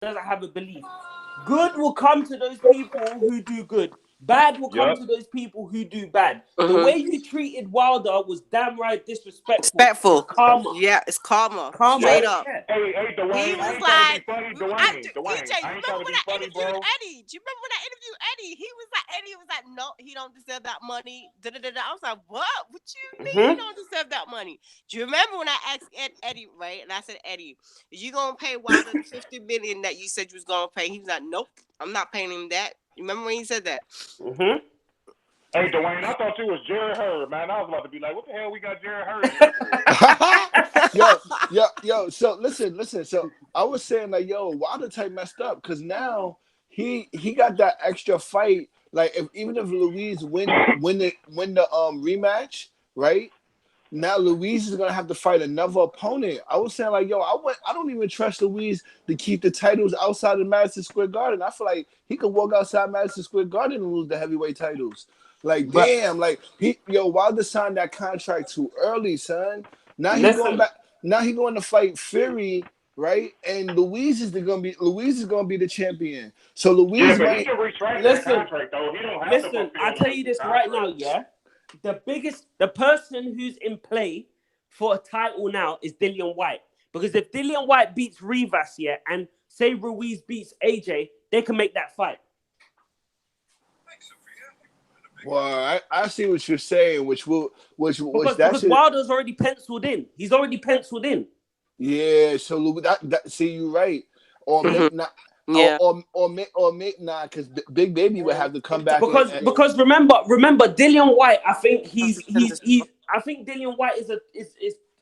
doesn't have a belief. Good will come to those people who do good. Bad will come to those people who do bad. The way you treated Wilder was damn right disrespectful. Respectful. Karma. Yeah, it's karma. Karma. Straight up. Yeah. Hey, Dwayne, He was like, DJ, you remember when I interviewed Eddie? Do you remember when I interviewed Eddie? Eddie was like, no, he don't deserve that money. Da-da-da-da. I was like, what? What you mean he don't deserve that money? Do you remember when I asked Eddie, right? And I said, Eddie, are you gonna pay Wilder the $50 million that you said you was gonna pay? He was like, nope, I'm not paying him that. You remember when he said that? Hey, Dwayne, I thought you was Jerry Hurd, man. I was about to be like, what the hell we got Jerry Hurd here for? yo. So listen. So I was saying like, yo, Wilder type messed up because now he got that extra fight. Like, even if Louise win the rematch, right? Now Louise is gonna have to fight another opponent. I was saying like, yo, I don't even trust Louise to keep the titles outside of Madison Square Garden. I feel like he could walk outside Madison Square Garden and lose the heavyweight titles. Like, damn, like Wilder signed that contract too early, son. Now he's going back. Now he's going to fight Fury, right? And Louise is gonna be the champion. So Louise, but he can retract that contract though. He don't have to. I tell you this right now, yeah. The person who's in play for a title now is Dillian White. Because if Dillian White beats Rivas, yeah, and say Ruiz beats AJ, they can make that fight. Well, I see what you're saying, because Wilder's already penciled in. He's already penciled in. Yeah, so see, you're right. Or because Big Baby would have to come back because remember Dillian White. I think I think Dillian White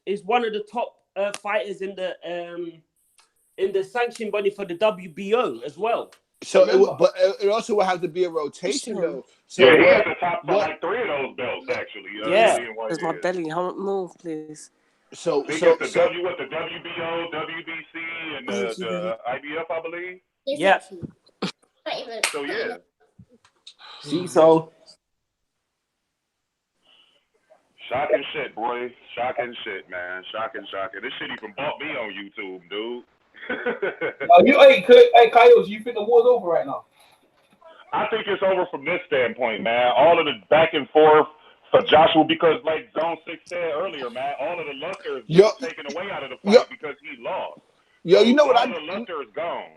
is one of the top fighters in the sanction body for the WBO as well. So, it also would have to be a rotation though. So he has the top for like 3 of those belts actually. Where's my belly? Move, please. So the WBO, WBC, and the IBF, I believe. Yeah. So yeah. See, so shocking shit, boy. Shocking shit, man. Shocking. This shit even bought me on YouTube, dude. Hey, Coyotes, you think the war's over right now? I think it's over from this standpoint, man. All of the back and forth for Joshua, because like Zone 6 said earlier, man, all of the luster is taken away out of the fight because he lost. Yo, you know what the luster is gone.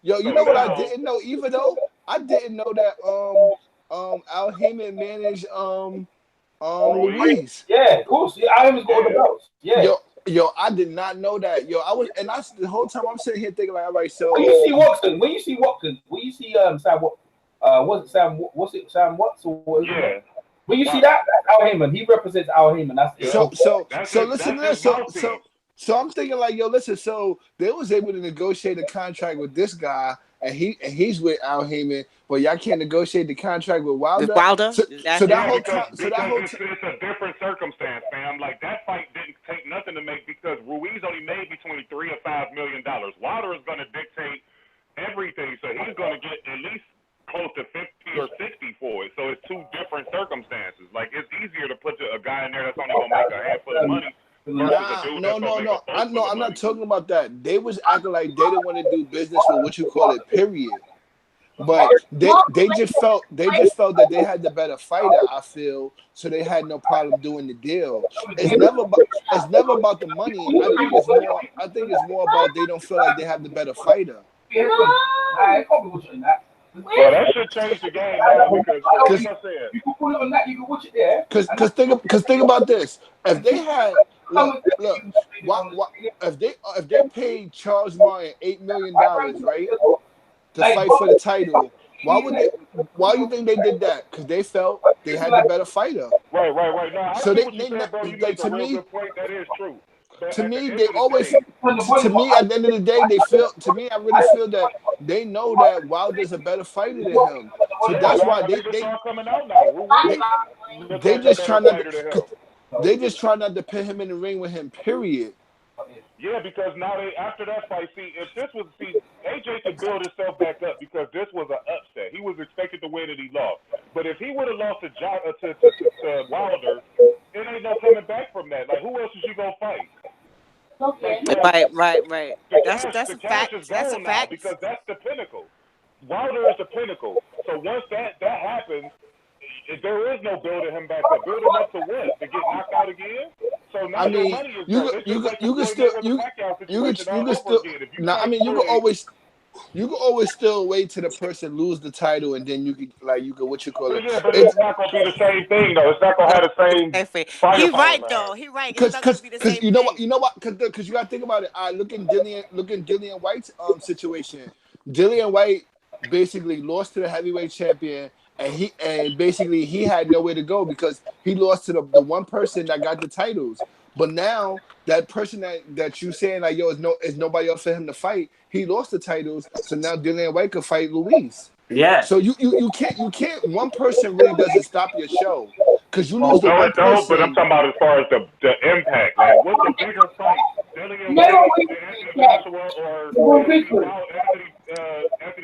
Yo, you know what I didn't know either though? I didn't know that Al Heyman managed Louise. Yeah, of course. Yeah, Al Heyman's got all the belts. Yeah. Yo, I did not know that. Yo, the whole time I'm sitting here thinking like, all right, so when you see Watson, when you see Sam, was it Sam? What's it, Sam Watts or what is it? When you see that, that's Al Heyman. He represents Al Heyman. So I'm thinking like, yo, listen. So they was able to negotiate a contract with this guy, and he's with Al Heyman, but y'all can't negotiate the contract with Wilder. Because it's a different circumstance, fam. Like that fight didn't take nothing to make because Ruiz only made between $3 or $5 million. Wilder is going to dictate everything, so he's going to get at least close to 50 or 60 for it. So it's 2 different circumstances. Like it's easier to put a guy in there that's only going to make a handful of money. No. I'm not talking about that. They was acting like they didn't want to do business with what you call it, period. But they just felt that they had the better fighter. I feel so they had no problem doing the deal. It's never about the money. I think it's more about they don't feel like they have the better fighter. Well, that should change the game now because like I said, you can put it on that. You can watch it there. Because think about this. If they had if they paid Charles Martin $8 million, right, to fight for the title, why do you think they did that? Because they felt they had the better fighter. Right. No, so to me, that is true. To me, they always. To me, at the end of the day, they feel. To me, I really feel that they know that Wilder's a better fighter than him. So that's why they just try not to. They just try not to put him in the ring with him. Period. Yeah, because now after that fight, AJ could build himself back up because this was an upset. He was expected to win and he lost. But if he would have lost to Wilder, it ain't no coming back from that. Like, who else is you gonna fight? Okay. Like, Right. The That's a cash fact. is That's a gone now fact. because that's the pinnacle. Wilder is the pinnacle. So once that happens, there is no building him back up. Building up to what? To get knocked out again? So now your money is gone. It's just like the Floyd Mayweather Pacquiao situation all over again. If you fight Floyd, you can always still wait till the person lose the title, and then you could what you call it. but it's not gonna be the same thing though. It's not gonna have the same He firepower. right though. He right. It's not gonna be the Because same thing. you know what? Because you got to think about it. Look at Dillian White's situation. Dillian White basically lost to the heavyweight champion, and basically he had nowhere to go because he lost to the one person that got the titles. But now that person that you saying like is nobody else for him to fight. He lost the titles, so now Dillian White could fight Luis. Yeah. So you can't. One person really doesn't stop your show because you lose the No, one it don't. But I'm person. talking about as far as the impact. Like, what's a bigger fight, Dillian White, Anthony Joshua, or Anthony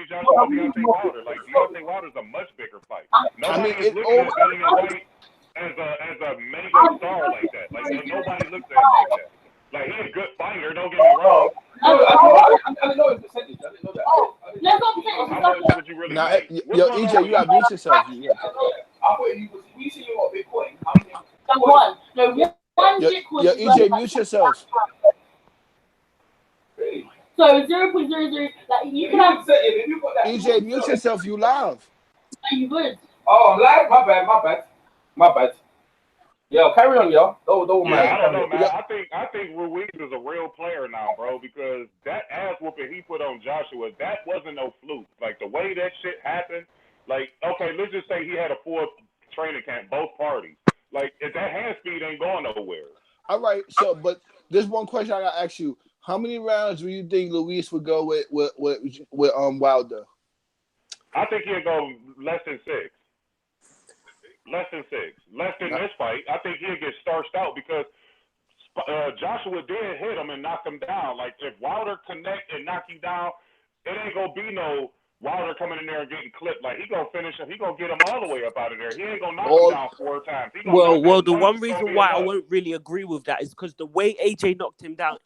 Joshua, Deontay Wilder? Like, Deontay Wilder's a much bigger fight. Nobody is looking at Dillian White as a mega star like that. Like, nobody looks at him like that. Like, he's a good fighter. Don't get me wrong. I didn't know his percentage. I didn't know that. How much would you really make? Yo, EJ, you gotta mute yourself. I thought he was. We see you got Bitcoin. One. No, one Bitcoin. Yo, EJ, mute yourself. So 0.00. Like you can have. EJ, mute yourself. You live. You would. Oh, I'm live. My bad. Yo, carry on, yo. Don't man. I don't know, man. I think Ruiz is a real player now, bro, because that ass whooping he put on Joshua, that wasn't no fluke. Like, the way that shit happened, like, okay, let's just say he had a full training camp, both parties. Like, if that hand speed ain't going nowhere. All right, so, but there's one question I gotta ask you. How many rounds do you think Luis would go with Wilder? I think he'll go less than 6. Less than 6. Less than this fight. I think he'll get starched out because Joshua did hit him and knock him down. Like, if Wilder connect and knock you down, it ain't going to be no Wilder coming in there and getting clipped. Like, he going to finish him. He going to get him all the way up out of there. He ain't going to knock him down 4 times. Well, the one reason why I won't really agree with that is because the way AJ knocked him down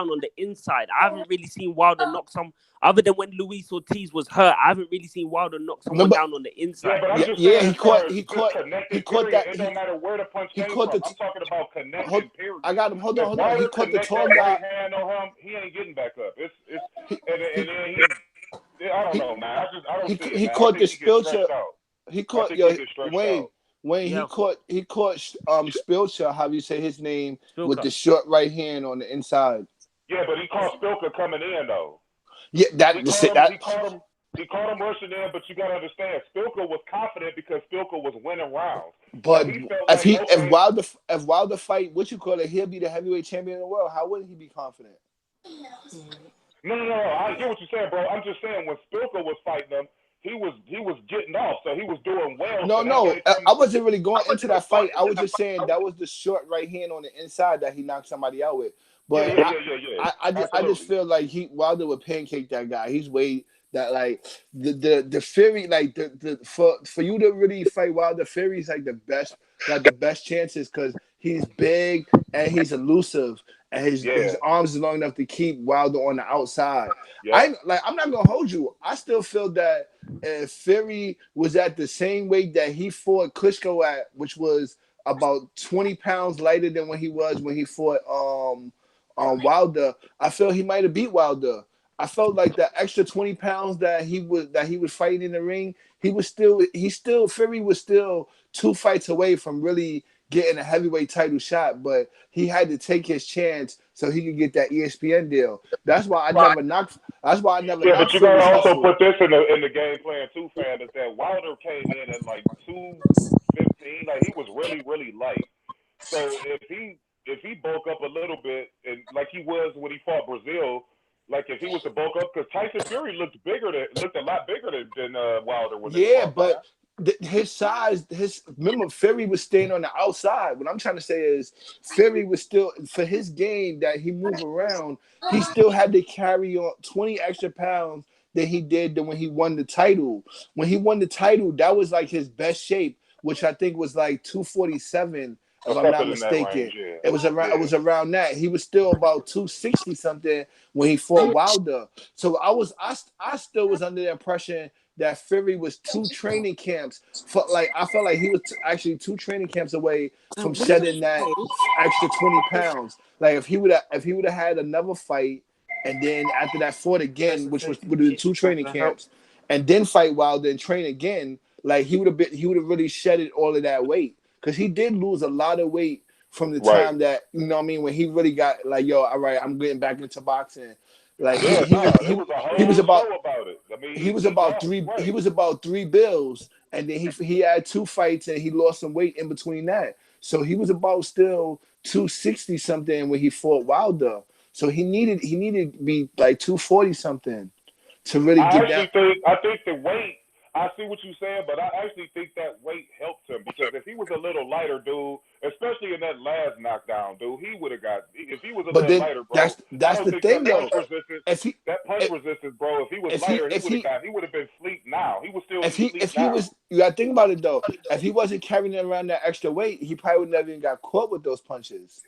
on the inside. I haven't really seen Wilder knock some, other than when Luis Ortiz was hurt. I haven't really seen Wilder knock someone down on the inside. Yeah, but I'm just saying, he caught that. It don't matter where the punch came from. I'm talking about connecting, period. I got him. Hold on. He caught the tall guy. Hand on him, he ain't getting back up. And then I don't know, man. I don't see it, he man. caught the Spilcher. He caught Spilcher, how do you say his name, with the short right hand on the inside. Yeah, but he caught Spilcher coming in though. Yeah, he caught him rushing in, but you gotta understand, Spilcher was confident because Spilcher was winning rounds. But if Wilder fight, what you call it, he'll be the heavyweight champion of the world. How wouldn't he be confident? No. I get what you're saying, bro. I'm just saying when Spilcher was fighting him, he was getting off, so he was doing well. No. I wasn't really going into that fight. I was just saying that was the short right hand on the inside that he knocked somebody out with. But I just feel like Wilder would pancake that guy. He's way that like the Fury, like for you to really fight Wilder, Fury's like the best chances because he's big and he's elusive and his arms are long enough to keep Wilder on the outside. Yeah. I'm not gonna hold you. I still feel that if Fury was at the same weight that he fought Klitschko at, which was about 20 pounds lighter than when he fought Wilder, I feel he might have beat Wilder. I felt like the extra 20 pounds that he was fighting in the ring, Fury was still 2 fights away from really getting a heavyweight title shot, but he had to take his chance so he could get that ESPN deal. That's why I never knocked. That's why I never. Yeah, but you gotta also put this in the game plan too, fam. Is that Wilder came in at like 215, like he was really, really light. So if he bulk up a little bit, and like he was when he fought Brazil, like if he was to bulk up, because Tyson Fury looked a lot bigger than Wilder was. Yeah, but his size, remember Fury was staying on the outside. What I'm trying to say is Fury was still, for his game that he moved around, he still had to carry on 20 extra pounds than he did when he won the title. When he won the title, that was like his best shape, which I think was like 247 if I'm not mistaken. It was around that. He was still about 260 something when he fought Wilder. So I still was under the impression that Fury was 2 training camps. I felt like he was actually 2 training camps away from shedding that extra 20 pounds. Like if he would have had another fight, and then after that fought again, which would have been 2 training camps, and then fight Wilder and train again, like he would have really shedded all of that weight, because he did lose a lot of weight from the time that, you know what I mean, when he really got like, yo, all right, I'm getting back into boxing. Like he was about three bills, and then he had 2 fights and he lost some weight in between that. So he was about still 260 something when he fought Wilder. So he needed to be like 240 something to really get down. I think the weight, I see what you're saying, but I actually think that weight helped him, because if he was a little lighter, dude, especially in that last knockdown, dude, he would have got. If he was a little lighter, bro, that's the thing, though. That punch resistance, bro. If he was lighter, he would have been sleep now. He was still. You gotta think about it though. If he wasn't carrying around that extra weight, he probably would never even got caught with those punches.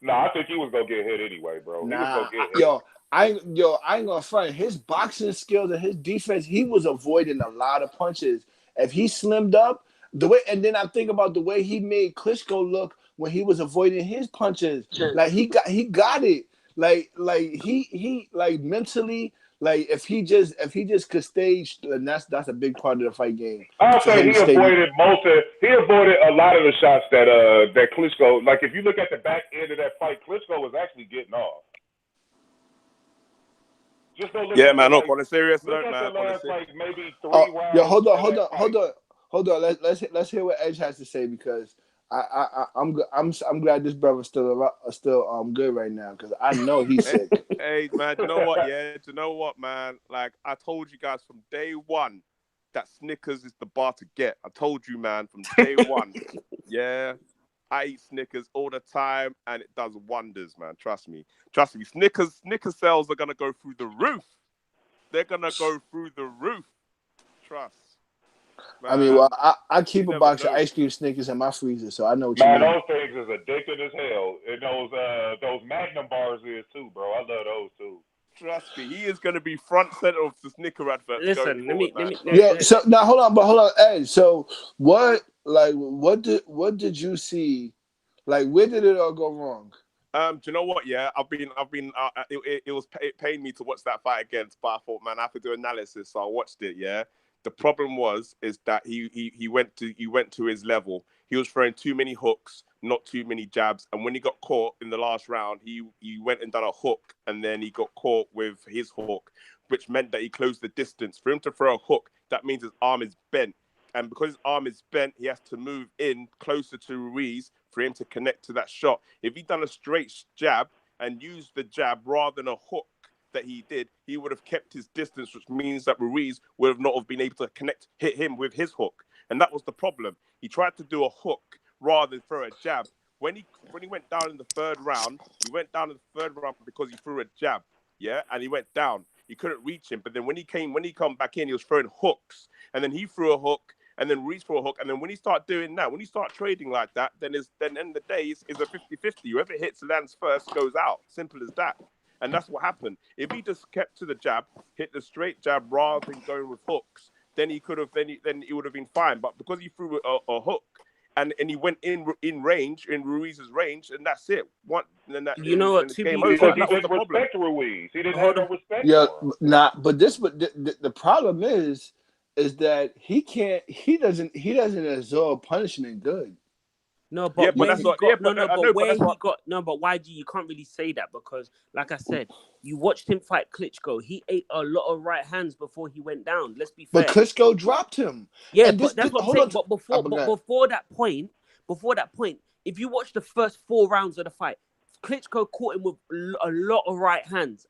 No, I think he was gonna get hit anyway, bro. I ain't gonna front. His boxing skills and his defense, he was avoiding a lot of punches. If he slimmed up and then I think about the way he made Klitschko look when he was avoiding his punches. Like he got it. Like he mentally, like if he just could stage, and that's a big part of the fight game. I'll say he avoided a lot of the shots that Klitschko. Like if you look at the back end of that fight, Klitschko was actually getting off. Yeah, man. Look, on a serious note, man. Maybe 3 rounds. Hold on. Let's hear what Edge has to say, because I'm glad this brother's still good right now, because I know he's sick. Hey, man. You know what? Yeah. You know what, man? Like I told you guys from day one that Snickers is the bar to get. I told you, man, from day one. Yeah. I eat Snickers all the time, and it does wonders, man. Trust me. Snickers sales are gonna go through the roof. They're gonna go through the roof. Trust. Man, I mean, well, I keep a box of ice cream Snickers in my freezer, so I know what you mean. Those things is addictive as hell. And those Magnum bars is too, bro. I love those too. Trust me, he is gonna be front center of the Snicker advert. Listen, let me. Yeah. So now, hold on, Ed. So what did you see? Like, where did it all go wrong? Do you know what? Yeah, it pained me to watch that fight against, but I thought, man, I have to do analysis, so I watched it. Yeah, the problem is that he went to his level. He was throwing too many hooks, not too many jabs, and when he got caught in the last round, he went and done a hook, and then he got caught with his hook, which meant that he closed the distance. For him to throw a hook, that means his arm is bent. And because his arm is bent, he has to move in closer to Ruiz for him to connect to that shot. If he'd done a straight jab and used the jab rather than a hook that he did, he would have kept his distance, which means that Ruiz would have not have been able to hit him with his hook. And that was the problem. He tried to do a hook rather than throw a jab. When he went down in the third round, because he threw a jab, yeah, and he went down. He couldn't reach him. But then when he come back in, he was throwing hooks, and then he threw a hook, and then Ruiz threw a hook, and then when he start doing that, when you start trading like that, then end of the day is a 50-50. Whoever hits lands first goes out. Simple as that. And that's what happened. If he just kept to the jab, hit the straight jab rather than going with hooks, then he would have been fine. But because he threw a hook and he went in range, in Ruiz's range, and that's it. You know what? He didn't respect Ruiz. He didn't have no respect. Yeah, the problem is that he doesn't absorb punishment good. No, but why do you can't really say that, because like I said, you watched him fight Klitschko. He ate a lot of right hands before he went down. Let's be fair. But Klitschko dropped him. Yeah, but that's what I'm saying. But before that point, if you watch the first 4 rounds of the fight, Klitschko caught him with a lot of right hands.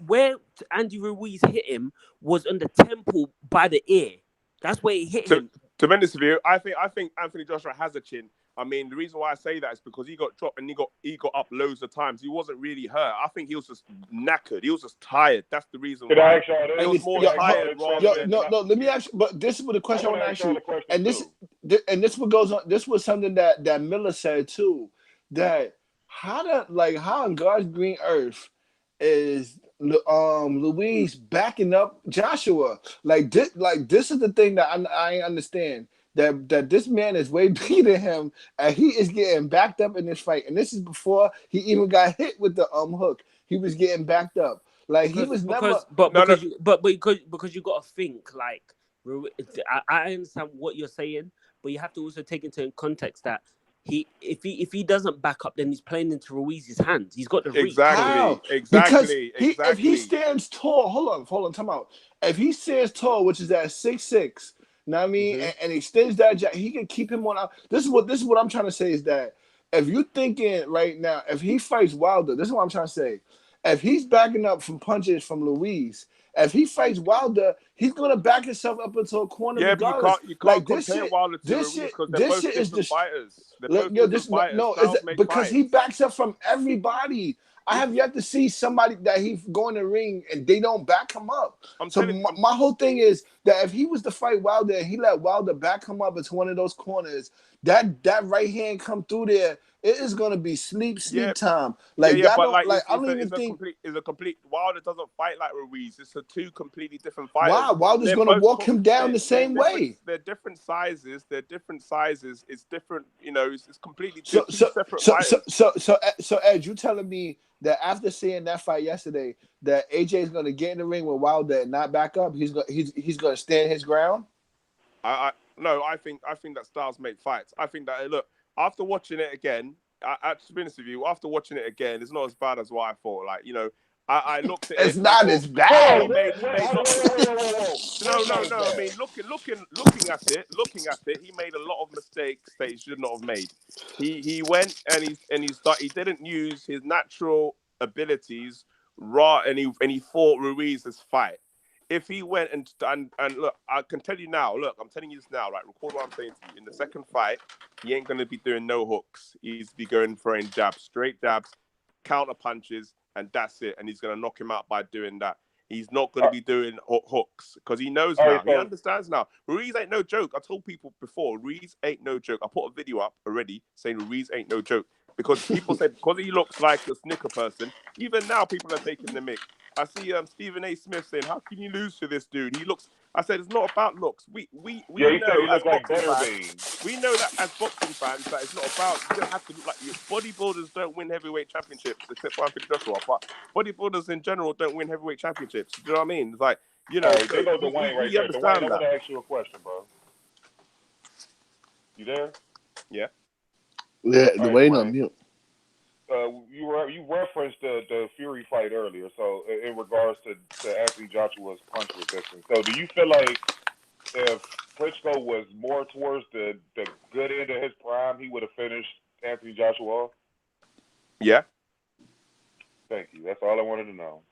Where Andy Ruiz hit him was on the temple by the ear. That's where he hit him. To be honest with you, I think Anthony Joshua has a chin. I mean, the reason why I say that is because he got dropped and he got up loads of times. He wasn't really hurt. I think he was just knackered. He was just tired. That's the reason why. He was more tired. No, let me ask you. But this is the question I want to ask you. And this and this what goes on. This was something that Miller said too. That how in God's green earth is Luis backing up Joshua? This is the thing that I understand. That this man is way bigger than him, and he is getting backed up in this fight. And this is before he even got hit with the hook. He was getting backed up. Like he was never. Because you got to think like I understand what you're saying, but you have to also take into context that if he doesn't back up, then he's playing into Ruiz's hands. He's got the reach. How? Because if he stands tall, hold on, time out. If he stands tall, which is at 6'6", know what I mean, and extends that jack, he can keep him on out. This is what I'm trying to say is that if you're thinking right now, if he fights Wilder, this is what I'm trying to say. If he's backing up from punches from Luis, if he fights Wilder, he's gonna back himself up into a corner regardless. You can't compare Wilder to Ruiz because they're both different fighters. They're both different fighters. Because he backs up from everybody. I have yet to see somebody that he's going to ring and they don't back him up. My whole thing is that if he was to fight Wilder and he let Wilder back him up into one of those corners, that right hand come through there, it is going to be sleep time. I don't even think it's a complete. Wilder doesn't fight like Ruiz. It's two completely different fighters. Wow, Wilder's going to walk him down the same way. They're different sizes. It's different. It's completely separate fighters. So Ed, you telling me that after seeing that fight yesterday, that AJ is going to get in the ring with Wilder and not back up? He's going to stand his ground. No, I think that styles make fights. I think that look. After watching it again, to be honest with you, after watching it again, it's not as bad as what I thought. I looked at it. It's not as bad. No. I mean, looking at it, he made a lot of mistakes that he should not have made. He went and he didn't use his natural abilities, and he fought Ruiz's fight. If he went and look, I can tell you now. Look, I'm telling you this now. Right, record what I'm saying to you. In the second fight, he ain't gonna be doing no hooks. He's be going throwing jabs, straight jabs, counter punches, and that's it. And he's gonna knock him out by doing that. He's not gonna be doing hooks because he knows now. He understands now. Ruiz ain't no joke. I told people before, Ruiz ain't no joke. I put a video up already saying Ruiz ain't no joke because people said because he looks like a snicker person. Even now, people are taking the mick. I see Stephen A. Smith saying, "How can you lose to this dude? He looks." I said, "It's not about looks. We know as boxing fans. We know that as boxing fans that it's not about. You don't have to look like you. Bodybuilders don't win heavyweight championships except for Anthony Joshua. But bodybuilders in general don't win heavyweight championships. Do you know what I mean? It's like there goes Dwayne right there. Dwayne, I want to ask you a question, bro. You there? Yeah. Yeah, Dwayne on mute. You referenced the Fury fight earlier, so in regards to Anthony Joshua's punch resistance. So do you feel like if Klitschko was more towards the good end of his prime, he would have finished Anthony Joshua off? Yeah. Thank you. That's all I wanted to know.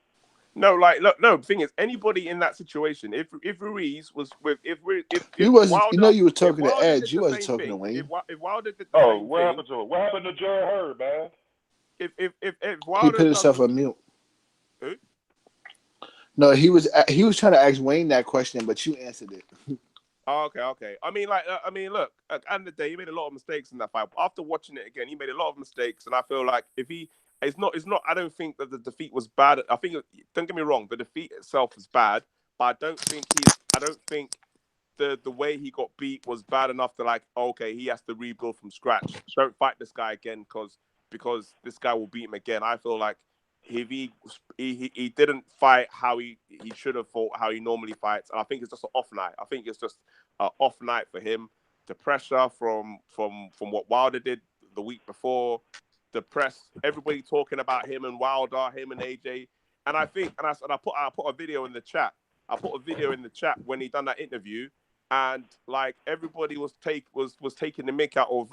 No, the thing is, anybody in that situation, if Ruiz was with, if you wasn't, Wilder, you were talking to Edge, you wasn't talking to Wayne. If Wilder did the same what happened to it? What happened to Jared Hurd, man? If Wilder he put himself on mute. Who? No, he was trying to ask Wayne that question, but you answered it. Oh, okay. I mean, look, at the end of the day, he made a lot of mistakes in that fight. After watching it again, he made a lot of mistakes, and I feel like it's not. I don't think that the defeat was bad. I think, don't get me wrong, the defeat itself was bad, but I don't think the way he got beat was bad enough to okay, he has to rebuild from scratch. Don't fight this guy again because this guy will beat him again. I feel like if he didn't fight how he should have fought, how he normally fights, and I think it's just an off night. I think it's just an off night for him. The pressure from what Wilder did the week before, the press, everybody talking about him and Wilder, him and AJ, and I think, and I put a video in the chat. I put a video in the chat when he done that interview, and everybody was taking the mick out of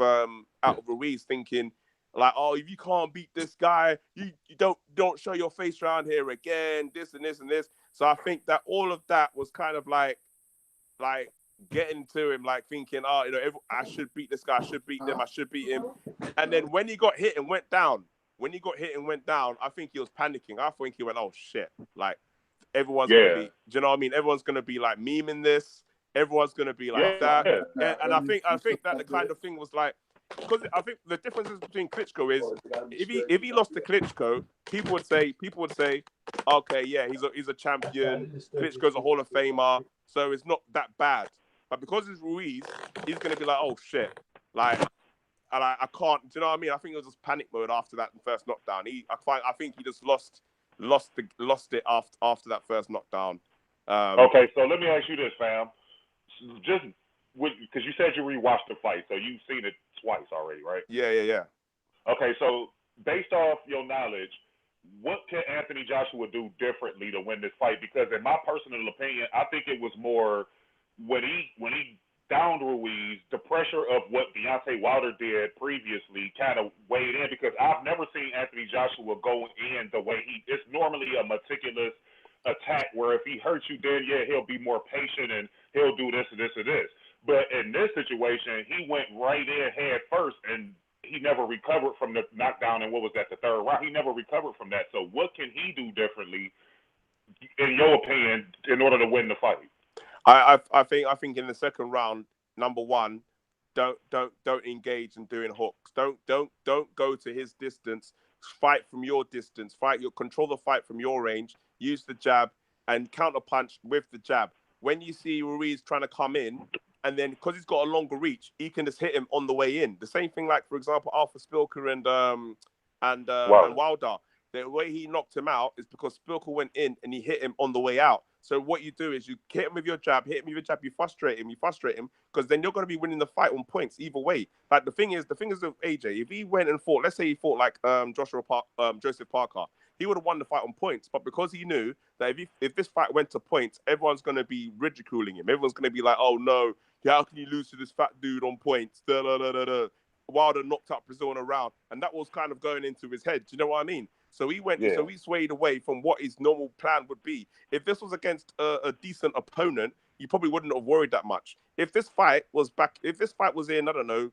Ruiz, thinking oh, if you can't beat this guy, you don't show your face around here again, this and this and this. So I think that all of that was kind of like getting to him, thinking, I should beat this guy, I should beat them, I should beat him. And then when he got hit and went down, I think he was panicking. I think he went, oh shit, everyone's gonna be, do you know what I mean? Everyone's gonna be memeing this. everyone's gonna be like that. And I think that the kind of thing was like, because I think the differences between Klitschko is if he lost to Klitschko, people would say, okay, yeah, he's a champion. Klitschko's a Hall of Famer, so it's not that bad. But because it's Ruiz, he's gonna be like, oh shit, like, and I can't. Do you know what I mean? I think it was just panic mode after that first knockdown. I think he just lost it after that first knockdown. Okay, so let me ask you this, fam. Just because you said you rewatched the fight, so you've seen it twice already, right? Yeah. Okay, so based off your knowledge, what can Anthony Joshua do differently to win this fight? Because in my personal opinion, I think it was more when he downed Ruiz, the pressure of what Deontay Wilder did previously kind of weighed in, because I've never seen Anthony Joshua go in the way it's normally a meticulous attack where if he hurts you, then yeah, he'll be more patient and he'll do this and this and this. But in this situation, he went right in head first, and he never recovered from the knockdown. And what was that, the third round? He never recovered from that. So what can he do differently, in your opinion, in order to win the fight? I think in the second round, number one, don't engage in doing hooks. Don't go to his distance. Fight from your distance. Control the fight from your range. Use the jab and counter punch with the jab. When you see Ruiz trying to come in, and then because he's got a longer reach, he can just hit him on the way in. The same thing, like for example, Arthur Spilker and Wilder. The way he knocked him out is because Spilker went in and he hit him on the way out. So what you do is you hit him with your jab, you frustrate him, because then you're going to be winning the fight on points either way. Like the thing is with AJ, if he went and fought, let's say he fought like Joseph Parker, he would have won the fight on points. But because he knew that if this fight went to points, everyone's going to be ridiculing him. Everyone's going to be like, oh no, how can you lose to this fat dude on points? Wilder knocked out Brazil in a round, and that was kind of going into his head. Do you know what I mean? So so he swayed away from what his normal plan would be. If this was against a decent opponent, you probably wouldn't have worried that much. If this fight was in, I don't know,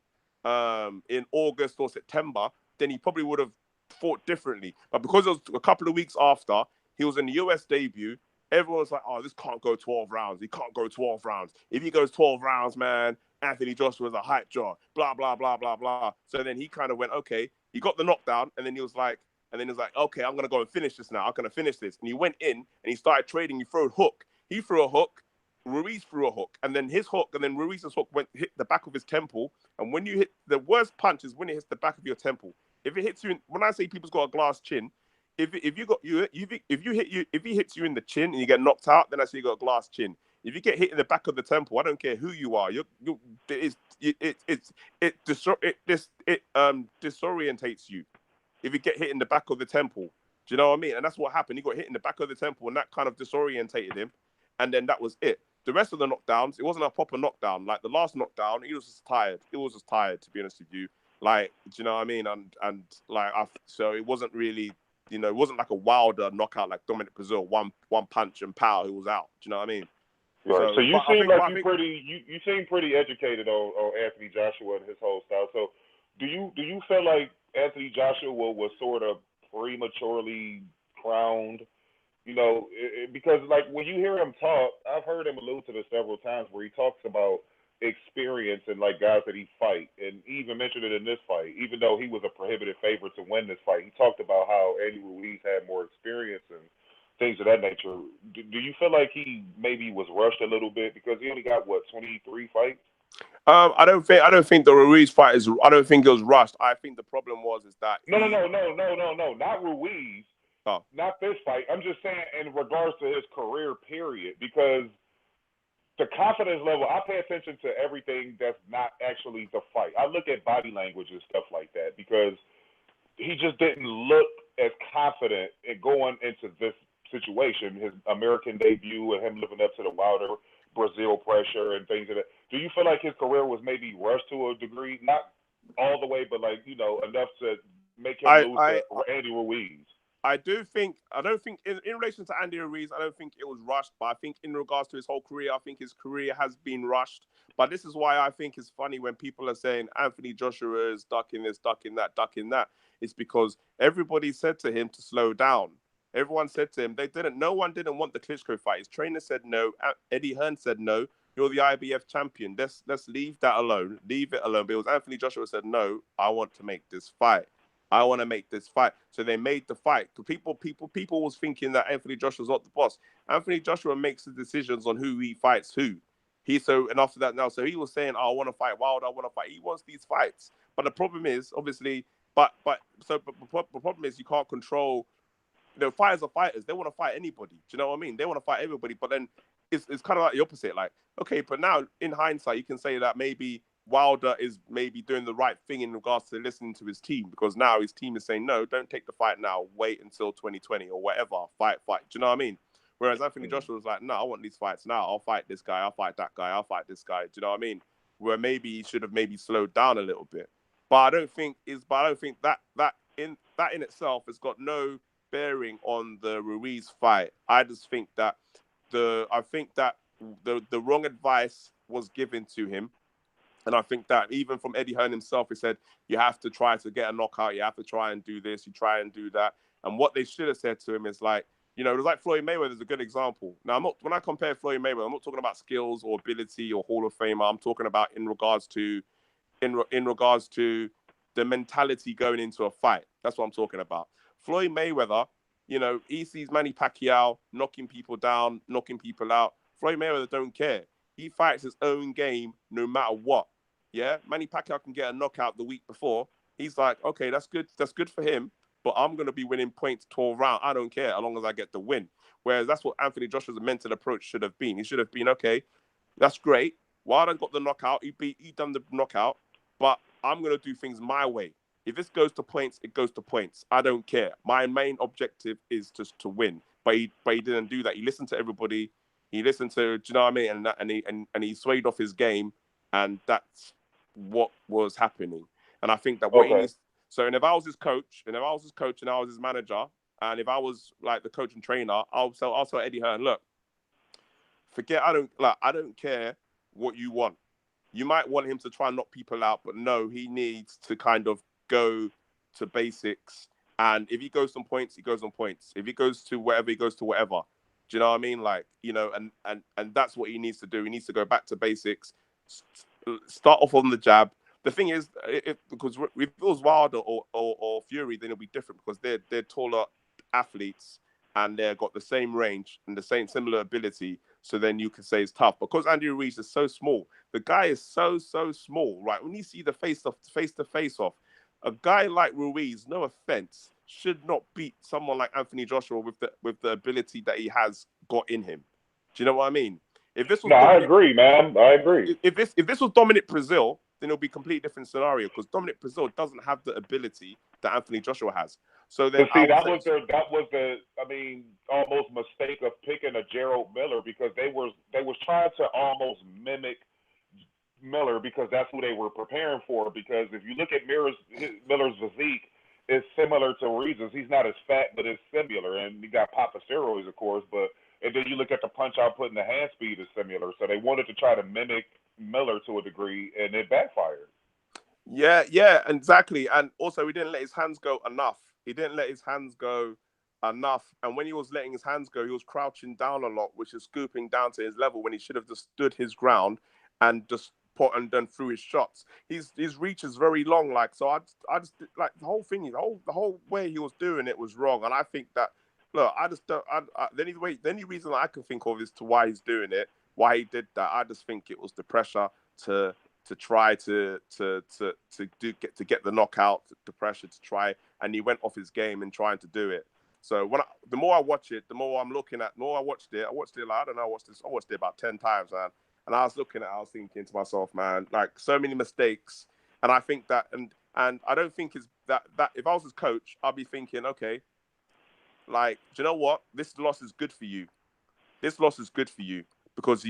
in August or September, then he probably would have fought differently. But because it was a couple of weeks after, he was in the US debut, everyone's like, oh, this can't go 12 rounds. He can't go 12 rounds. If he goes 12 rounds, man, Anthony Joshua's a hype jaw, blah, blah, blah, blah, blah. So then he kind of went, okay, he got the knockdown, and then he was like, okay, I'm going to go and finish this now. I'm going to finish this. And he went in and he started trading. He threw a hook. He threw a hook. Ruiz threw a hook. And then his hook, and then Ruiz's hook hit the back of his temple. And when you hit, the worst punch is when it hits the back of your temple. If it hits you, when I say people's got a glass chin, if he hits you in the chin and you get knocked out, then I say you got a glass chin. If you get hit in the back of the temple, I don't care who you are. It disorientates you. If you get hit in the back of the temple, do you know what I mean? And that's what happened. He got hit in the back of the temple, and that kind of disorientated him. And then that was it. The rest of the knockdowns, it wasn't a proper knockdown. Like the last knockdown, he was just tired. It was just tired, to be honest with you. Like, do you know what I mean? And like, so it wasn't really, it wasn't like a Wilder knockout like Dominic Brazil, one punch and pow, he was out. Do you know what I mean? Right. So you seem you seem pretty educated on Anthony Joshua and his whole style. So do you feel like Anthony Joshua was sort of prematurely crowned? Because like when you hear him talk, I've heard him allude to this several times where he talks about experience and like guys that he fight, and he even mentioned it in this fight. Even though he was a prohibited favorite to win this fight, he talked about how Andy Ruiz had more experience and things of that nature. Do you feel like he maybe was rushed a little bit because he only got 23 fights? I don't think the Ruiz fight is. I don't think it was rushed. I think the problem is that no, not Ruiz. Oh. Not this fight. I'm just saying in regards to his career period, because the confidence level, I pay attention to everything that's not actually the fight. I look at body language and stuff like that because he just didn't look as confident in going into this situation, his American debut and him living up to the Wilder Brazil pressure and things like that. Do you feel like his career was maybe rushed to a degree? Not all the way, but like, enough to make him lose to Andy Ruiz? I don't think in relation to Andy Ruiz, I don't think it was rushed, but I think in regards to his whole career, I think his career has been rushed. But this is why I think it's funny when people are saying Anthony Joshua is ducking this, ducking that, ducking that. It's because everybody said to him to slow down. Everyone said to him, no one didn't want the Klitschko fight. His trainer said no. Eddie Hearn said no. You're the IBF champion. Let's leave that alone. Leave it alone. But it was Anthony Joshua said, no, I want to make this fight. I want to make this fight. So they made the fight. People was thinking that Anthony Joshua's not the boss. Anthony Joshua makes the decisions on who he fights who. And after that now, so he was saying, oh, I want to fight Wilder, I want to fight. He wants these fights. But the problem is, obviously, but the problem is you can't control. Fighters are fighters. They want to fight anybody. Do you know what I mean? They want to fight everybody. But then it's kind of like the opposite. Like, okay, but now in hindsight, you can say that maybe Wilder is maybe doing the right thing in regards to listening to his team, because now his team is saying, no, don't take the fight now. Wait until 2020 or whatever. Fight. Do you know what I mean? Whereas Anthony Joshua was like, no, I want these fights now. I'll fight this guy. I'll fight that guy. I'll fight this guy. Do you know what I mean? Where maybe he should have maybe slowed down a little bit. But I don't think that in itself has got no bearing on the Ruiz fight. I just think that the wrong advice was given to him. And I think that even from Eddie Hearn himself, he said, you have to try to get a knockout. You have to try and do this. You try and do that. And what they should have said to him is like, it was like Floyd Mayweather is a good example. Now, when I compare Floyd Mayweather, I'm not talking about skills or ability or Hall of Famer. I'm talking about in regards to the mentality going into a fight. That's what I'm talking about. Floyd Mayweather, he sees Manny Pacquiao knocking people down, knocking people out. Floyd Mayweather don't care. He fights his own game no matter what. Yeah, Manny Pacquiao can get a knockout the week before. He's like, okay, that's good. That's good for him. But I'm going to be winning points 12 rounds. I don't care as long as I get the win. Whereas that's what Anthony Joshua's mental approach should have been. He should have been, okay, that's great. Wilder got the knockout. He done the knockout. But I'm going to do things my way. If this goes to points, it goes to points. I don't care. My main objective is just to win. But he didn't do that. He listened to everybody. He listened to, do you know what I mean? And he swayed off his game. And that's what was happening. And I think that what he needs. So, and if I was his coach, and I was his manager, and if I was like the coach and trainer, I'll tell Eddie Hearn, look, I don't care what you want. You might want him to try and knock people out, but no, he needs to kind of go to basics. And if he goes on points, he goes on points. If he goes to whatever, he goes to whatever. Do you know what I mean? Like, and that's what he needs to do. He needs to go back to basics, start off on the jab. The thing is, because if it was Wilder or Fury, then it'll be different because they're taller athletes and they've got the same range and the same similar ability. So then you can say it's tough. Because Andy Ruiz is so small, the guy is so small, right? When you see the face-to-face off, a guy like Ruiz, no offense, should not beat someone like Anthony Joshua with the ability that he has got in him. Do you know what I mean? If this was I agree, man. I agree. If this was Dominic Brazil, then it'll be a completely different scenario because Dominic Brazil doesn't have the ability that Anthony Joshua has. So then, that was the almost mistake of picking a Gerald Miller because they was trying to almost mimic Miller because that's who they were preparing for. Because if you look at Miller's physique, it's similar to Ruiz's. He's not as fat, but it's similar, and he got pop of steroids, of course. And then you look at the punch output and the hand speed is similar. So they wanted to try to mimic Miller to a degree, and it backfired. Yeah, exactly. And also, he didn't let his hands go enough. And when he was letting his hands go, he was crouching down a lot, which is scooping down to his level when he should have just stood his ground and just put and then threw his shots. His reach is very long. Like, so I just like the whole thing, the whole way he was doing it was wrong. And I think that, look, I just don't. The only reason I can think of is to why he's doing it, why he did that. I just think it was the pressure to try to get the knockout, the pressure to try, and he went off his game in trying to do it. So the more I watch it, the more I'm looking at. The more I watched it like, I don't know, I watched it about 10 times, man. And I was looking at it, I was thinking to myself, man, like so many mistakes. And I think that, and I don't think it's that if I was his coach, I'd be thinking, okay, like, do you know what? This loss is good for you. This loss is good for you because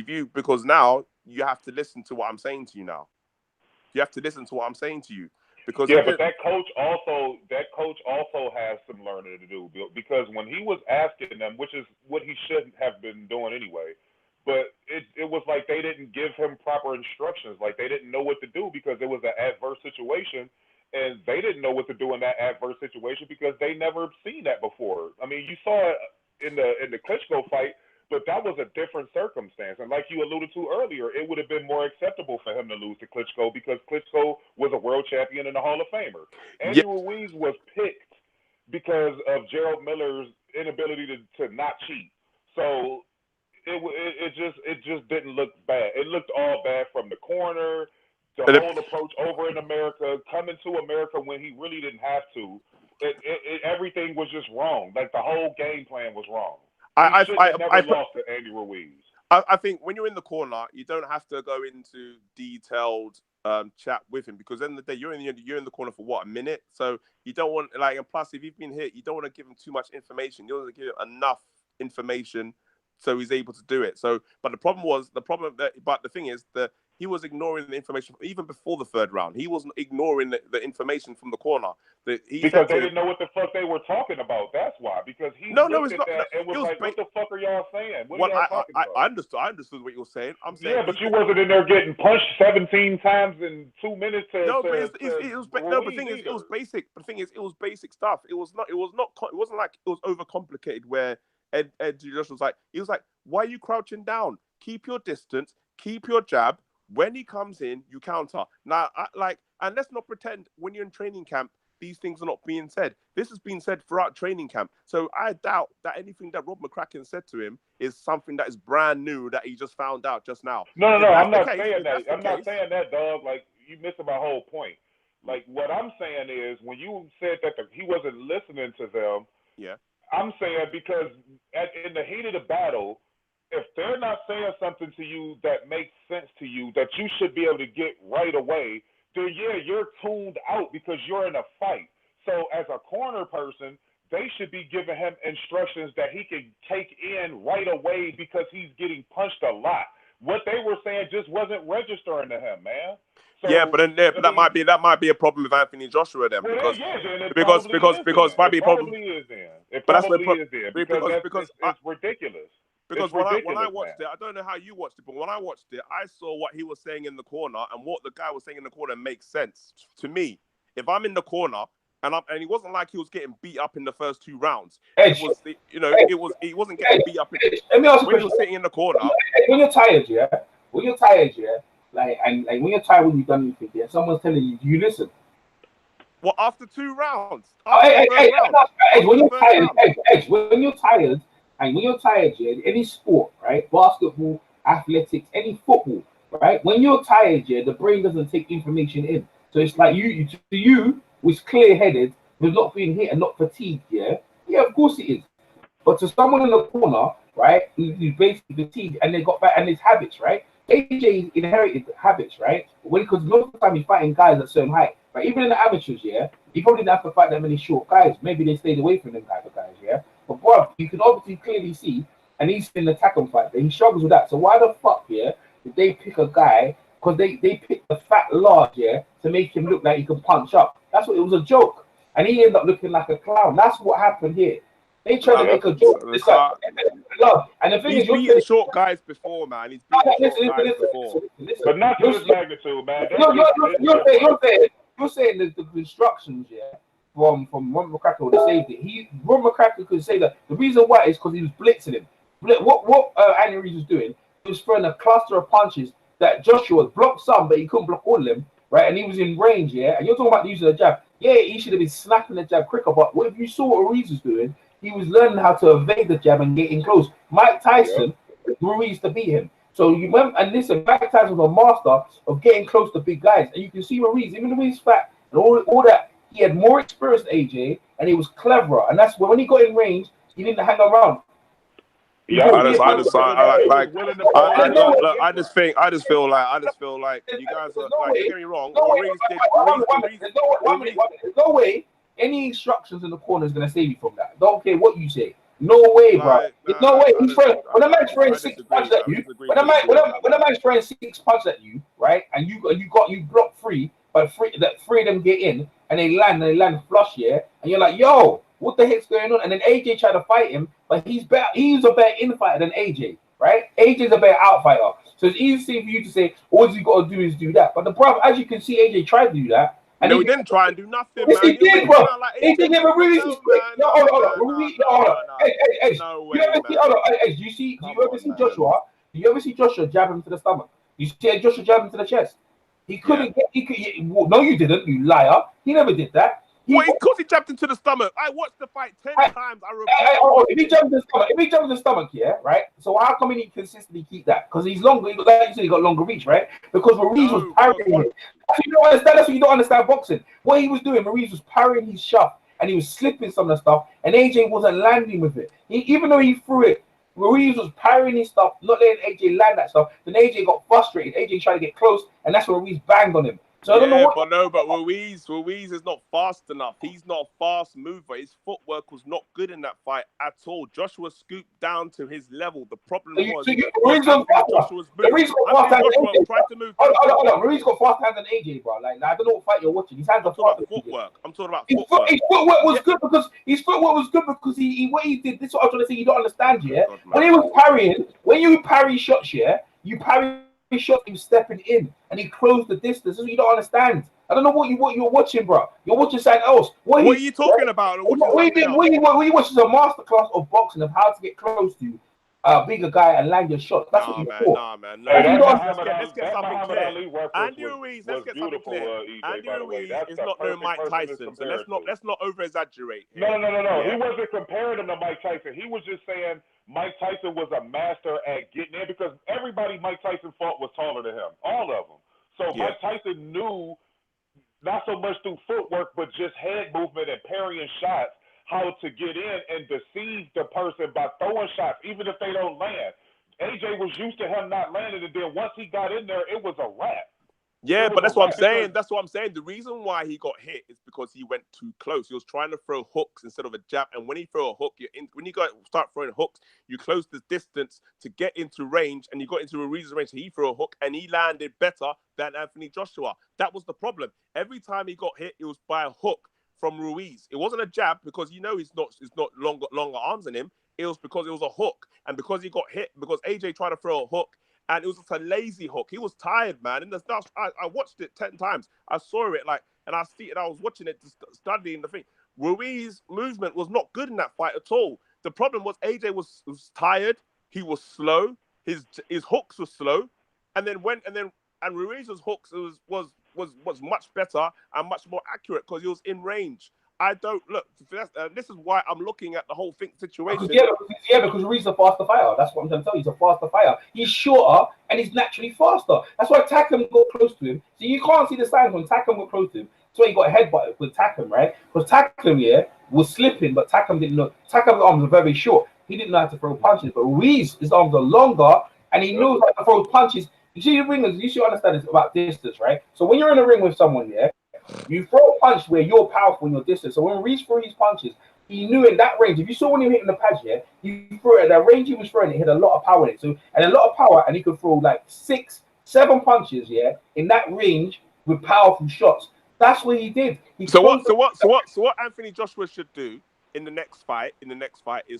now you have to listen to what I'm saying to you now. You have to listen to what I'm saying to you because but that coach also has some learning to do because when he was asking them, which is what he shouldn't have been doing anyway, but it was like they didn't give him proper instructions. Like they didn't know what to do because it was an adverse situation. And they didn't know what to do in that adverse situation because they never seen that before. I mean, you saw it in the Klitschko fight, but that was a different circumstance. And like you alluded to earlier, it would have been more acceptable for him to lose to Klitschko because Klitschko was a world champion and a Hall of Famer. Andy Ruiz was picked because of Gerald Miller's inability to not cheat. So it just didn't look bad. It looked all bad from the corner, the whole approach over in America, coming to America when he really didn't have to. Everything was just wrong. Like the whole game plan was wrong. I never lost to Andy Ruiz. I think when you're in the corner, you don't have to go into detailed chat with him because at the end of the day, you're in the corner for what, a minute? So you don't want and plus if you've been hit, you don't want to give him too much information. You want to give him enough information so he's able to do it. So, but the thing is that he was ignoring the information even before the third round. He was ignoring the information from the corner. Because they didn't know what the fuck they were talking about. That's why. Because he looked at that and was like, what the fuck are y'all saying? What are y'all talking about? I understood what you were saying. I'm saying, yeah, but you wasn't in there getting punched 17 times in 2 minutes. The thing is, it was basic. The thing is, it was basic stuff. It wasn't like it was overcomplicated where Ed Josh was like, why are you crouching down? Keep your distance, keep your jab. When he comes in, you counter. Now, and let's not pretend when you're in training camp, these things are not being said. This has been said throughout training camp. So I doubt that anything that Rob McCracken said to him is something that is brand new that he just found out just now. No, I'm not saying that. I'm not saying that, dog. Like, you missing my whole point. Like, what I'm saying is when you said that he wasn't listening to them, yeah, I'm saying because in the heat of the battle, if they're not saying something to you that makes sense to you that you should be able to get right away, then yeah, you're tuned out because you're in a fight. So as a corner person, they should be giving him instructions that he can take in right away because he's getting punched a lot. What they were saying just wasn't registering to him, man. So, yeah, but that might be a problem with Anthony Joshua then because it might be a problem. It probably is then because it's ridiculous. Because when I watched it, I don't know how you watched it, but when I watched it, I saw what he was saying in the corner and what the guy was saying in the corner makes sense to me. If I'm in the corner and it wasn't like he was getting beat up in the first 2 rounds. He wasn't getting beat up. Let me ask you when he was sitting in the corner. When you're tired, like when you're tired when you've done anything, yeah, someone's telling you, do you listen? Well, after 2 rounds. When you're tired. And when you're tired, yeah, any sport, right? Basketball, athletics, any football, right? When you're tired, yeah, the brain doesn't take information in. So it's like you was clear-headed, was not being hit and not fatigued, yeah? Yeah, of course it is. But to someone in the corner, right, who's basically fatigued and they got back and his habits, right? AJ inherited habits, right? Because most of the time he's fighting guys at a certain height. But even in the amateurs, yeah, he probably didn't have to fight that many short guys. Maybe they stayed away from them type of guys, yeah? But bro, you can obviously clearly see, and he's in the tackle fight, he struggles with that. So why the fuck, yeah, did they pick a guy, because they picked the fat large, yeah, to make him look like he could punch up. That's what, it was a joke. And he ended up looking like a clown. That's what happened here. They tried to make a joke. And the thing is, beaten short guys before, man. He's beaten short guys before. But not to this magnitude, man. You're saying the instructions, yeah, from Ron McCracken would have saved it. Ron McCracken could say that the reason why is because he was blitzing him. What Andy Ruiz was doing, he was throwing a cluster of punches that Joshua blocked some, but he couldn't block all of them, right? And he was in range, yeah. And you're talking about using a jab. Yeah, he should have been snapping the jab quicker. But what if you saw what Ruiz was doing? He was learning how to evade the jab and get in close. Mike Tyson, Ruiz to beat him. So you remember, and listen, Mike Tyson was a master of getting close to big guys. And you can see Ruiz, even though he's fat and all that, he had more experience than AJ, and he was cleverer. And that's when he got in range, he didn't hang around. Yeah, I just feel like you guys are like, don't get me wrong. There's no way any instructions in the corner is gonna save you from that. Don't care what you say. No way, bro. There's no way. When a man's throwing 6 punches at you, when a man's throwing 6 punches at you, right, and you block 3, but 3 of them get in and they land flush, yeah, and you're like, yo, what the heck's going on? And then AJ tried to fight him, but he's a better infighter than AJ, right? AJ's a better outfighter. So it's easy for you to say, all you got to do is do that. But the problem, as you can see, AJ tried to do that, And no, he didn't try and do nothing, yes, man. he did, bro. He did get Ruiz. No, Hold on. Hey, no you way, ever man. see? Hold on. Hey, do you ever see Joshua? Do you ever see Joshua jab him to the stomach? You see Joshua jab him to the chest? He couldn't get. No, you didn't, you liar. He never did that. Because he jabbed into the stomach. I watched the fight 10 times. If he jumped in the stomach, yeah, right. So how come he consistently keep that? Because he's longer. Like you said, he got longer reach, right? Because Ruiz was parrying him. That's what you don't understand boxing. What he was doing, Ruiz was parrying his shot, and he was slipping some of the stuff, and AJ wasn't landing with it. Even though he threw it, Ruiz was parrying his stuff, not letting AJ land that stuff. Then AJ got frustrated. AJ tried to get close, and that's when Ruiz banged on him. So I don't know what. But Ruiz is not fast enough. He's not a fast mover. His footwork was not good in that fight at all. Joshua scooped down to his level. The problem was Joshua's movement. Joshua tried to move. Hold on. Ruiz got fast hands than AJ, bro. Like, I don't know what fight you're watching. His hands are fast. I'm talking about footwork. His footwork was good because he what he did. This is what I was trying to say. You don't understand, yeah. When he was parrying, when you parry shots, yeah, you parry shot, he was stepping in and he closed the distance. So you don't understand. I don't know what you're watching, bro. You're watching something else. What are you talking about? What he watches is a masterclass of boxing of how to get close to a bigger guy and land your shot. That's what you're for. Nah, man. Let's get something clear. Andy Ruiz, let's get something clear. Andy Ruiz is not no Mike Tyson, so let's not over exaggerate. No. Yeah. He wasn't comparing him to Mike Tyson. He was just saying Mike Tyson was a master at getting in because everybody Mike Tyson fought was taller than him, all of them. So Mike Tyson knew not so much through footwork, but just head movement and parrying shots, how to get in and deceive the person by throwing shots, even if they don't land. AJ was used to him not landing, and then once he got in there, it was a wrap. Yeah, but that's what I'm saying. That's what I'm saying. The reason why he got hit is because he went too close. He was trying to throw hooks instead of a jab. And when you throw a hook, when you start throwing hooks, you close the distance to get into range, and you got into Ruiz's range. So he threw a hook, and he landed better than Anthony Joshua. That was the problem. Every time he got hit, it was by a hook from Ruiz. It wasn't a jab because he's not longer arms than him. It was because it was a hook, and because he got hit, because AJ tried to throw a hook. And it was just a lazy hook. He was tired, man. And I watched it 10 times. I saw it and I was watching it, studying the thing. Ruiz's movement was not good in that fight at all. The problem was AJ was tired. He was slow. His hooks were slow. And Ruiz's hooks was much better and much more accurate because he was in range. I don't look. This is why I'm looking at the whole situation. Because Ruiz is a faster fighter. That's what I'm trying to tell you. He's a faster fighter. He's shorter and he's naturally faster. That's why Takam got close to him. So you can't see the signs when Takam got close to him. So he got headbutted with Takam, right? Because Takam, was slipping, but Takam didn't know. Takam's arms are very short. He didn't know how to throw punches. But Ruiz, his arms are longer and he knows how to throw punches. You see, the ringers, you should understand it's about distance, right? So when you're in a ring with someone, you throw a punch where you're powerful in your distance. So when Ruiz threw his punches, he knew in that range. If you saw when he was hitting the pads, he threw it at that range he was throwing. It hit a lot of power in it. So and a lot of power, and he could throw like 6-7 punches, in that range with powerful shots. That's what he did. So what Anthony Joshua should do in the next fight is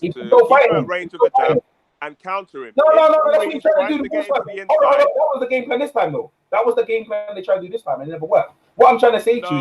to keep that range of the jab and counter him. No. That's what he tried to do the first time. That was the game plan this time, though. That was the game plan they tried to do this time, and it never worked. What I'm trying to say to you,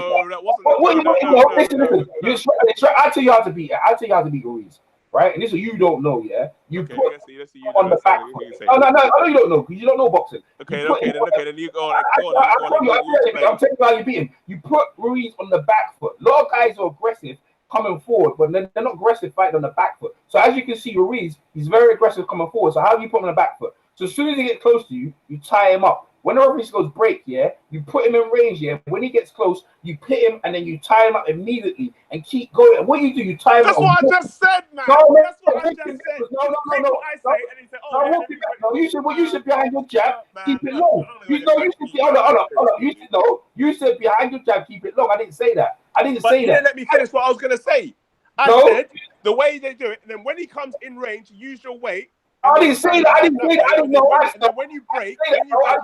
listen. I'll tell you how to beat it. I'll tell you how to beat Ruiz, right? And this is what you don't know, You put on the back foot. No. I know you don't know because you don't know boxing. Okay, then you go on. I'm telling you how you beat him. You put Ruiz on the back foot. A lot of guys are aggressive coming forward, but they're not aggressive fighting on the back foot. So as you can see, Ruiz, he's very aggressive coming forward. So how do you put him on the back foot? So as soon as he gets close to you, you tie him up. When the referee goes break, you put him in range, When he gets close, you pit him and then you tie him up immediately and keep going. And what you do, you tie him up. That's what I just said, man. That's what I just said. No. You said behind your jab, keep it long. You said behind your jab, keep it long. I didn't say that. But you didn't let me finish what I was going to say. I said the way they do it, and then when he comes in range, use your weight. I didn't say that. I didn't know. And then when you break, you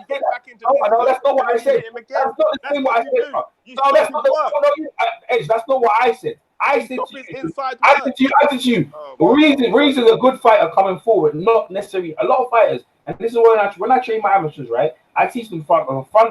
get back into no, that's not what I said. That's not the same what I said. No, that's not that's not what I said. I said to you, Ruiz is a good fighter coming forward, not necessarily a lot of fighters. And this is when I train my amateurs, right? I teach them front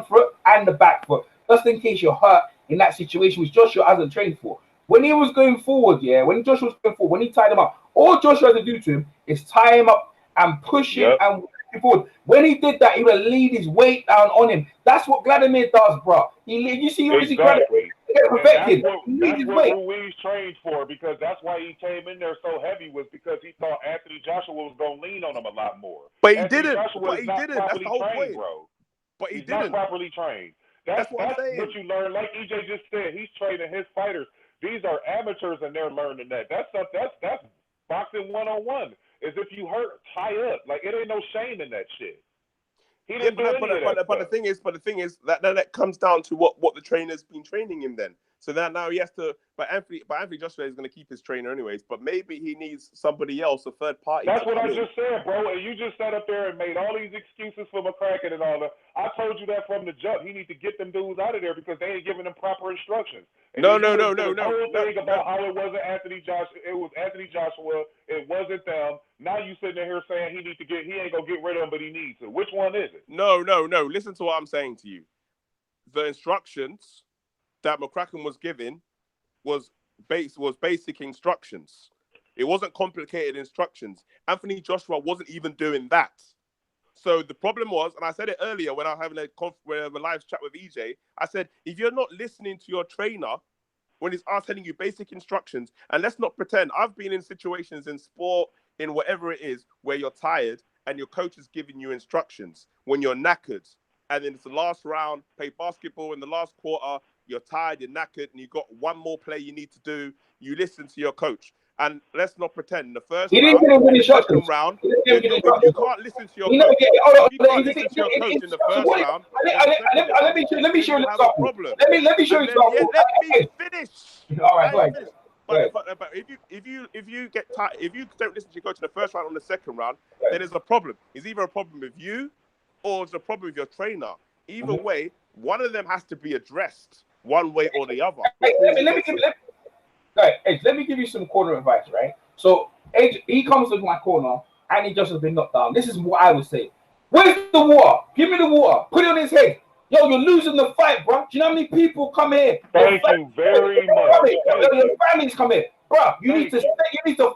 foot and the back foot, just in case you're hurt in that situation, which Joshua hasn't trained for. When he was going forward, when Joshua was going forward, when he tied him up, all Joshua had to do to him is tie him up and push him and forward. When he did that, he would lead his weight down on him. That's what Vladimir does, bro. You see, exactly. Perfected. That's what Ruiz trained for, because that's why he came in there so heavy, was because he thought Anthony Joshua was going to lean on him a lot more. But he Anthony didn't. Joshua is not properly trained, bro. But he's not properly trained. That's what you learn. Like EJ just said, he's training his fighters. These are amateurs, and they're learning that. That's boxing 101. Is if you hurt, tie up. Like, it ain't no shame in that shit. He didn't do any of that. But the thing is that comes down to what the trainer's been training him then. So now he has to. But Anthony Joshua is going to keep his trainer anyways. But maybe he needs somebody else, a third party. That's what I just said, bro. And you just sat up there and made all these excuses for McCracken and all that. I told you that from the jump. He needs to get them dudes out of there because they ain't giving them proper instructions. And no. The whole thing about how it wasn't Anthony Joshua. It was Anthony Joshua. It wasn't them. Now you sitting here saying he ain't gonna get rid of him, but he needs to. Which one is it? No. Listen to what I'm saying to you. The instructions that McCracken was given was basic instructions. It wasn't complicated instructions. Anthony Joshua wasn't even doing that. So the problem was, and I said it earlier when I was having a live chat with EJ, I said, if you're not listening to your trainer when he's telling you basic instructions, and let's not pretend, I've been in situations in sport, in whatever it is, where you're tired and your coach is giving you instructions when you're knackered. And then it's the last round, play basketball in the last quarter, you're tired, you're knackered, and you've got one more play you need to do. You listen to your coach. And let's not pretend, the first round, the second round, if you can't listen to your coach, if you can't listen to your coach in the first round, let me show you have a problem. Let me show you something. Let me finish. All right, go ahead. But if you get tired, if you don't listen to your coach in the first round or the second round, then there's a problem. It's either a problem with you or it's a problem with your trainer. Either way, one of them has to be addressed, one way or the other. Let me give you some corner advice, right? So he comes to my corner and he just has been knocked down. This is what I would say. Where's the water? Give me the water. Put it on his head. Yo, you're losing the fight, bro. Do you know how many people come here? Thank you very much. Your families come here. Bro, you need to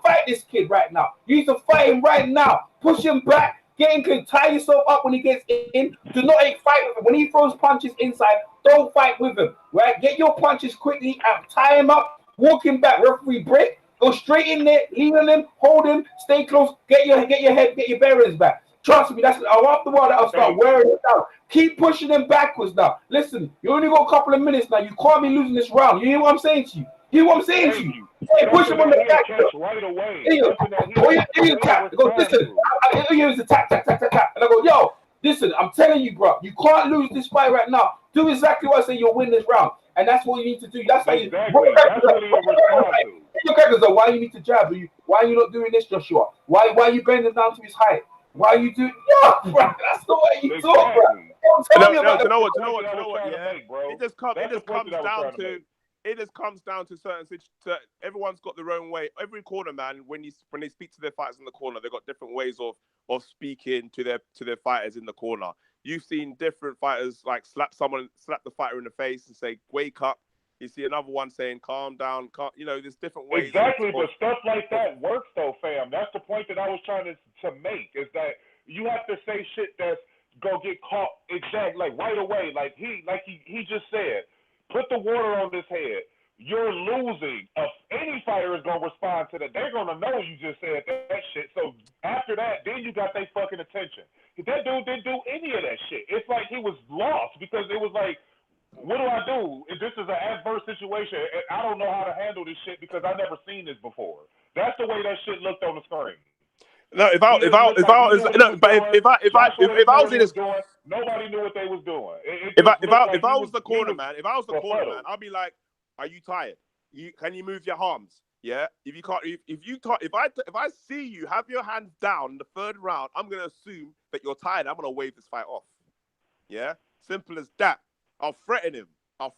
fight this kid right now. You need to fight him right now. Push him back. Get him, tie yourself up when he gets in. Do not fight with him. When he throws punches inside, don't fight with him. Right? Get your punches quickly and tie him up. Walk him back. Referee break. Go straight in there. Lean on him. Hold him. Stay close. Get your head. Get your bearings back. Trust me. That's after a while that I'll start wearing it down. Keep pushing them backwards now. Listen, you only got a couple of minutes now. You can't be losing this round. You hear what I'm saying to you? You hear what I'm saying to you? Hey, push him on the back. Right away. Listen, I use the tap. And I go, yo, listen, I'm telling you, bro, you can't lose this fight right now. Do exactly what I say. You'll win this round. And that's what you need to do. That's how why you need to jab? Why are you not doing this, Joshua? Why are you bending down to his height? Why are you doing? Yo, bro, that's the way you talk, bro. You know what? Yeah, it just comes down to certain situations. Everyone's got their own way. Every corner man, when they speak to their fighters in the corner, they've got different ways of speaking to their fighters in the corner. You've seen different fighters like slap the fighter in the face and say, "Wake up." You see another one saying, "Calm down." There's different ways. Exactly, but stuff like that works though, fam. That's the point that I was trying to make, is that you have to say shit that's gonna get caught exactly like right away. Like he just said, put the water on his head. You're losing. Any fighter is gonna respond to that. They're gonna know you just said that shit. So after that, then you got their fucking attention. That dude didn't do any of that shit. It's like he was lost because it was like, what do I do? This is an adverse situation, and I don't know how to handle this shit because I've never seen this before. That's the way that shit looked on the screen. No, if I was in this, nobody knew what they was doing. If I was the corner man, I'd be like, "Are you tired? Can you move your arms? Yeah. If you can't, if I see you have your hands down in the third round, I'm gonna assume that you're tired. I'm gonna wave this fight off. Yeah. Simple as that. I'll threaten him. I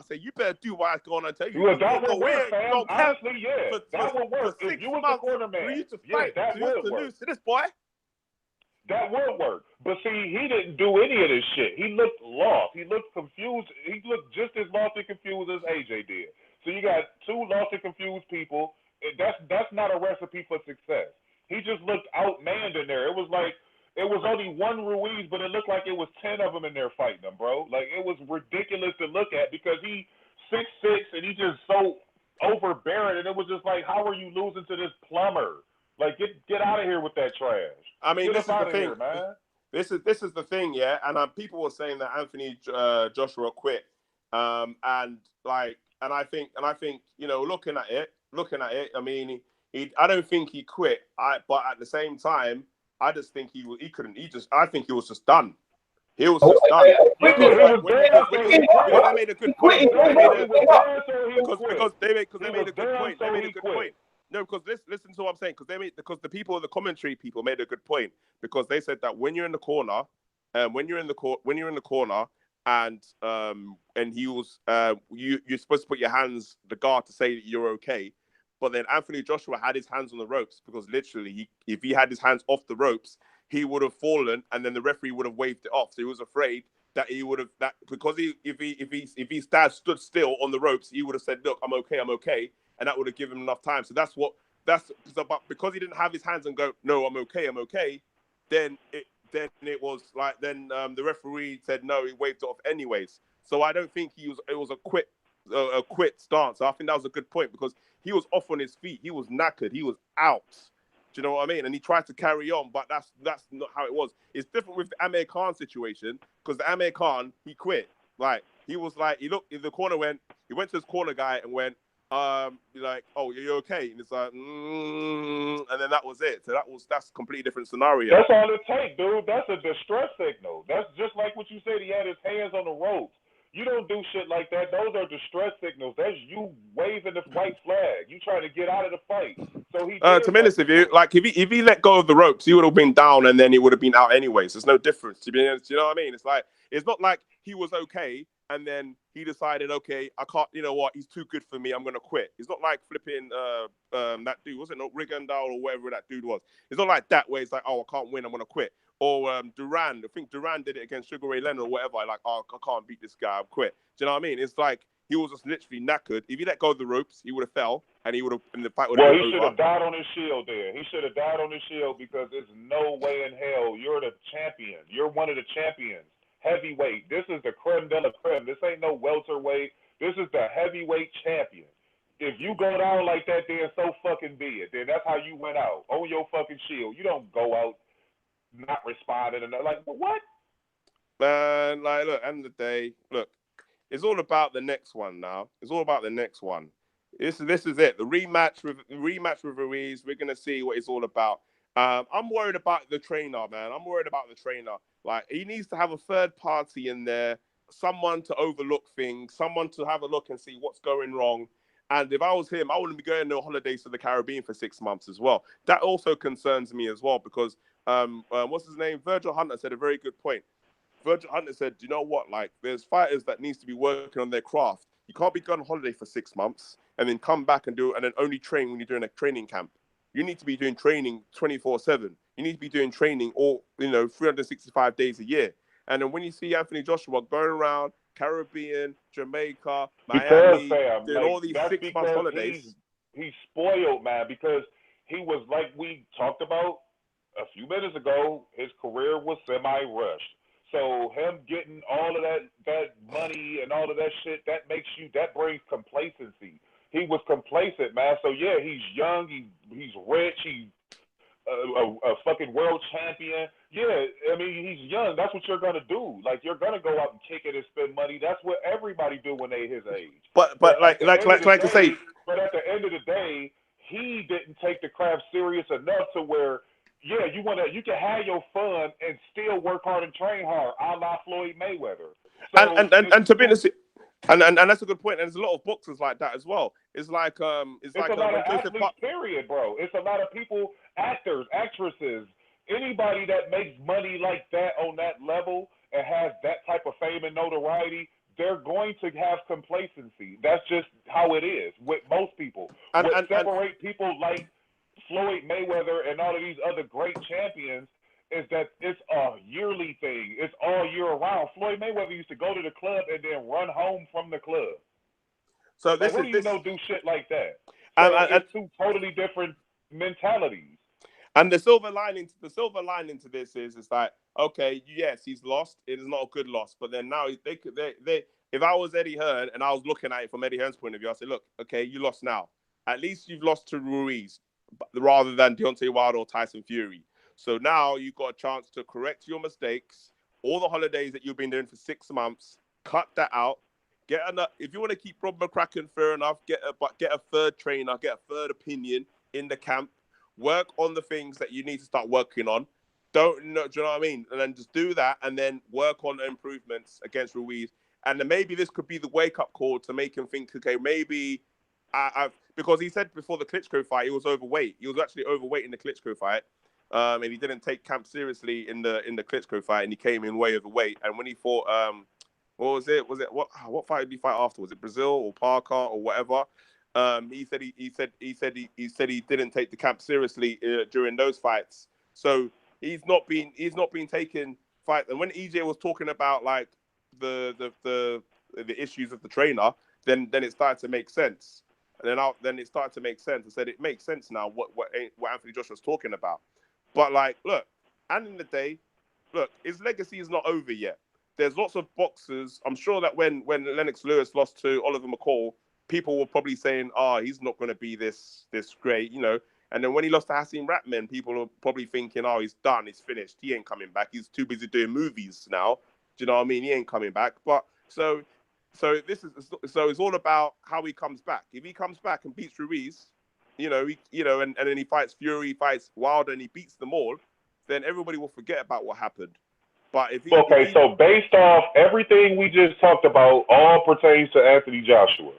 say, you better do what I go on and tell you. Well, that would work, fam. Honestly, yeah. That would work. If you was the corner man, for you to fight, to lose to this boy. That would work. But see, he didn't do any of this shit. He looked lost. He looked confused. He looked just as lost and confused as AJ did. So you got two lost and confused people. That's not a recipe for success. He just looked outmanned in there. It was like it was only one Ruiz, but it looked like it was 10 of them in there fighting him, bro. Like it was ridiculous to look at because he 6'6" and he just so overbearing, and it was just like, how are you losing to this plumber? Like get out of here with that trash. I mean, get this is the thing, here, man. This is the thing, yeah. And people were saying that Anthony Joshua quit, and I think looking at it, I mean, I don't think he quit. But at the same time, I just think I think he was just done. He was just done. Because they made a good point. Because they made a good point. They made a good point. No, because listen to what I'm saying. Because the people, the commentary people, made a good point. Because they said that when you're in the corner, and he was you're supposed to put your hands the guard to say that you're okay. But then Anthony Joshua had his hands on the ropes because literally, if he had his hands off the ropes, he would have fallen, and then the referee would have waved it off. So he was afraid that he would have because if he stood still on the ropes, he would have said, "Look, I'm okay," and that would have given him enough time. So but because he didn't have his hands and go, "No, I'm okay," then it was like the referee said no, he waved it off anyways. So I don't think it was a quit stance. So I think that was a good point because he was off on his feet, he was knackered, he was out. Do you know what I mean? And he tried to carry on, but that's not how it was. It's different with the Amir Khan situation because the Amir Khan, he quit. Like he was like, he looked in the corner, he went to his corner guy and went, like, "Oh, you're okay," and it's like, and then that was it. So that's a completely different scenario. That's all it takes, dude. That's a distress signal. That's just like what you said. He had his hands on the ropes. You don't do shit like that. Those are distress signals. That's you waving the white flag. You trying to get out of the fight. So he. To be honest with you, like if he let go of the ropes, he would have been down and then he would have been out anyways. There's no difference. To be honest, you know what I mean? It's not like he was okay and then he decided, okay, I can't. You know what? He's too good for me. I'm gonna quit. It's not like flipping that dude. Was it not Rigondeaux or whatever that dude was? It's not like that where it's like, oh, I can't win. I'm gonna quit. Or Duran, I think Duran did it against Sugar Ray Leonard or whatever. Like, oh, I can't beat this guy. I've quit. Do you know what I mean? It's like he was just literally knackered. If he let go of the ropes, he would have fell and he would have. And the fight would have been over. Well, he should have died on his shield there. He should have died on his shield because there's no way in hell you're the champion. You're one of the champions. Heavyweight. This is the creme de la creme. This ain't no welterweight. This is the heavyweight champion. If you go down like that, then so fucking be it. Then that's how you went out on your fucking shield. You don't go out not responding and like, what? Man, like, look, end of the day, look, it's all about the next one now. It's all about the next one. This is it. The rematch with Ruiz. We're gonna see what it's all about. I'm worried about the trainer, man. I'm worried about the trainer. Like, he needs to have a third party in there, someone to overlook things, someone to have a look and see what's going wrong. And if I was him, I wouldn't be going on holidays to the Caribbean for 6 months as well. That also concerns me as well because what's his name? Virgil Hunter said a very good point. Virgil Hunter said, you know what? Like, there's fighters that needs to be working on their craft. You can't be going on holiday for 6 months and then come back and then only train when you're doing a training camp. You need to be doing training 24/7. You need to be doing training 365 days a year. And then when you see Anthony Joshua going around Caribbean, Jamaica, Miami, doing all these 6 month holidays. He's spoiled, man, because he was, like we talked about a few minutes ago, his career was semi-rushed. So him getting all of that money and all of that shit, that brings complacency. He was complacent, man. So yeah, he's young, he's rich, he's a fucking world champion. Yeah, I mean, he's young. That's what you're gonna do. Like, you're gonna go out and kick it and spend money. That's what everybody do when they his age. But like to say. But at the end of the day, he didn't take the craft serious enough to where, yeah, you can have your fun and still work hard and train hard, a la Floyd Mayweather. So and to be honest, and that's a good point. And there's a lot of boxers like that as well. It's like it's like a lot of athletes, period, bro. It's a lot of people, actors, actresses, anybody that makes money like that on that level and has that type of fame and notoriety, they're going to have complacency. That's just how it is with most people. What separates people like Floyd Mayweather and all of these other great champions is that it's a yearly thing. It's all year round. Floyd Mayweather used to go to the club and then run home from the club. So like, this who is do you this, know do shit like that? So it's two totally different mentalities. And the silver lining to this is it's like, okay, yes, he's lost. It is not a good loss, but then now they if I was Eddie Hearn and I was looking at it from Eddie Hearn's point of view, I say, look, okay, you lost now. At least you've lost to Ruiz rather than Deontay Wilder or Tyson Fury. So now you've got a chance to correct your mistakes. All the holidays that you've been doing for 6 months, cut that out. If you want to keep Rob McCracken, fair enough. Get a third trainer, get a third opinion in the camp. Work on the things that you need to start working on. Do you know what I mean? And then just do that, and then work on the improvements against Ruiz. And then maybe this could be the wake-up call to make him think, okay, maybe because he said before the Klitschko fight he was overweight. He was actually overweight in the Klitschko fight, and he didn't take camp seriously in the Klitschko fight, and he came in way overweight. And when he fought, what was it? What fight did he fight after? Was it Brazil or Parker or whatever? He said he didn't take the camp seriously during those fights. So he's not been taking fight. And when EJ was talking about like the issues of the trainer, then it started to make sense. And then it started to make sense. I said it makes sense now what Anthony Joshua was talking about. But like, look, and in the day, look, his legacy is not over yet. There's lots of boxers. I'm sure that when Lennox Lewis lost to Oliver McCall, people were probably saying, "Oh, he's not going to be this great," you know. And then when he lost to Hasim Ratman, people were probably thinking, "Oh, he's done. He's finished. He ain't coming back. He's too busy doing movies now." Do you know what I mean? He ain't coming back. But so it's all about how he comes back. If he comes back and beats Ruiz, and then he fights Fury, fights Wilder, and he beats them all, then everybody will forget about what happened. But so based off everything we just talked about, all pertains to Anthony Joshua.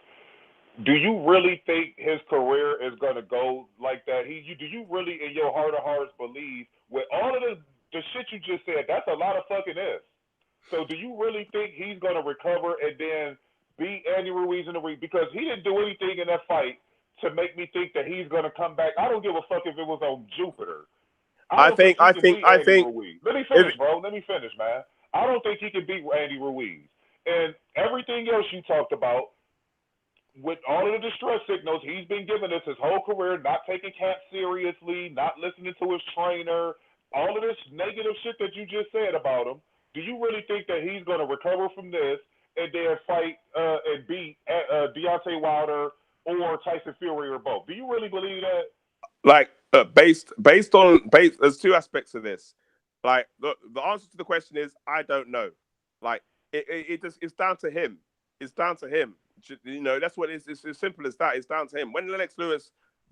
Do you really think his career is going to go like that? Do you really, in your heart of hearts, believe with all of the shit you just said? That's a lot of fucking ifs. So do you really think he's going to recover and then beat Andy Ruiz in the ring? Because he didn't do anything in that fight to make me think that he's going to come back. I don't give a fuck if it was on Jupiter. I think. Let me finish, bro. Let me finish, man. I don't think he can beat Andy Ruiz. And everything else you talked about, with all of the distress signals he's been giving us his whole career, not taking camp seriously, not listening to his trainer, all of this negative shit that you just said about him, do you really think that he's going to recover from this and then fight and beat Deontay Wilder or Tyson Fury or both? Do you really believe that? Like, based there's two aspects of this. Like, the answer to the question is I don't know. Like, it's down to him. It's down to him. You know, that's what it's as simple as that. It's down to him. When Lennox Lewis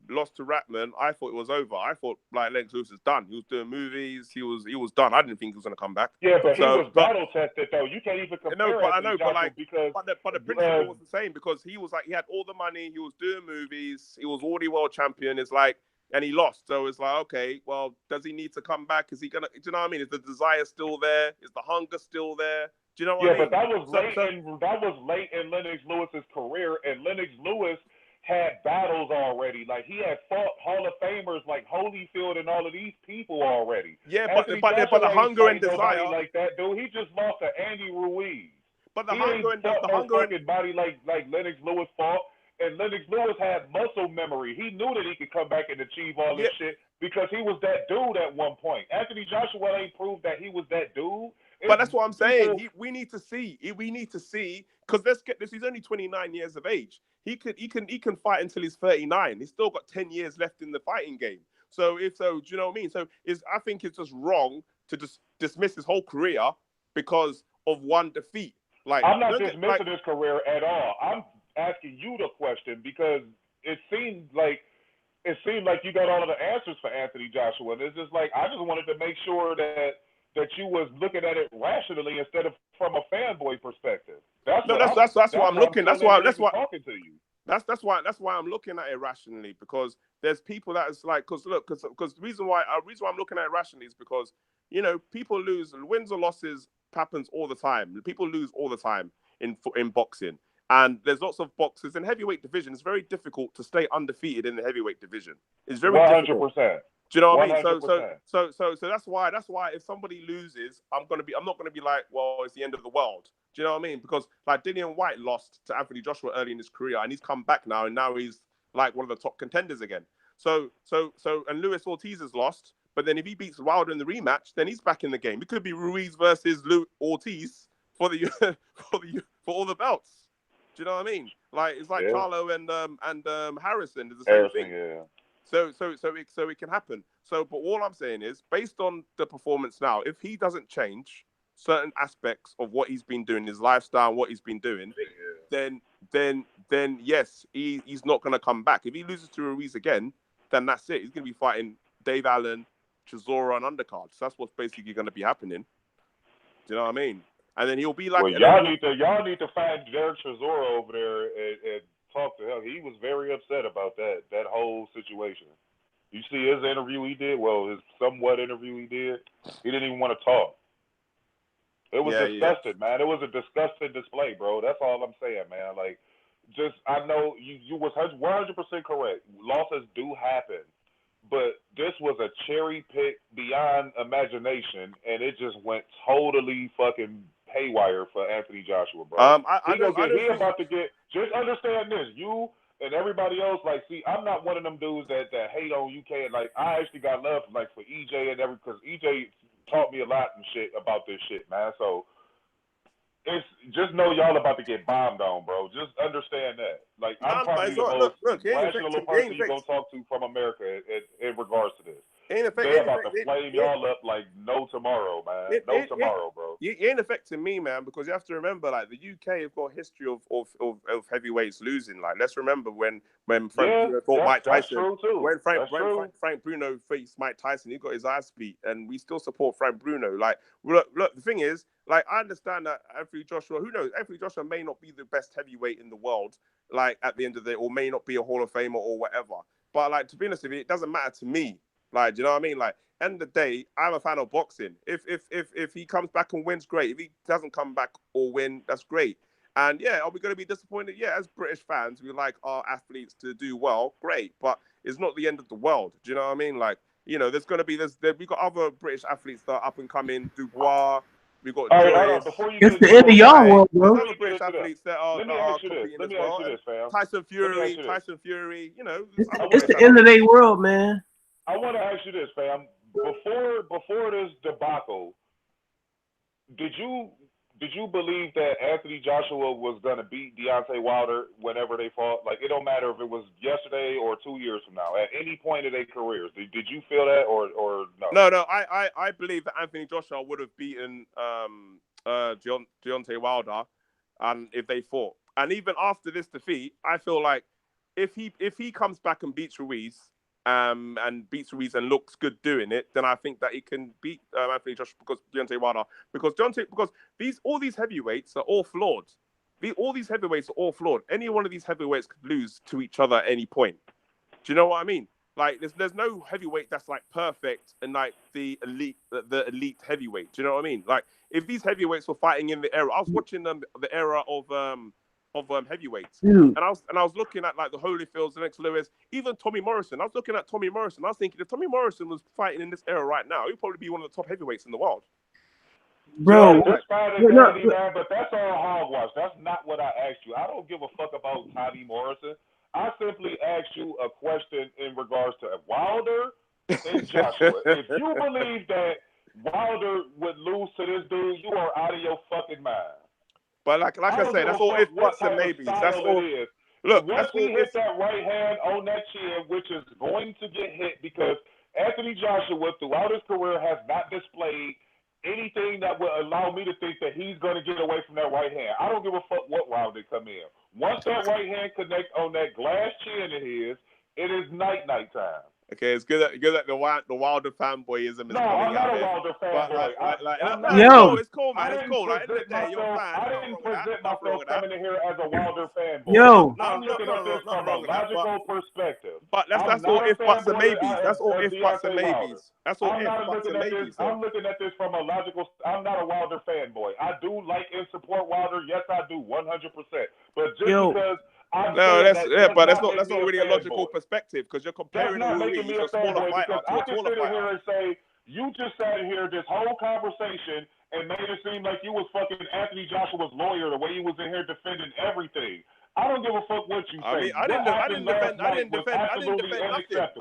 lost to Ratman, I thought it was over. I thought like Lennox Lewis is done. He was doing movies. He was done. I didn't think he was going to come back. Yeah, but he was battle tested though. You can't even compare. But the principle was the same because he was like he had all the money. He was doing movies. He was already world champion. It's like. And he lost. So it's like, okay, well, does he need to come back? Is he gonna? Do you know what I mean? Is the desire still there? Is the hunger still there? Do you know what I mean? Yeah, but that was late in Lennox Lewis's career, and Lennox Lewis had battles already. Like he had fought Hall of Famers like Holyfield and all of these people already. Yeah, but the hunger and desire like that, dude. He just lost to Andy Ruiz. But the hunger and body like Lennox Lewis fought. And Lennox Lewis had muscle memory. He knew that he could come back and achieve all this shit because he was that dude at one point. Anthony Joshua ain't proved that he was that dude. But that's what I'm saying. We need to see. We need to see because let's get this. He's only 29 years of age. He can fight until he's 39. He's still got 10 years left in the fighting game. So do you know what I mean? So I think it's just wrong to just dismiss his whole career because of one defeat. Like I'm not dismissing his career at all. I'm asking you the question because it seemed like you got all of the answers for Anthony Joshua. And it's just like I just wanted to make sure that you was looking at it rationally instead of from a fanboy perspective. That's why I'm looking. That's why talking to you. That's why I'm looking at it rationally because there's people that is like because the reason why I'm looking at it rationally is because people lose, wins or losses happens all the time. People lose all the time in boxing. And there's lots of boxers in heavyweight division. It's very difficult to stay undefeated in the heavyweight division. It's very 100%. Do you know what I mean? 100%. So that's why if somebody loses, I'm not gonna be like, well, it's the end of the world. Do you know what I mean? Because like Dillian White lost to Anthony Joshua early in his career, and he's come back now, and now he's like one of the top contenders again. So and Luis Ortiz has lost, but then if he beats Wilder in the rematch, then he's back in the game. It could be Ruiz versus Ortiz for the for all the belts. Do you know what I mean? Like it's like Charlo and Harrison is the same thing. Yeah. So it can happen. So, but all I'm saying is, based on the performance now, if he doesn't change certain aspects of what he's been doing, his lifestyle, and what he's been doing, then yes, he's not going to come back. If he loses to Ruiz again, then that's it. He's going to be fighting Dave Allen, Chisora, and undercards. That's what's basically going to be happening. Do you know what I mean? And then he'll be like, well, y'all need to find Derek Chisora over there and talk to him. He was very upset about that whole situation. You see his interview he did? Well, his somewhat interview he did. He didn't even want to talk. It was disgusting, man. It was a disgusting display, bro. That's all I'm saying, man. Like, just I know you was 100% correct. Losses do happen, but this was a cherry pick beyond imagination, and it just went totally fucking haywire for Anthony Joshua, bro. He about to get. Just understand this, you and everybody else. Like, see, I'm not one of them dudes that hate on UK. Like, I actually got love for EJ and because EJ taught me a lot and shit about this shit, man. So it's just know y'all about to get bombed on, bro. Just understand that. Like, I'm probably the most rational person you're gonna talk to from America in regards to this. They're about to flame y'all up like no tomorrow, man. No tomorrow, bro. You ain't affecting me, man, because you have to remember, like, the UK have got a history of heavyweights losing. Like, let's remember when Frank Bruno fought Mike Tyson. That's true too. When Frank Bruno faced Mike Tyson, he got his ass beat, and we still support Frank Bruno. Like, look, the thing is, like, I understand that Anthony Joshua, who knows, Anthony Joshua may not be the best heavyweight in the world, like, at the end of the day, or may not be a Hall of Famer or whatever. But, like, to be honest with you, it doesn't matter to me. Like, do you know what I mean? Like, end of the day, I'm a fan of boxing. If he comes back and wins, great. If he doesn't come back or win, that's great. And yeah, are we going to be disappointed? Yeah, as British fans, we like our athletes to do well, great. But it's not the end of the world. Do you know what I mean? Like, you know, there's going to be we've got other British athletes that are up and coming. Dubois, we've got Joyce. It's the end of y'all world, bro. Other British athletes that are competing as well. Tyson Fury, you know. It's the end of their world, man. I want to ask you this, fam. Before this debacle, did you believe that Anthony Joshua was gonna beat Deontay Wilder whenever they fought? Like, it don't matter if it was yesterday or 2 years from now. At any point in their careers, did you feel that or no? No. I believe that Anthony Joshua would have beaten Deontay Wilder, and if they fought. And even after this defeat, I feel like if he comes back and beats Ruiz. And beats Ruiz and looks good doing it, then I think that he can beat Anthony Joshua because all these heavyweights are all flawed. All these heavyweights are all flawed. Any one of these heavyweights could lose to each other at any point. Do you know what I mean? Like, there's no heavyweight that's like perfect and like the elite heavyweight. Do you know what I mean? Like, if these heavyweights were fighting in the era, I was watching the era of heavyweights, and I was looking at like the Holyfields, the next Lewis, even Tommy Morrison. I was looking at Tommy Morrison. I was thinking if Tommy Morrison was fighting in this era right now, he'd probably be one of the top heavyweights in the world. Bro, but that's all hogwash. That's not what I asked you. I don't give a fuck about Tommy Morrison. I simply asked you a question in regards to Wilder and Joshua. If you believe that Wilder would lose to this dude, you are out of your fucking mind. But like I say, that's all if buts and maybes. That's all. Look, once he hits that right hand on that chin, which is going to get hit because Anthony Joshua throughout his career has not displayed anything that would allow me to think that he's going to get away from that right hand. I don't give a fuck what round they come in. Once that right hand connects on that glass chin of his, it is night time. Okay, it's good that the Wilder fanboyism is coming out. I'm not a Wilder fanboy. It's cool, man. It's cool. Like, I didn't present myself coming in here as a Wilder fanboy. I'm looking at this from a logical perspective. But that's all if buts and maybes. That's all if buts and maybes. That's all if buts and maybes. I'm looking at this from a logical. I'm not a Wilder fanboy. I do like and support Wilder. Yes, I do, 100%. But just because No, that's not really a logical perspective because you're comparing Ruiz, a smaller fighter, to a taller fighter. Here and say you just sat here this whole conversation and made it seem like you was fucking Anthony Joshua's lawyer the way you was in here defending everything. I don't give a fuck what you say. I mean, I didn't defend nothing. I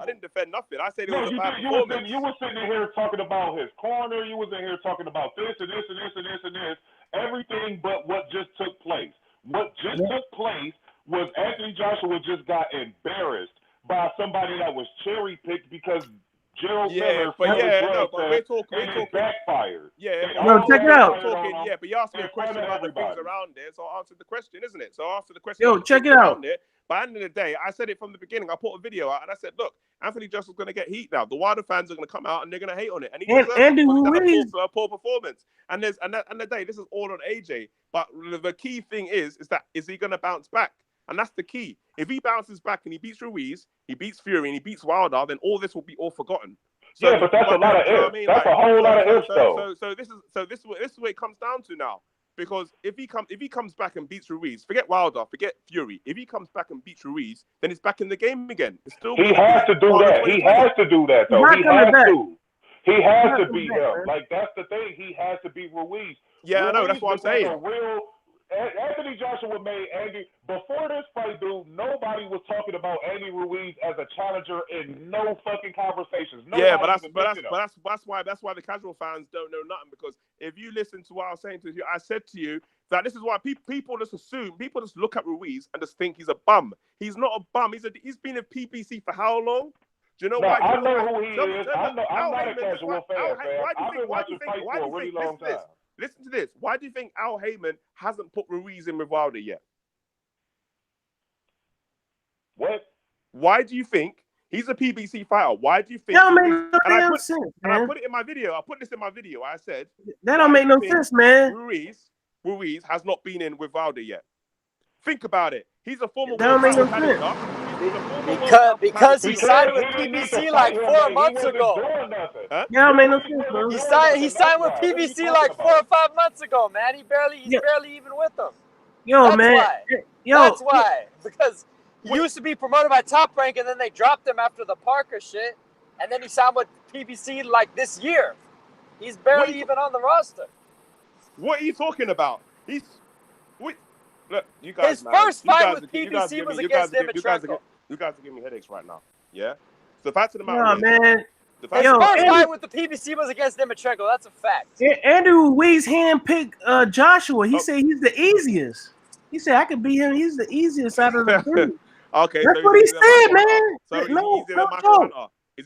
didn't defend nothing. I said it was a bad performance. You were sitting in here talking about his corner. You was in here talking about this and this and this and this and this. Everything but what just took place. What just took place was Anthony Joshua just got embarrassed by somebody that was cherry picked because Gerald Miller we're talking backfired. Check it out. But you asked me a question about the things around there, so I answered the question, isn't it? So I answered the question. Check it out. But at the end of the day, I said it from the beginning. I put a video out and I said, look, Anthony Joshua's going to get heat now. The Wilder fans are going to come out and they're going to hate on it. And he Andy Ruiz a poor performance. And the day, this is all on AJ. But the key thing is he going to bounce back? And that's the key. If he bounces back and he beats Ruiz, he beats Fury, and he beats Wilder, then all this will be all forgotten. So, but that's a lot of ifs. That's a whole lot of ifs, though. So this is what it comes down to now. Because if he comes back and beats Ruiz, forget Wilder, forget Fury. If he comes back and beats Ruiz, then he's back in the game again. It's still he has to do that. He has to do that, though. He has to be him. Like that's the thing. He has to be Ruiz. Yeah, I know. That's what I'm saying. Anthony Joshua made Andy before this fight, dude. Nobody was talking about Andy Ruiz as a challenger in no fucking conversations. But that's why the casual fans don't know nothing. Because if you listen to what I was saying to you, I said to you that this is why people just look at Ruiz and just think he's a bum. He's not a bum. He's been in PBC for how long? Do you know why? I know who he is. I'm not a casual fan. I've been watching fights for a really long time. Listen to this. Why do you think Al Heyman hasn't put Ruiz in with Wilder yet? What? Why do you think he's a PBC fighter? Why do you think? That don't make no damn sense, man. I put it in my video. I put this in my video. I said that don't make no sense, man. Ruiz has not been in with Wilder yet. Think about it. He's a former. That don't make no sense. Because he signed with PBC like 4 months ago. That don't make no sense, bro. He signed with PBC like 4 or 5 months ago, man. He's barely even with them. That's why. Because he used to be promoted by Top Rank, and then they dropped him after the Parker shit, and then he signed with PBC like this year. He's barely even on the roster. What are you talking about? Look, you guys. His first fight with PBC was against Dimitrenko. You guys are giving me headaches right now. Yeah. So the fact of the matter is, man. His first fight with the PBC was against Dimitrenko. That's a fact. Andy Ruiz handpicked Joshua. He said he's the easiest. He said I could beat him. He's the easiest out of the three. Okay, that's what he said, man. So No.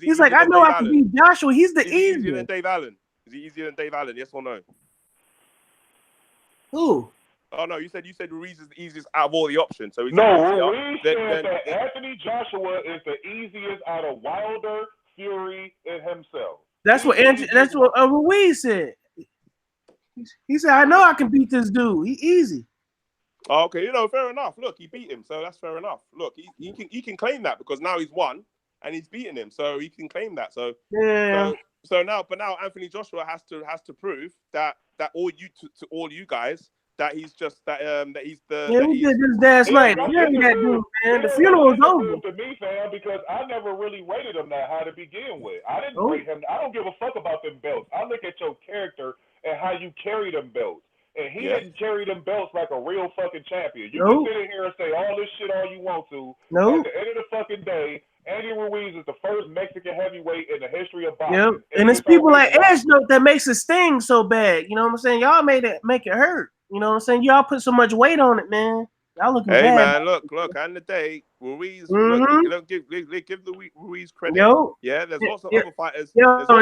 He's like, I know I can beat Joshua. He's the easiest. Easier than Dave Allen? Is he easier than Dave Allen? Yes or no? Who? Oh no, you said Ruiz is the easiest out of all the options. So Ruiz said that Anthony Joshua is the easiest out of Wilder, Fury, and himself. That's what Ruiz said. He said, I know I can beat this dude. He easy. Okay, fair enough. Look, he beat him, so that's fair enough. Look, he can claim that because now he's won and he's beaten him, so he can claim that. So yeah. So now Anthony Joshua has to prove that all you guys. That he's just that he's the. Yeah, we did this last night. Yeah, that dude, man. The funeral was over. To me, fam, because I never really rated him that high to begin with. I didn't rate him. I don't give a fuck about them belts. I look at your character and how you carry them belts. And he didn't carry them belts like a real fucking champion. You can sit in here and say all this shit all you want to. At the end of the fucking day, Andy Ruiz is the first Mexican heavyweight in the history of boxing. Yep. And it's people like Edge that makes it sting so bad. You know what I'm saying? Y'all make it hurt. You know what I'm saying? Y'all put so much weight on it, man. Y'all looking bad. Hey, man, look. At the end of the day, Ruiz, give the Ruiz credit. Yeah, there's lots of other fighters.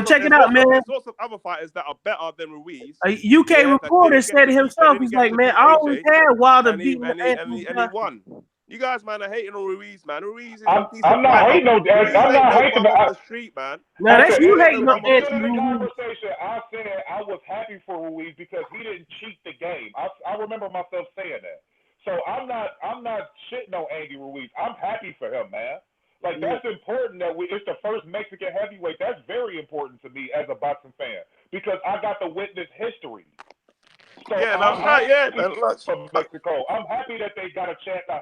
Check it out, man. There's lots of other fighters that are better than Ruiz. A UK reporter said himself, he's like, man, I always had Wilder beating and he won. You guys, man, are hating on Ruiz, man. Ruiz is I'm not hating on I'm not hating on the street, man. Now that's you hating on Andy Ruiz. I said I was happy for Ruiz because he didn't cheat the game. I remember myself saying that. So I'm not shitting on Andy Ruiz. I'm happy for him, man. Like that's important that it's the first Mexican heavyweight. That's very important to me as a boxing fan because I got to witness history. So yeah, that's right. Yeah, from Mexico. I'm happy that they got a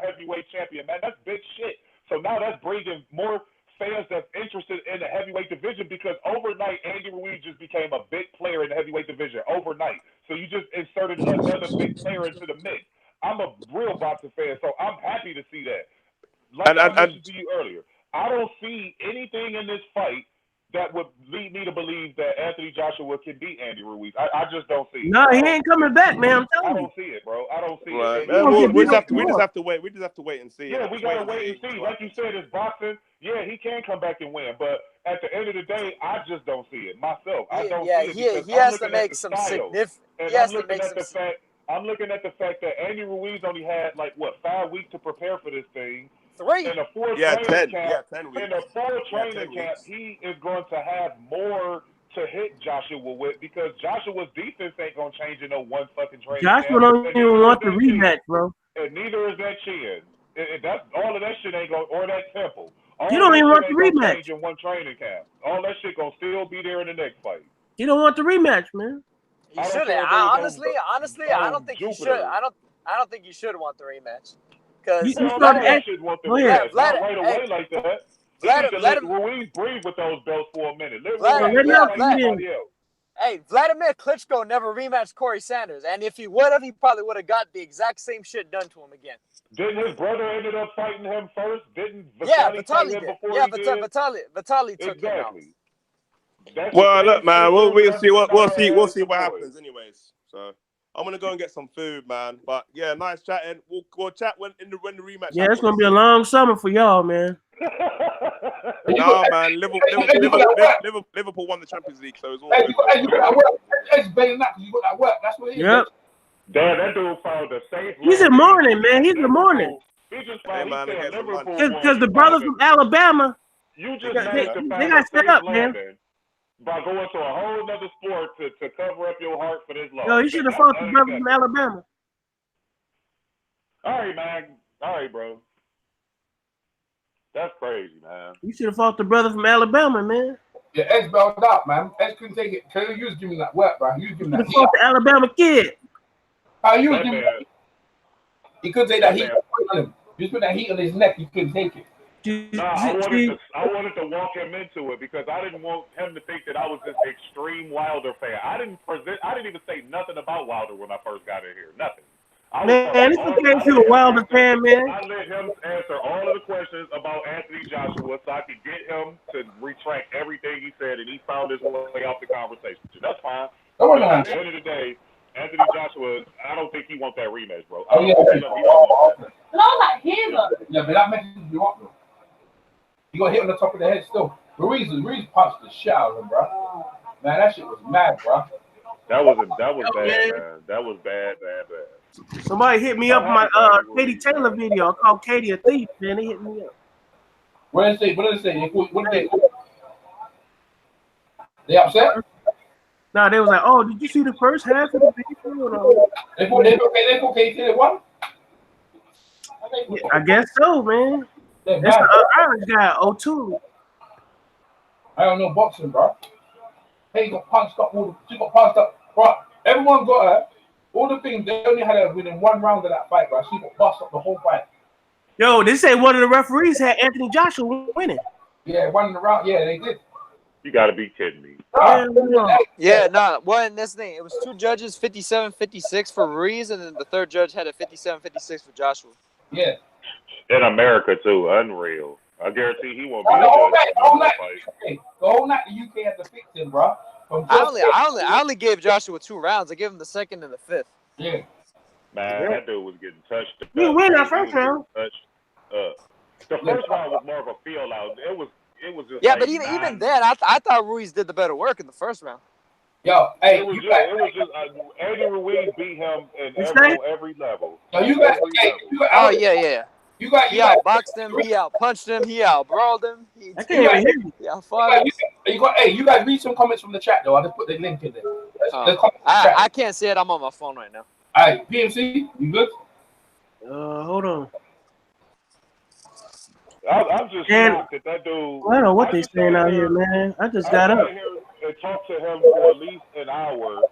heavyweight champion, man. That's big shit. So now that's bringing more fans that's interested in the heavyweight division because overnight Andy Ruiz just became a big player in the heavyweight division overnight. So you just inserted another big player into the mix. I'm a real boxing fan, so I'm happy to see that. Like I mentioned to you earlier, I don't see anything in this fight that would lead me to believe that Anthony Joshua can beat Andy Ruiz. I just don't see it. No, he ain't coming back, man. I'm telling you. I don't see it, bro. I don't see it. Man, we just have to wait. We just have to wait and see. Yeah, we gotta wait and see. Like you said, it's boxing. Yeah, he can come back and win, but at the end of the day, I just don't see it myself. I don't see it because he has to make some significant. I'm looking at the fact that Andy Ruiz only had 5 weeks to prepare for this thing. 3. In a 4 training camp. 10 weeks. In a 4 training camp, he is going to have more to hit Joshua with because Joshua's defense ain't gonna change in no one fucking training camp. Joshua don't even want the rematch, bro. And neither is that Chin. That's all of that shit ain't going or that Temple. You don't even want the rematch. Change in one training camp. All that shit gonna still be there in the next fight. You don't want the rematch, man. You should. Honestly, I don't think you should. I don't think you should want the rematch. Because should want the rematch. Not right away like that. Let Ruiz breathe with those belts for a minute. Vladimir Klitschko never rematched Corey Sanders, and if he would have, he probably would have got the exact same shit done to him again. Didn't his brother ended up fighting him first? Didn't Vitaly fight him before he did? Vitaly took him out. Well, look, man, we'll see what happens, anyways. So I'm gonna go and get some food, man. But yeah, nice chatting. We'll chat when the rematch. Yeah, it's gonna be a long summer for y'all, man. No, man, Liverpool won the Champions League, so it's all good. You got work. It's better not because you got that work. That's what it is. Yep. Damn, that dude found the safe. He's in morning, man. He's in the morning. He just found Liverpool. Because the brothers from Alabama, you just they got set up, man. By going to a whole other sport to cover up your heart for this loss. Yo, you should have fought the brothers from Alabama. All right, man. All right, bro. That's crazy, man. You should have fought the brother from Alabama, man. Yeah, Ed's bailed out, man. Ed couldn't take it. Cause you was giving that work, bro. You was giving that. Fought the Alabama kid. How you was giving that? He couldn't take that heat on him. You put that heat on his neck. He couldn't take it. I wanted to walk him into it because I didn't want him to think that I was this extreme Wilder fan. I didn't even say nothing about Wilder when I first got in here. Nothing. Man, it's okay if you're a Wilder fan, man. I let him answer all of the questions about Anthony Joshua so I could get him to retract everything he said, and he found his way out the conversation. That's fine. But at the end of the day, Anthony Joshua, I don't think he wants that rematch, bro. Yeah, but that makes you want though. You gonna hit on the top of the head still. Ruiz punched the shit out of him, bro. Man, that shit was mad, bro. That was bad, man. That was bad. Somebody hit me up on my Katie Taylor video. I called Katie a thief, man. They hit me up. What did they say? What did they? They upset? No, they was like, "Oh, did you see the first half of the video?" They put Katie Taylor what? I guess so, man. That's the Irish guy, O'Toole. I don't know boxing, bro. Hey, got punched up. She got punched up, bro. Everyone got her. All the things, they only had her within one round of that fight, bro. She got bust up the whole fight. Yo, they say one of the referees had Anthony Joshua winning. Yeah, one in the round. Yeah, they did. You got to be kidding me. Yeah, nah. Well, in this thing, it was 2 judges, 57-56 for Ruiz, and then the third judge had a 57-56 for Joshua. Yeah. In America, too. Unreal. I guarantee he won't be the whole night the UK had to fix him, bro. I only gave Joshua 2 rounds. I gave him the second and the fifth. Yeah. Man, that dude was getting touched. He win that first round. The first round was more of a feel out. It was just. Yeah, but even then, I thought Ruiz did the better work in the first round. Yo, hey, it was just Andy Ruiz beat him in every level. So you got, yeah. He outboxed him. He outpunched him. He outbrawled him. He outfought him. You guys read some comments from the chat though. I just put the link in there. I can't see it. I'm on my phone right now. All right, PMC, you good? Hold on. I'm just shocked that dude. I don't know what they saying out here, man. I just got up and talked to him for at least an hour,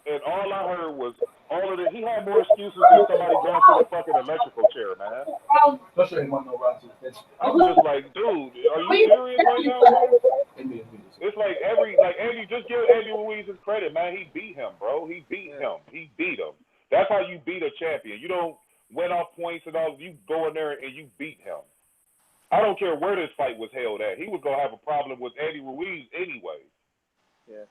and all I heard was all of it. He had more excuses than somebody going to the fucking electrical chair, man. I'm just like, dude, are you serious right now, bro? It's like Andy, just give Andy Ruiz his credit, man. He beat him, bro. He beat him. He beat him. That's how you beat a champion. You don't win off points and all. You go in there and you beat him. I don't care where this fight was held at. He was gonna have a problem with Andy Ruiz anyway. Yeah.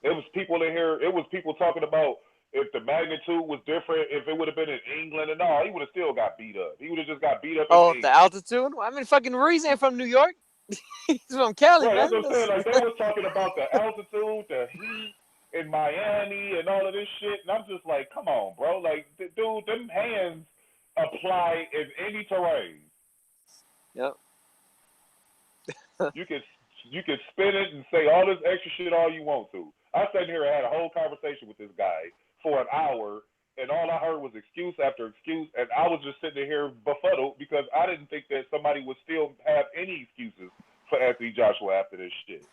It was people in here. It was people talking about if the magnitude was different, if it would have been in England and all, he would have still got beat up. He would have just got beat up. Oh, the altitude? I mean, fucking Ruiz ain't from New York. He's from Cali, right, man. That's what I'm saying. Like they was talking about the altitude, the heat in Miami, and all of this shit. And I'm just like, come on, bro. Like, dude, them hands apply in any terrain. Yep. you can spin it and say all this extra shit all you want to. I sat here and had a whole conversation with this guy for an hour, and all I heard was excuse after excuse, and I was just sitting here befuddled because I didn't think that somebody would still have any excuses for Anthony Joshua after this shit.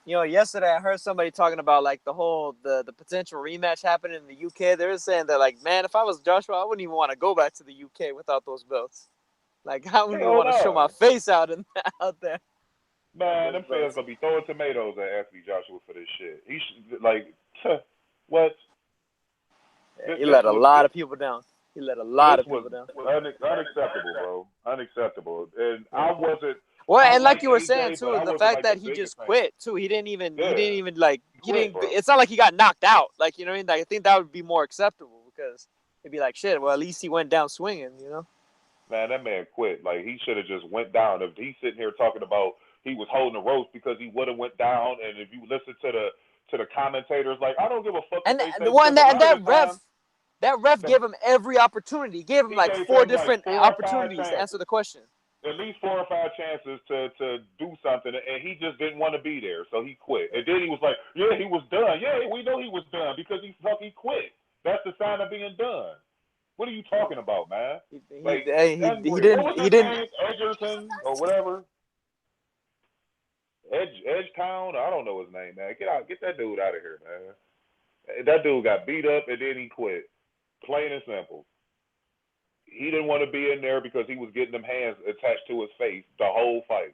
You know, yesterday I heard somebody talking about like the potential rematch happening in the UK. They were saying that like, man, if I was Joshua, I wouldn't even want to go back to the UK without those belts. Like, I wouldn't even want to show my face out there. Man, them fans gonna be throwing tomatoes at Anthony Joshua for this shit. He should, like, what? Yeah, he let a lot of people down. He let a lot of people down. Unacceptable, bro. Unacceptable. And I wasn't. Well, and like you were saying too, the fact that he just quit too. He didn't even like. He didn't. It's not like he got knocked out. Like, you know what I mean? Like, I think that would be more acceptable because it'd be like, shit. Well, at least he went down swinging. You know. Man, that man quit. Like, he should have just went down. If he's sitting here talking about he was holding the ropes because he would have went down, and if you listen to the commentators, like, I don't give a fuck. And that ref gave him every opportunity. He gave him like four different opportunities to answer the question. At least 4 or 5 chances to do something, and he just didn't want to be there, so he quit. And then he was like, yeah, he was done. Yeah, we know he was done because he quit. That's the sign of being done. What are you talking about, man? He didn't. Edgerton or whatever. Edgetown, I don't know his name, man. Get that dude out of here, man. That dude got beat up and then he quit. Plain and simple. He didn't want to be in there because he was getting them hands attached to his face the whole fight.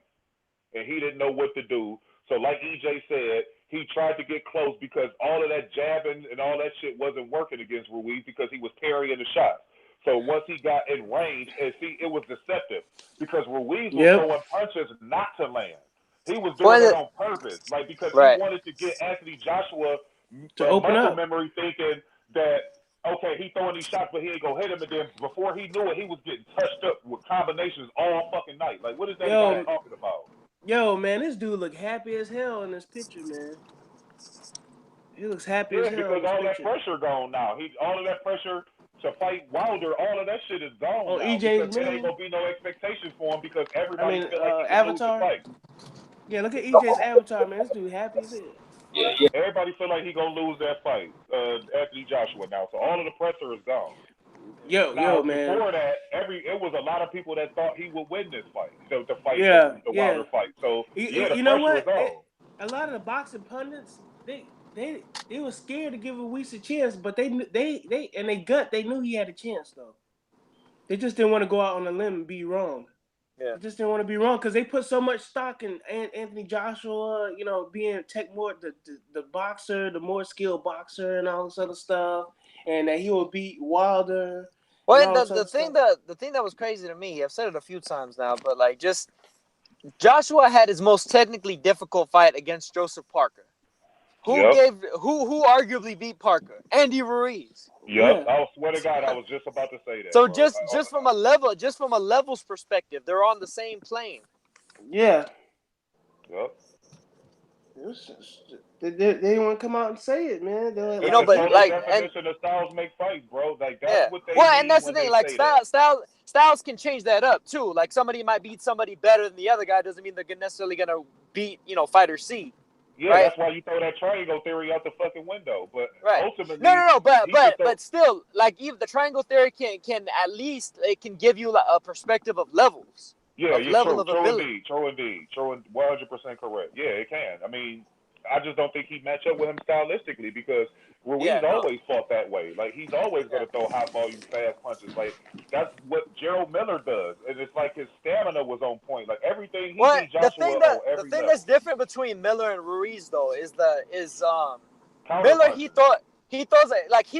And he didn't know what to do. So like EJ said, he tried to get close because all of that jabbing and all that shit wasn't working against Ruiz because he was parrying the shots. So once he got in range, and see, it was deceptive because Ruiz was throwing punches not to land. He was doing it on purpose, like because he wanted to get Anthony Joshua to open up memory, thinking that okay, he throwing these shots, but he ain't gonna hit him. And then before he knew it, he was getting touched up with combinations all fucking night. Like, what is that guy talking about? Yo, man, this dude look happy as hell in this picture, man. He looks happy as hell. Yeah, because all that pressure gone now. All of that pressure to fight Wilder, all of that shit is gone now. EJ's there ain't gonna be no expectations for him because everybody feel like he can lose the fight. Yeah, look at EJ's avatar, man. This dude happy as hell. Yeah. Everybody feel like he gonna lose that fight, Anthony Joshua now. So all of the pressure is gone. Yo, man. Before that, it was a lot of people that thought he would win this fight. The Wilder fight. So the you know what? A lot of the boxing pundits, they were scared to give Ruiz a chance, but they knew he had a chance though. They just didn't want to go out on a limb and be wrong. Yeah. They just didn't want to be wrong because they put so much stock in Anthony Joshua, you know, being the boxer, the more skilled boxer, and all this other stuff, and that he will beat Wilder. Well, the thing that was crazy to me, I've said it a few times now, but like just Joshua had his most technically difficult fight against Joseph Parker. Who arguably beat Parker? Andy Ruiz. Yep. I swear to God, I was just about to say that. So just from a levels perspective, they're on the same plane. Yeah. Yep. They didn't want to come out and say it, man. Like, you know, but like, definition of styles make fights, bro. Like that's what they and that's the thing. Like styles can change that up too. Like somebody might beat somebody better than the other guy. Doesn't mean they're necessarily gonna beat fighter C. Yeah, right? That's why you throw that triangle theory out the fucking window. But ultimately, no. But still, like even the triangle theory can at least it can give you a perspective of levels. Yeah, level of true ability. Indeed, 100% correct. Yeah, it can. I mean, I just don't think he match up with him stylistically because Ruiz always fought that way. Like he's always going to throw high volume, fast punches. Like that's what Gerald Miller does, and it's like his stamina was on point. Like everything he beat Joshua on every the thing level. that's different between Miller and Ruiz though is Miller he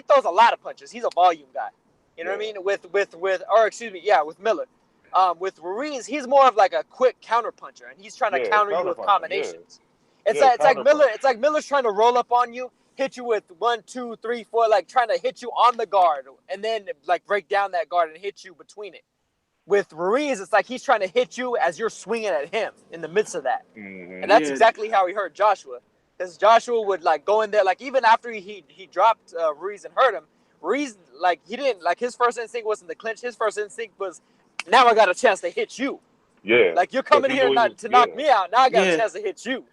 throws a lot of punches. He's a volume guy. You know what I mean? With Miller. With Ruiz, he's more of like a quick counter puncher, and he's trying to counter you with combinations. It's like Miller's trying to roll up on you, hit you with 1, 2, 3, 4, like trying to hit you on the guard, and then like break down that guard and hit you between it. With Ruiz, it's like he's trying to hit you as you're swinging at him in the midst of that, and that's exactly how he hurt Joshua. Because Joshua would like go in there, like even after he dropped Ruiz and hurt him, Ruiz like he didn't like his first instinct wasn't to clinch. His first instinct was, now I got a chance to hit you. Yeah. Like you're coming here to knock me out. Now I got a chance to hit you.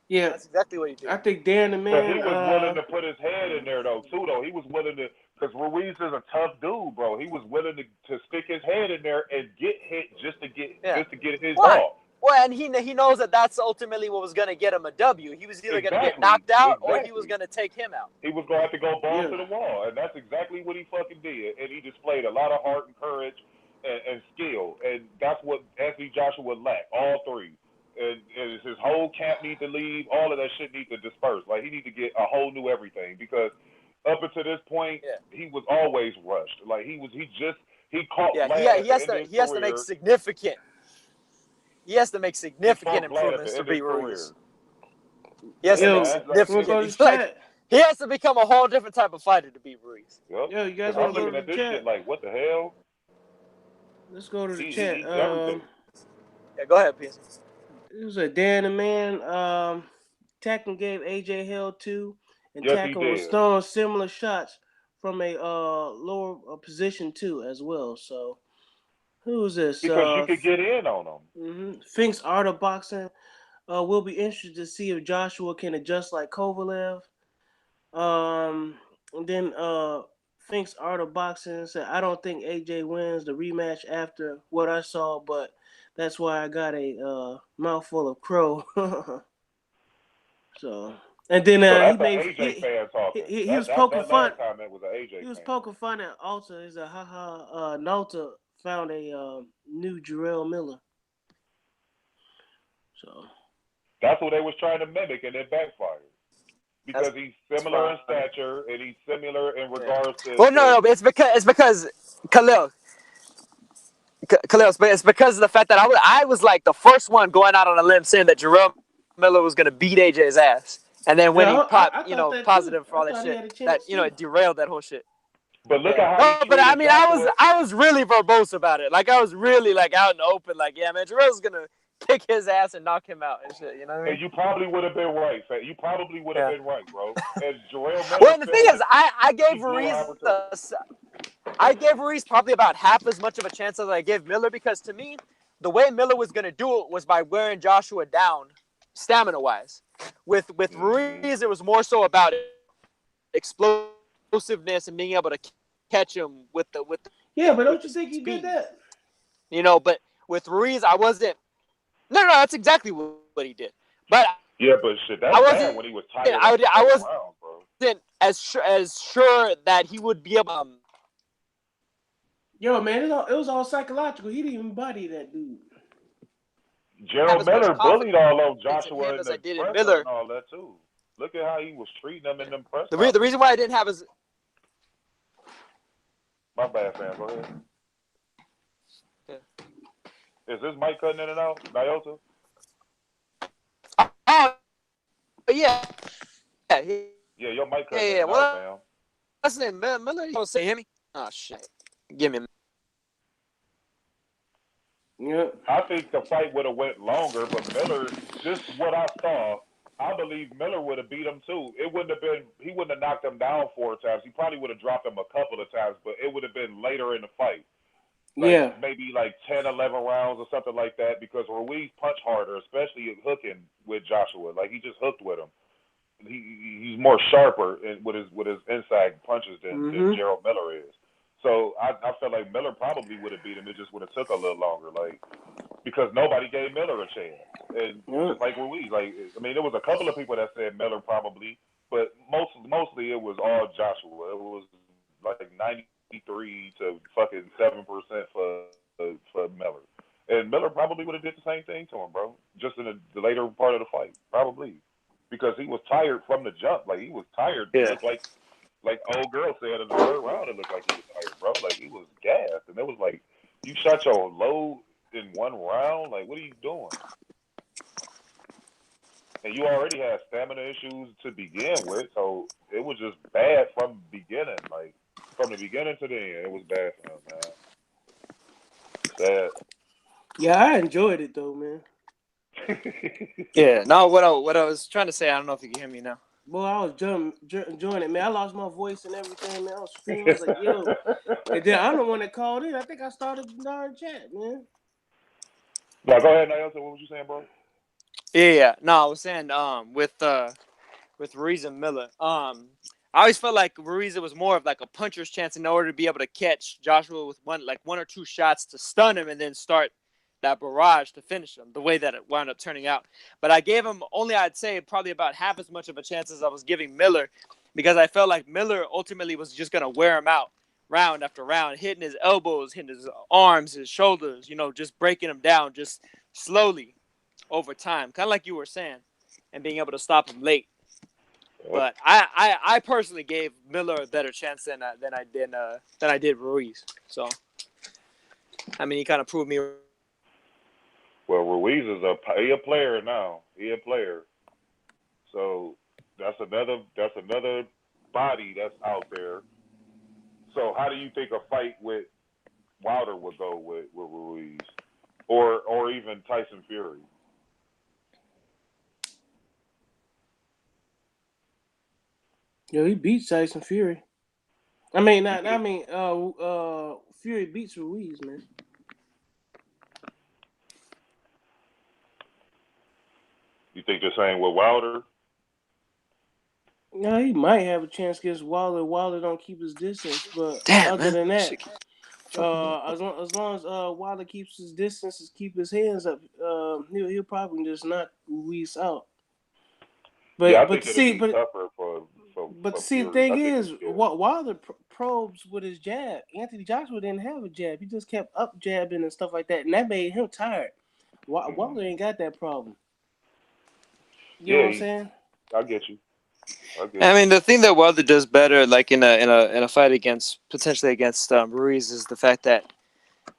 Yeah. That's exactly what he did. I think Dan the man. He was willing to put his head in there though too. Though he was willing to, because Ruiz is a tough dude, bro. He was willing to stick his head in there and get hit just to get his off. Well, and he knows that that's ultimately what was going to get him a W. He was either going to get knocked out or he was going to take him out. He was going to have to go ball to the wall, and that's exactly what he fucking did. And he displayed a lot of heart and courage and skill, and that's what Anthony Joshua lacked, all three. And his whole camp need to leave. All of that shit need to disperse. Like, he need to get a whole new everything, because up until this point, he was always rushed. Like, he caught he has to make significant. He has to make significant improvements to beat Ruiz. He has to make significant. He has to become a whole different type of fighter to beat Ruiz. Yep. Yo, you guys want to go to the chat? Shit, like, what the hell? Let's go to the chat. Yeah, go ahead, P. It was a Dan the man. Tackman gave AJ hell too, and Tackman was throwing similar shots from a lower position too as well. So. Who's this? Because you could get in on them. Mm-hmm. Fink's Art of Boxing. We'll be interested to see if Joshua can adjust like Kovalev. And then Fink's Art of Boxing said, I don't think AJ wins the rematch after what I saw, but that's why I got a mouthful of crow. So, and then he was poking fun. He was poking fun at Alta. He's a Nalta found a new Jarrell Miller. So that's what they was trying to mimic, and it backfired. Because he's similar in stature and he's similar in regards to. Well, no, but it's because Khalil. It's because of the fact that I was like the first one going out on a limb saying that Jarrell Miller was gonna beat AJ's ass, and then when he popped, positive for all that shit, that it derailed that whole shit. But look at how. No, but I mean, I was really verbose about it. Like I was really like out in the open. Like, yeah, man, Jarrell's gonna kick his ass and knock him out and shit. You know what I mean? And you probably would have been right, fam. You probably would have been right, bro. And Jarrell Miller. Well, and the thing is, I gave Ruiz probably about half as much of a chance as I gave Miller, because to me, the way Miller was gonna do it was by wearing Joshua down, stamina wise. With Ruiz, it was more so about explosiveness and being able to catch him with the. Yeah, but don't you think he did that? But with Ruiz, I wasn't. No, that's exactly what he did. But shit, that's bad when he was tired. I wasn't as sure that he would be able. Yo, man, it was all psychological. He didn't even body that dude. Gerald Miller bullied all of Joshua and the Miller and all that too. Look at how he was treating them in them press. The reason why I didn't have his. My bad, fam. Go ahead. Yeah. Is this mic cutting in and out, Nyota? Yeah. Yeah, your mic cutting in and out, fam. What's his name? Miller? You don't say hear me? Oh shit! Give me. Yeah. I think the fight would have went longer, but Miller, just what I saw, I believe Miller would have beat him too. He wouldn't have knocked him down 4 times. He probably would have dropped him a couple of times, but it would have been later in the fight. Maybe like 10, 11 rounds or something like that, because Ruiz punch harder, especially hooking with Joshua. Like, he just hooked with him. He's more sharper with his inside punches than Gerald Miller is. So I feel like Miller probably would have beat him. It just would have took a little longer, like, because nobody gave Miller a chance. And just like Ruiz, like I mean, there was a couple of people that said Miller probably, but mostly it was all Joshua. It was like 93 to fucking 7% for Miller. And Miller probably would have did the same thing to him, bro. Just in the later part of the fight, probably, because he was tired from the jump. Like he was tired. Yeah. It looked like old girl said in the third round. It looked like he was tired, bro. Like he was gassed, and it was like you shot your load in one round. Like what are you doing? And you already had stamina issues to begin with, so it was just bad from the beginning. Like from the beginning to the end, it was bad for him, man. Sad. Yeah, I enjoyed it though, man. Yeah. No, what I was trying to say, I don't know if you can hear me now. Boy, I was enjoying it, man. I lost my voice and everything, man. I was screaming. I was like, yo. And then I'm the one that called in. I think I started the darn chat, man. No, go ahead, Naoto. What was you saying, bro? Yeah. No, I was saying with Ruiz and Miller. I always felt like Ruiz, it was more of like a puncher's chance in order to be able to catch Joshua with one or two shots to stun him and then start that barrage to finish him, the way that it wound up turning out. But I gave him only, I'd say, probably about half as much of a chance as I was giving Miller, because I felt like Miller ultimately was just going to wear him out round after round, hitting his elbows, hitting his arms, his shoulders, just breaking him down just slowly over time, kind of like you were saying, and being able to stop him late. But I personally gave Miller a better chance than I did Ruiz. So, I mean, he kind of proved me. Well, Ruiz is a player now. He a player. So that's another body that's out there. So how do you think a fight with Wilder would go with Ruiz, or even Tyson Fury? Yo, he beats Tyson Fury. Fury beats Ruiz, man. You think the same with Wilder? No, he might have a chance against Wilder. Wilder don't keep his distance, but other than that, as long as Wilder keeps his distance and keep his hands up, he'll probably just knock Ruiz out. But yeah, I but think see, it'll be tougher for but see, the Fury. thing is, Wilder probes with his jab. Anthony Joshua didn't have a jab. He just kept up jabbing and stuff like that, and that made him tired. Wilder ain't got that problem. You know what I'm saying? I get you. I mean, the thing that Wilder does better, like in a fight potentially against Ruiz, is the fact that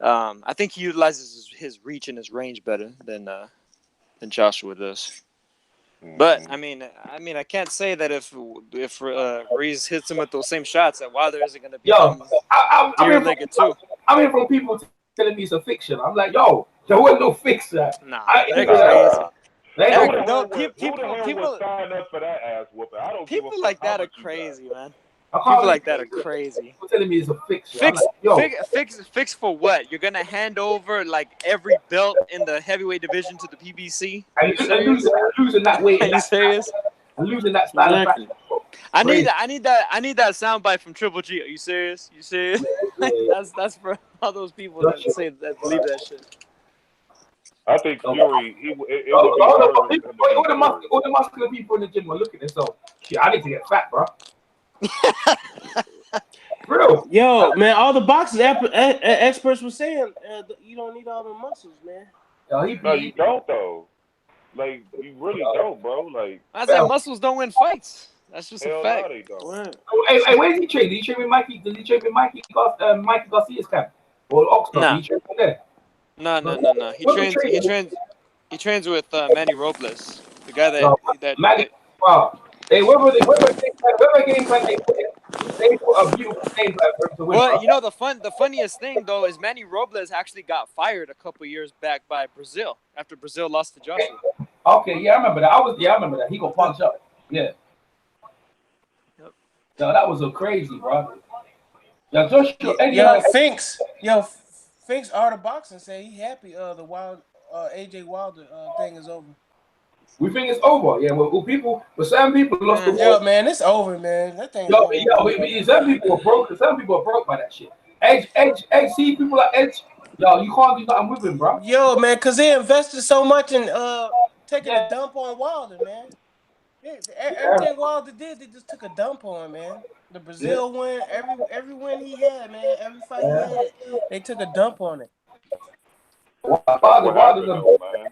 I think he utilizes his reach and his range better than Joshua does. But I mean, I can't say that if Ruiz hits him with those same shots, that Wilder isn't going to be deer-legged too. I mean, from people telling me it's a fiction, I'm like, yo, there was no fiction. Nah, they're crazy. People sign up for that ass whooping. I don't people give a like fuck how that are much you got. crazy, man. People like that are crazy. People telling me it's a fiction. Fix for what? You're gonna hand over like every belt in the heavyweight division to the PBC? Are you serious? Losing that weight. Are you serious? I'm losing that style of fashion. I need that soundbite from Triple G. Are you serious? You serious? That's for all those people that believe that shit. I think Fury, it would be harder for him to all the muscular people in the gym were looking at themselves. Shit, I need to get fat, bro. Bro. Yo, man, all the boxing experts were saying you don't need all the muscles, man. No, you don't though. Like you really don't, bro. Like I said, muscles don't win fights. That's just a fact. No, they don't. Hey, where did he train? Did he train with Mikey? Did he train with Mikey Garcia's camp or Oxford? Nah. Did he train with there? No. He trains with Manny Robles, the guy that Manny. Wow. Hey, whoever game plan they put a beautiful game plan for him to win. Well, the funniest thing though is Manny Robles actually got fired a couple years back by Brazil after Brazil lost to Joshua. Okay, yeah, I remember that. I remember that. He got punched up. Yeah. Yep. No, that was a crazy, bro. Yeah, Joshua. Finks Art of Boxing say he happy the AJ Wilder thing is over. We think it's over. Yeah, some people lost the war. Yeah, man, it's over, man. That thing. Some people are broke. Some people are broke by that shit. Edge. See people like Edge. Yo, you can't do nothing with him, bro. Yo, man, because they invested so much in taking a dump on Wilder, man. Everything Wilder did, they just took a dump on, man. The Brazil win, every win he had, man, every fight he had, they took a dump on it. That's what happened, though, man.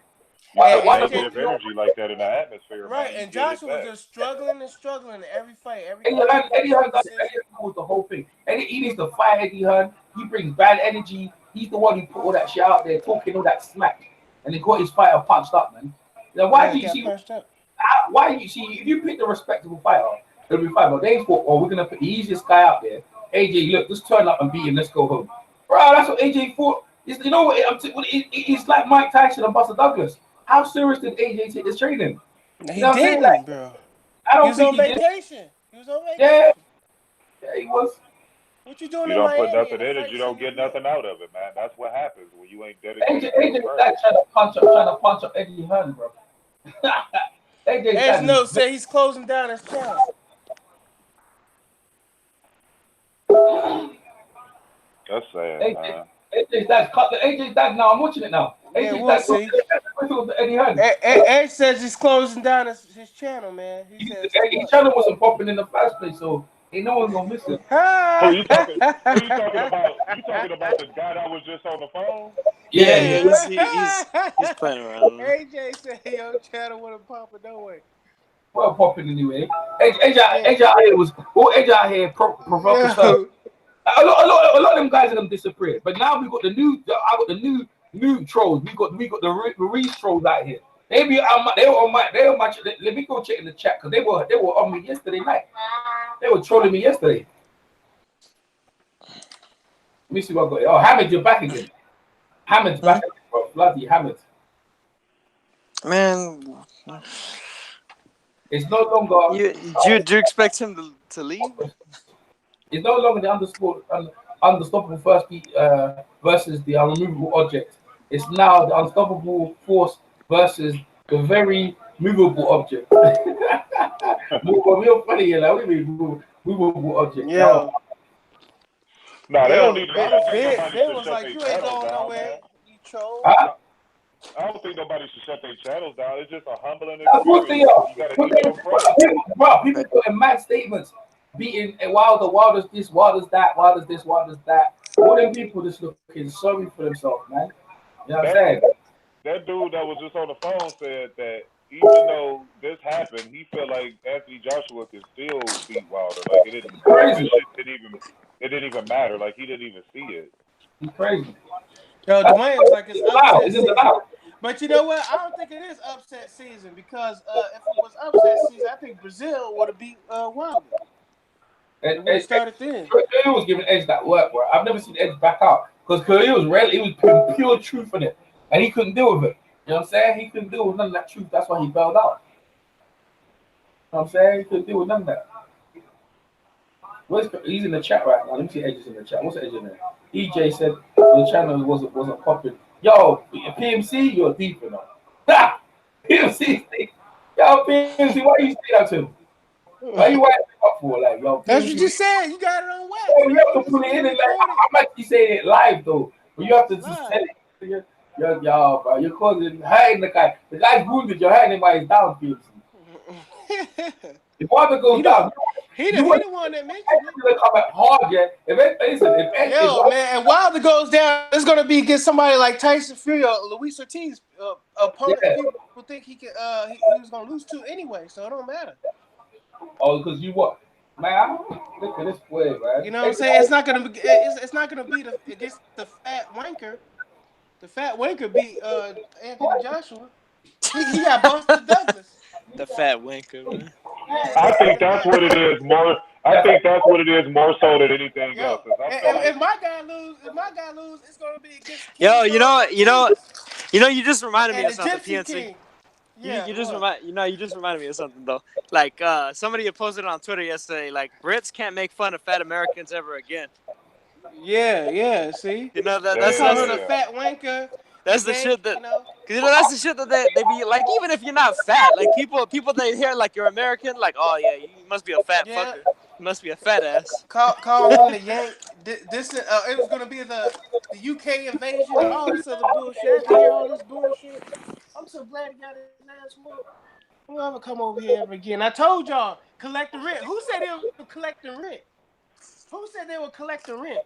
You put negative energy like that in the atmosphere, right? man. And Joshua was just struggling every fight. Eddie Hearn with the whole thing. He needs to fight Eddie Hearn. He brings bad energy. He's the one who put all that shit out there, talking all that smack, and he got his fighter punched up, man. Now, why do you see? Why you see? If you pick the respectable fighter, it'll be fine. But they thought, oh, we're gonna put the easiest guy out there. AJ, look, just turn up and beat him. Let's go home, bro. That's what AJ thought. You know what? It's like Mike Tyson and Buster Douglas. How serious did AJ take this training? He didn't, like, bro. I don't he was think on vacation. He was on vacation. Yeah, he was. What you doing you in don't Miami? put nothing in it, you don't get nothing out of it, man. That's what happens when you ain't dedicated. AJ trying to punch up Eddie Hearn, bro. As no say he's closing down his channel. That's sad, man. AJ's dad now. I'm watching it now. AJ's dad. See. Eddie Hearn. Ed says he's closing down his channel, man. He says his channel wasn't popping in the first place, so ain't no one's gonna miss it. Who you talking about? You talking about the guy that was just on the phone? Yeah, he's playing around. AJ said your channel wasn't popping no way. Well, popping anyway. AJ out here was AJ out here provoking. A lot of them guys are gonna disappear. But now we got the new. I got the new trolls. We got the Ruiz trolls out here. They were on my. Let me go check in the chat because they were on me yesterday night. They were trolling me yesterday. Let me see what I got here. Oh, Hamid, you're back again. Hamid's back again, bro. Bloody Hamid. Man, it's no longer. Do you expect him to leave? It's no longer the unstoppable first beat versus the unremovable object. It's now the unstoppable force versus the very movable object. Real funny, you know. What do you mean movable object? Yeah. No, they don't need. They was like, you ain't going nowhere. You troll. I don't think nobody should shut their channels down. It's just a humbling experience. Of course they are. You gotta eat your cross. Bro, people putting mad statements. Beating Wilder's this, Wilder's that, Wilder's this, Wilder's that. All them people just looking sorry for themselves, man. You know what I'm saying? That dude that was just on the phone said that even though this happened, he felt like Anthony Joshua could still beat Wilder. Like it didn't even matter. Like he didn't even see it. He's crazy. Yo, Dwayne was like, it's upset season. But you know what? I don't think it is upset season because if it was upset season, I think Brazil would have beat Wilder. It started then. Khalil was giving Edge that work, bro. I've never seen Edge back out because Khalil was really, he was putting pure truth in it, and he couldn't deal with it. You know what I'm saying? He couldn't deal with none of that truth. That's why he bailed out. You know what I'm saying? He couldn't deal with none of that. He's in the chat right now. Let me see Edge's in the chat. What's Edge in there? EJ said the channel wasn't popping. Yo, PMC, you're deep enough. PMC, yo, PMC, why you say that to him? Why you wiping up for? Like, yo, that's what you said. You got it on wax. Oh, you have to put it in it. Like, I'm actually saying it live though. But you have to just tell it. Yo, bro, you're causing hurting the guy. The guy's wounded. You're hurting him while he's down, PMC. If Wilder goes down, he the one that mentioned it. Gonna come at hard, yeah. If man, and Wilder goes down, it's gonna be against somebody like Tyson Fury or Luis Ortiz opponent. Yeah. People think he was gonna lose to anyway, so it don't matter. Oh, because you what? Man, look at this play, man. You know what I'm saying? It's not gonna be. It's not gonna be against the fat wanker. The fat wanker beat Anthony Joshua. He got Buster Douglas. The fat wanker, man. I think that's what it is more. I think that's what it is more so than anything else. If my guy lose, it's gonna be against. Yo, you just reminded me of something, PNC. Yeah, you just reminded me of something though. Like somebody had posted on Twitter yesterday, like Brits can't make fun of fat Americans ever again. Yeah. See, you know that's a fat wanker. That's the shit that, that's the shit that they be like. Even if you're not fat, like people they hear like you're American, like, oh yeah, you must be a fat fucker. You must be a fat ass. Call him the This it was gonna be the UK invasion and all this other bullshit. I had to hear all this bullshit. I'm so glad he got his ass whooped. Don't ever come over here ever again. I told y'all, collecting rent. Who said they were collecting rent? Who said they were collecting rent?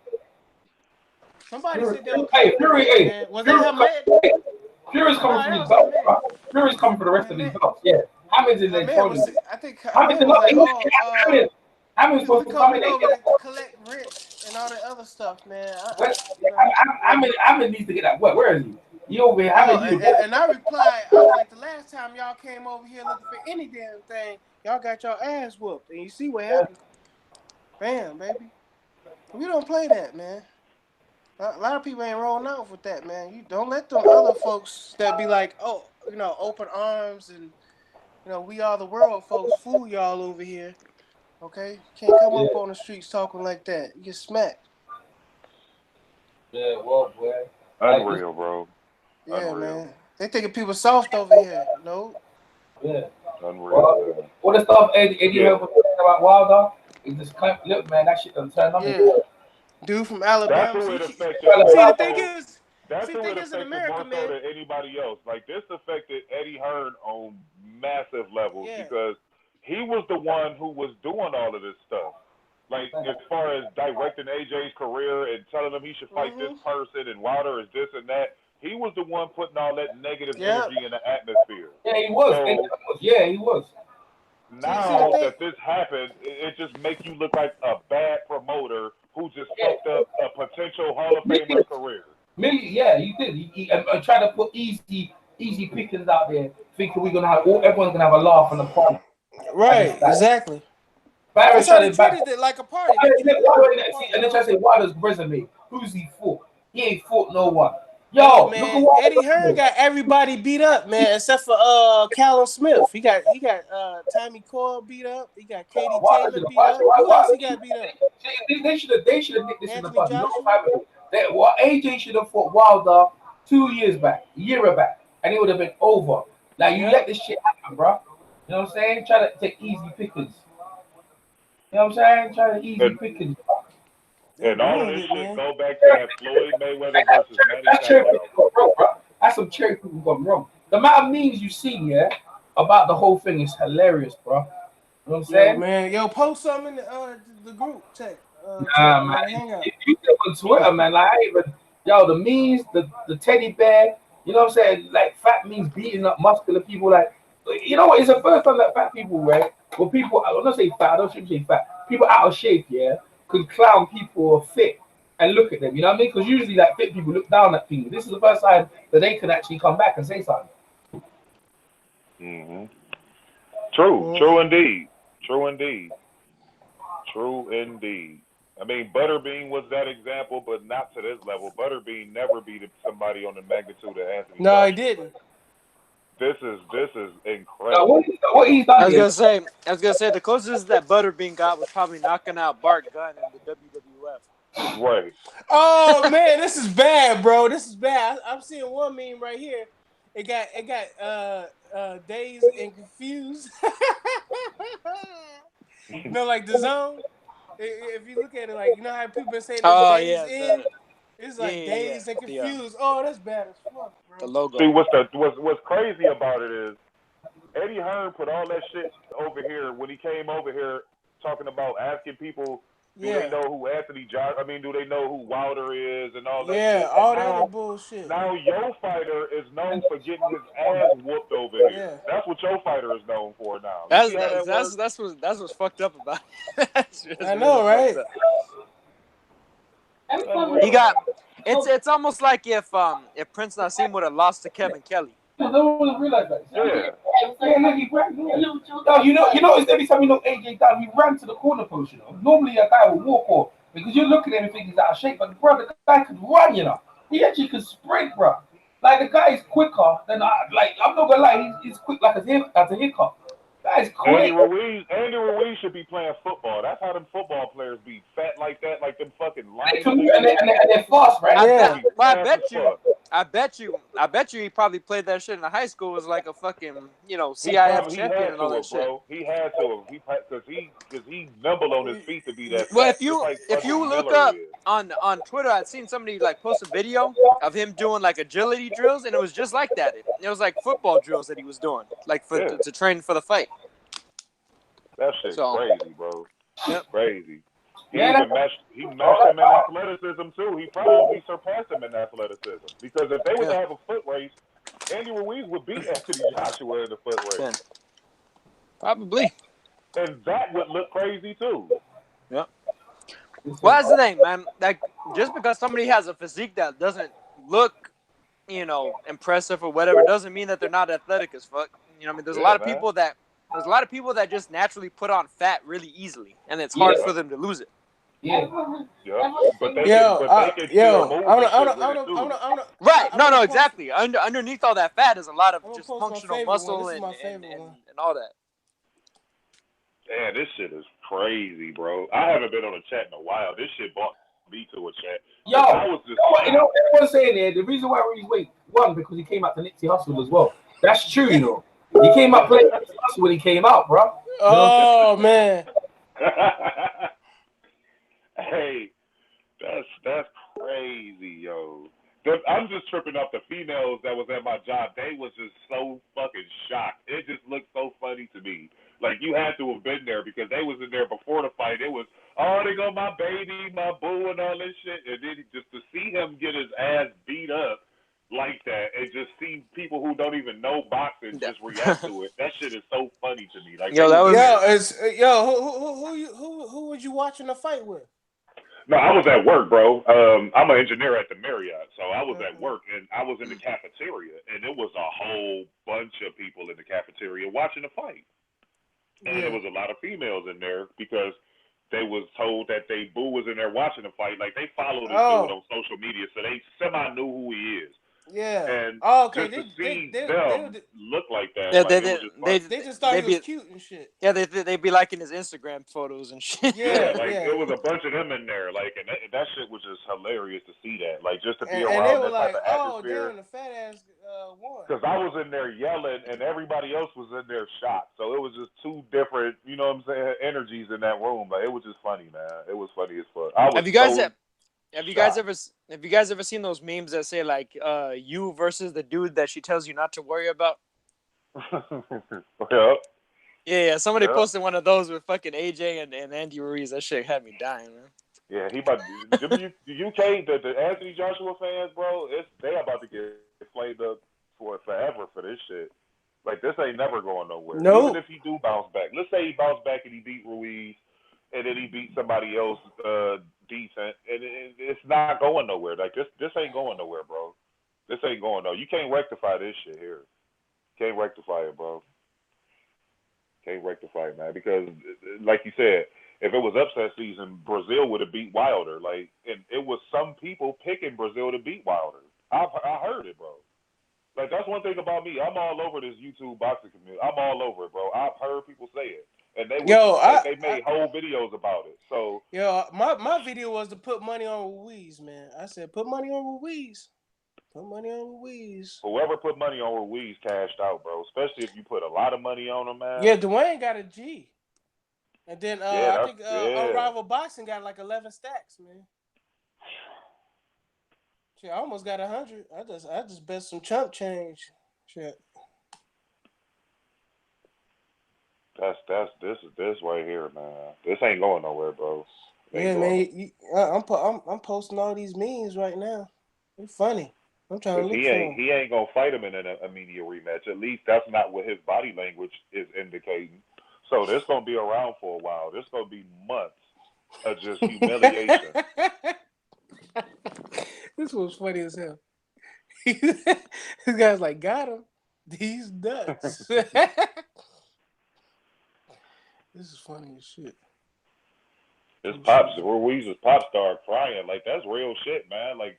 Somebody said they were collecting rent, man. Was that him, man? Fury's coming for his belt, bro. Fury's coming for the rest of his belts. Yeah. Hammond's in there trolling. I think Hammond was like, Hammond's supposed to come in over to collect rent and all that other stuff, man. Hammond needs to get that. Where is he? He over here. And I replied, I was like, the last time y'all came over here looking for any damn thing, y'all got your ass whooped. And you see what happened. Bam, baby. We don't play that, man. A lot of people ain't rolling out with that, man. You don't let them other folks that be like, oh, open arms and, we are the world folks fool y'all over here. Okay? Can't come up on the streets talking like that. You get smacked. Yeah, well, boy. Unreal, bro. Yeah, Unreal. man. They thinking people soft over here. No. Yeah. Unreal. All the stuff Eddie Hearn was saying about Wilder, it just clamped. Look, man, that shit done turned up. Yeah. Dude from Alabama. That's who it affected. See, the thing is, that's who it in affected America, more so than anybody else. Like, this affected Eddie Hearn on massive levels because he was the one who was doing all of this stuff. Like, as far as directing AJ's career and telling him he should fight this person and Wilder is this and that, he was the one putting all that negative energy in the atmosphere. Yeah, he was. So, he was. Now that this happened, it just makes you look like a bad promoter who just fucked up a potential Hall of Famer's career. Yeah, he did. He tried to put easy pickings out there, thinking everyone's gonna have a laugh on the party. Right, exactly. That's how they treated it like a party. And then try to say, Wilder's resume. Who's he fought? He ain't fought no one. Yo, man, Eddie Hearn got everybody beat up, man, except for Callum Smith. He got Tommy Coyle beat up. He got Katie Taylor beat up. Who else he got beat up? They should have nicked this in the bud. AJ should have fought Wilder 2 years back, a year back, and it would have been over. Like, you let this shit happen, bro. You know what I'm saying? Try to take easy pickings. You know what I'm saying? Try to easy pickings. And all of this shit go back to that Floyd Mayweather versus Manny Pacquiao. That's some cherry picking gone wrong. The amount of memes you see, about the whole thing is hilarious, bro. You know what I'm saying? Man, post something in the group chat. Man. If you go on Twitter, man, like, the memes, the teddy bear, you know what I'm saying? Like, fat means beating up muscular people. Like, you know what? It's the first time that fat people, right? Well, people, I'm not saying fat, I don't say fat. People out of shape, could clown people who are fit and look at them. You know what I mean? Because usually, like, fit people look down at people. This is the first time that they can actually come back and say something. Mm-hmm. True indeed. I mean, Butterbean was that example, but not to this level. Butterbean never beat somebody on the magnitude of Anthony. No, he didn't. This is incredible. What he's done? I was gonna say the closest that Butterbean got was probably knocking out Bart Gunn in the WWF. Right. Oh man, this is bad, bro. This is bad. I'm seeing one meme right here. It got Dazed and Confused. Like the Zone. If you look at it, like, you know how people been saying Dazed in. It's like Dazed and Confused. Oh, that's bad as fuck, bro. The logo. See, what's crazy about it is Eddie Hearn put all that shit over here when he came over here talking about asking people, do they know who Anthony Josh? I mean, do they know who Wilder is and all that? Yeah, shit? all that other bullshit. Now your fighter is known for getting his ass whooped over here. Yeah. That's what your fighter is known for now. That's what's fucked up about it. I know, right? He got it's almost like if Prince Nassim would have lost to Kevin Kelly. No one realized that. Yeah. No, you know, every time AJ down, he ran to the corner post. Normally a guy will walk off because you're looking at him thinking he's out of shape, but bro, the guy could run. He actually could sprint, bro. Like, the guy is quicker than I'm not gonna lie, he's quick like a hiccup. That is quick. Andy Ruiz should be playing football. That's how them football players be fat like that, like them fucking lions. And they're fast, right? I bet you. I bet you he probably played that shit in high school. Was like a fucking, CIF champion and all that shit. Bro. He had to, because he's nimble on his feet to be that fast. Well, if you look up on Twitter, I'd seen somebody like post a video of him doing like agility drills, and it was just like that. It was like football drills that he was doing, like to train for the fight. That shit's crazy, bro. Yep. Crazy. He matched him in athleticism too. He probably surpassed him in athleticism, because if they were to have a foot race, Andy Ruiz would beat Anthony Joshua in the foot race. Yeah. Probably. And that would look crazy too. Yep. Well, that's the thing, man. Like, just because somebody has a physique that doesn't look, impressive or whatever, doesn't mean that they're not athletic as fuck. You know what I mean? There's a lot of people that just naturally put on fat really easily, and it's hard for them to lose it. Yeah. But they can still move. Right. No, exactly. Underneath all that fat is a lot of just functional muscle and all that. Man, this shit is crazy, bro. I haven't been on a chat in a while. This shit brought me to a chat. Yo, everyone's saying there, the reason why Ruiz won because he came out to Nipsey Hussle as well. That's true, He came out playing Nipsey Hussle when he came out, bro. Oh, man. Hey, that's crazy, yo. I'm just tripping off the females that was at my job. They was just so fucking shocked. It just looked so funny to me. Like, you had to have been there, because they was in there before the fight. It was, they go my baby, my boo, and all this shit. And then just to see him get his ass beat up like that, and just see people who don't even know boxing just react to it. That shit is so funny to me. Like, who was you watching the fight with? No, I was at work, bro. I'm an engineer at the Marriott, so I was at work, and I was in the cafeteria, and it was a whole bunch of people in the cafeteria watching the fight. And there was a lot of females in there, because they was told that they boo was in there watching the fight. Like, they followed this dude on social media, so they semi knew who he is. Yeah. And just to see them look like that, yeah, they just thought he was cute and shit. Yeah, they'd be liking his Instagram photos and shit. Yeah, it was a bunch of them in there, like, and that shit was just hilarious to see that, like, just to be around that type of atmosphere. Damn, the fat ass won. Because I was in there yelling, and everybody else was in there shocked, so it was just two different, energies in that room. Like, it was just funny, man. It was funny as fuck. Have you guys ever seen those memes that say like you versus the dude that she tells you not to worry about? Yeah. Somebody posted one of those with fucking AJ and Andy Ruiz. That shit had me dying, man. Yeah, he about the UK, the Anthony Joshua fans, bro. They about to get flamed up for forever for this shit. Like, this ain't never going nowhere. No. Even if he do bounce back, let's say he bounced back and he beat Ruiz, and then he beat somebody else decent, and it's not going nowhere. Like, this ain't going nowhere, bro. This ain't going nowhere. You can't rectify this shit here. Can't rectify it, bro. Can't rectify it, man. Because, like you said, if it was upset season, Brazil would have beat Wilder. Like, and it was some people picking Brazil to beat Wilder. I heard it, bro. Like, that's one thing about me. I'm all over this YouTube boxing community. I'm all over it, bro. I've heard people say it. And they made whole videos about it. So my video was to put money on Ruiz, man. I said put money on Ruiz. Put money on Ruiz. Whoever put money on Ruiz cashed out, bro. Especially if you put a lot of money on him, man. Yeah, Dwayne got a G. And then I think Unrivaled Boxing got like 11 stacks, man. Shit, I almost got 100. I just bet some chump change. Shit. This right here, man. This ain't going nowhere, bro. Man. I'm posting all these memes right now. They're funny. I'm trying to look for him. He ain't gonna fight him in an immediate rematch. At least that's not what his body language is indicating. So this gonna be around for a while. This gonna be months of just humiliation. This was funny as hell. This guy's like, got him. These nuts. This is funny as shit. Ruiz is pop star crying. Like, that's real shit, man. Like,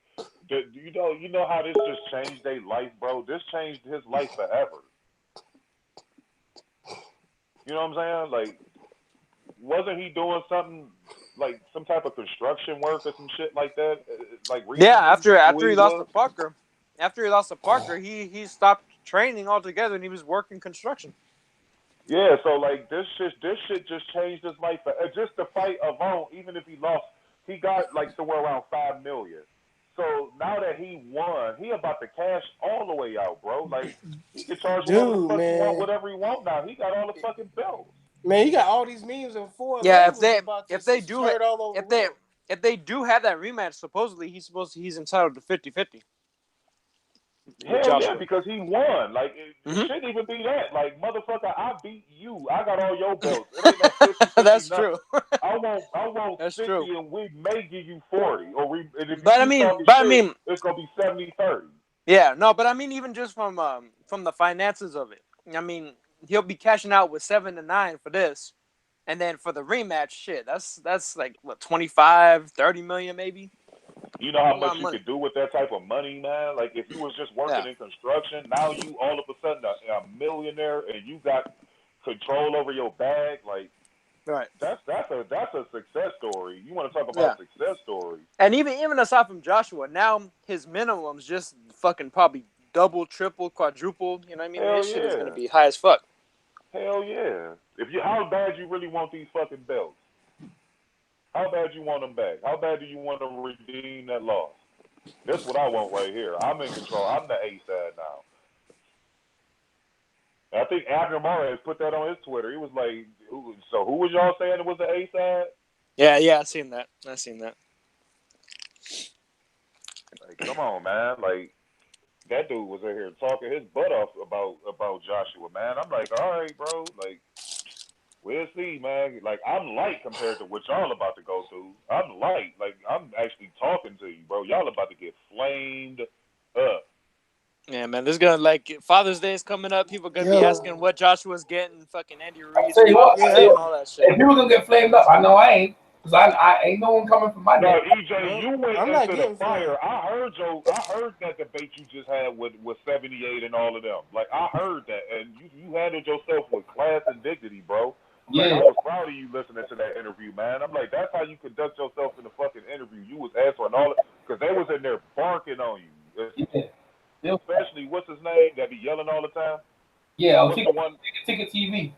you know how this just changed their life, bro? This changed his life forever. You know what I'm saying? Like, wasn't he doing something, like some type of construction work or some shit like that? Like, yeah, after he lost to Parker. after he lost to Parker, he stopped training altogether and he was working construction. Yeah, so like this shit just changed his life. Just the fight alone, even if he lost, he got like somewhere around $5 million. So now that he won, he about to cash all the way out, bro. Like he can charge whoever the fuck he want, whatever he want. Now he got all the fucking belts. Man, you got all these memes and four. Yeah, if they do have that rematch, supposedly he's entitled to 50-50. Hell yeah, because he won. Like it shouldn't even be that. Like motherfucker, I beat you. I got all your belts. It ain't no 50. That's nothing. true. I want That's 50, true. and we may give you 40. Or and if you but I mean, it's gonna be 70-30. Yeah, no, but I mean, even just from the finances of it, I mean, he'll be cashing out with 7 to 9 for this, and then for the rematch, shit, that's like what 25-30 million maybe. You know how much you could do with that type of money, man? Like if you was just working in construction, now you all of a sudden a millionaire and you got control over your bag. Like right. That's a success story. You want to talk about success stories. And even aside from Joshua, now his minimum's just fucking probably double, triple, quadruple. You know what I mean? Hell His shit is gonna be high as fuck. Hell yeah. How bad you really want these fucking belts? How bad you want them back? How bad do you want to redeem that loss? That's what I want right here. I'm in control. I'm the A side now. I think Abner Morales put that on his Twitter. He was like, so who was y'all saying it was the A side? Yeah, I seen that. Like, come on, man. Like, that dude was in here talking his butt off about Joshua, man. I'm like, all right, bro. Like, we'll see, man. Like, I'm light compared to what y'all about to go through. I'm light. Like, I'm actually talking to you, bro. Y'all about to get flamed up. Yeah, man. There's gonna Father's Day is coming up. People gonna be asking what Joshua's getting. Fucking Andy Ruiz JR, all that shit. If people gonna get flamed up, I know I ain't. Cause I ain't no one coming from my No, neck. EJ, you went into the fire. I heard that debate you just had with 78 and all of them. Like I heard that, and you handled yourself with class and dignity, bro. Like, I was proud of you listening to that interview, man. I'm like, that's how you conduct yourself in the fucking interview. You was answering all because they was in there barking on you. Especially what's his name that be yelling all the time? Yeah, Ticket TV.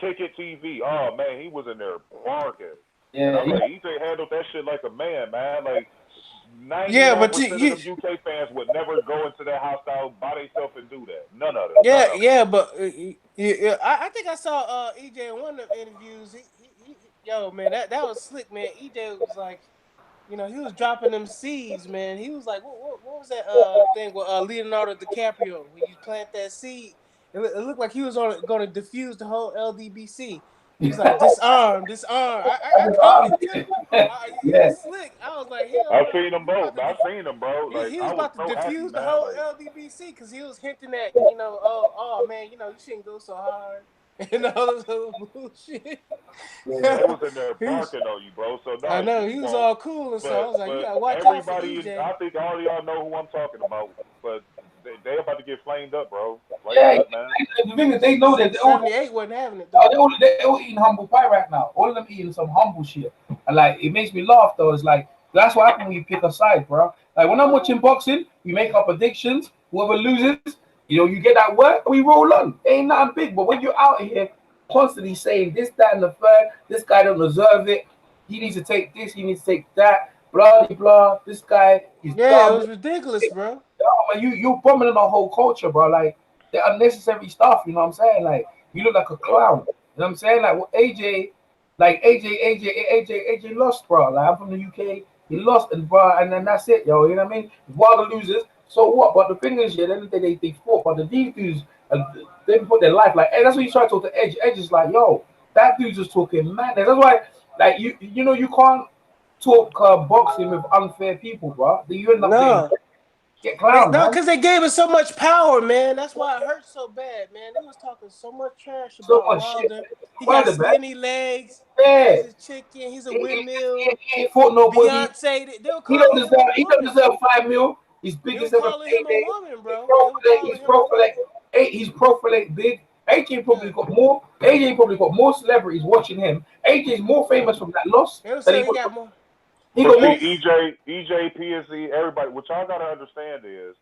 Ticket TV. Oh man, he was in there barking. Yeah, and I'm like, EJ handled that shit like a man, man. Like 99% of them UK fans would never go into that hostile by themselves and do that. None of them. But I think I saw EJ in one of the interviews. Yo, man, that was slick, man. EJ was like, you know, he was dropping them seeds, man. He was like, what was that thing with Leonardo DiCaprio? When you plant that seed, it looked like he was going to diffuse the whole LDBC. He was like, disarm. I called it too. He was slick. I was like, hell. I've seen them both. I've seen them, bro. Like, he was about to diffuse the whole LDBC because he was hinting at, you know, oh man, you know, you shouldn't go so hard. And all this other bullshit. Yeah, they was in there barking on you, bro. So no, I know he was all cool and so I was like, you gotta watch out for EJ. I think all of y'all know who I'm talking about, but they about to get flamed up, bro. Like that, man. The thing is, they know that 78 wasn't having it though. They all eating humble pie right now. All of them eating some humble shit, and like it makes me laugh though. It's like that's what happens when you pick a side, bro. Like when I'm watching boxing, we make up predictions. Whoever loses, you know, you get that word, we roll on. It ain't nothing big, but when you're out here constantly saying this, that, and the third, this guy don't deserve it. He needs to take this. He needs to take that. Blah blah. This guy is dumb. It was ridiculous, bro. You're bombing the whole culture, bro. Like the unnecessary stuff. You know what I'm saying? Like you look like a clown. You know what I'm saying? Like AJ lost, bro. Like I'm from the UK. He lost, and then that's it, yo. You know what I mean? Wilder loses. So what? But the thing is, yeah, then they fought. But the dudes, they put their life like. Hey, that's what you try to talk to Edge. Edge is like, yo, that dude's just talking madness. That's why, like you know, you can't talk boxing with unfair people, bro. You end up get clowned. No, because they gave us so much power, man. That's why it hurts so bad, man. They was talking so much trash about Wilder. He got skinny legs. Yeah. He's a chicken. He's a windmill. He ain't fought nobody. Beyonce. He don't deserve $5 million. He's biggest ever payday. Bro. He's profilate big. AJ probably got more. AJ probably got more celebrities watching him. AJ's more famous from that loss. He got more. EJ, PSC, everybody. What y'all gotta understand is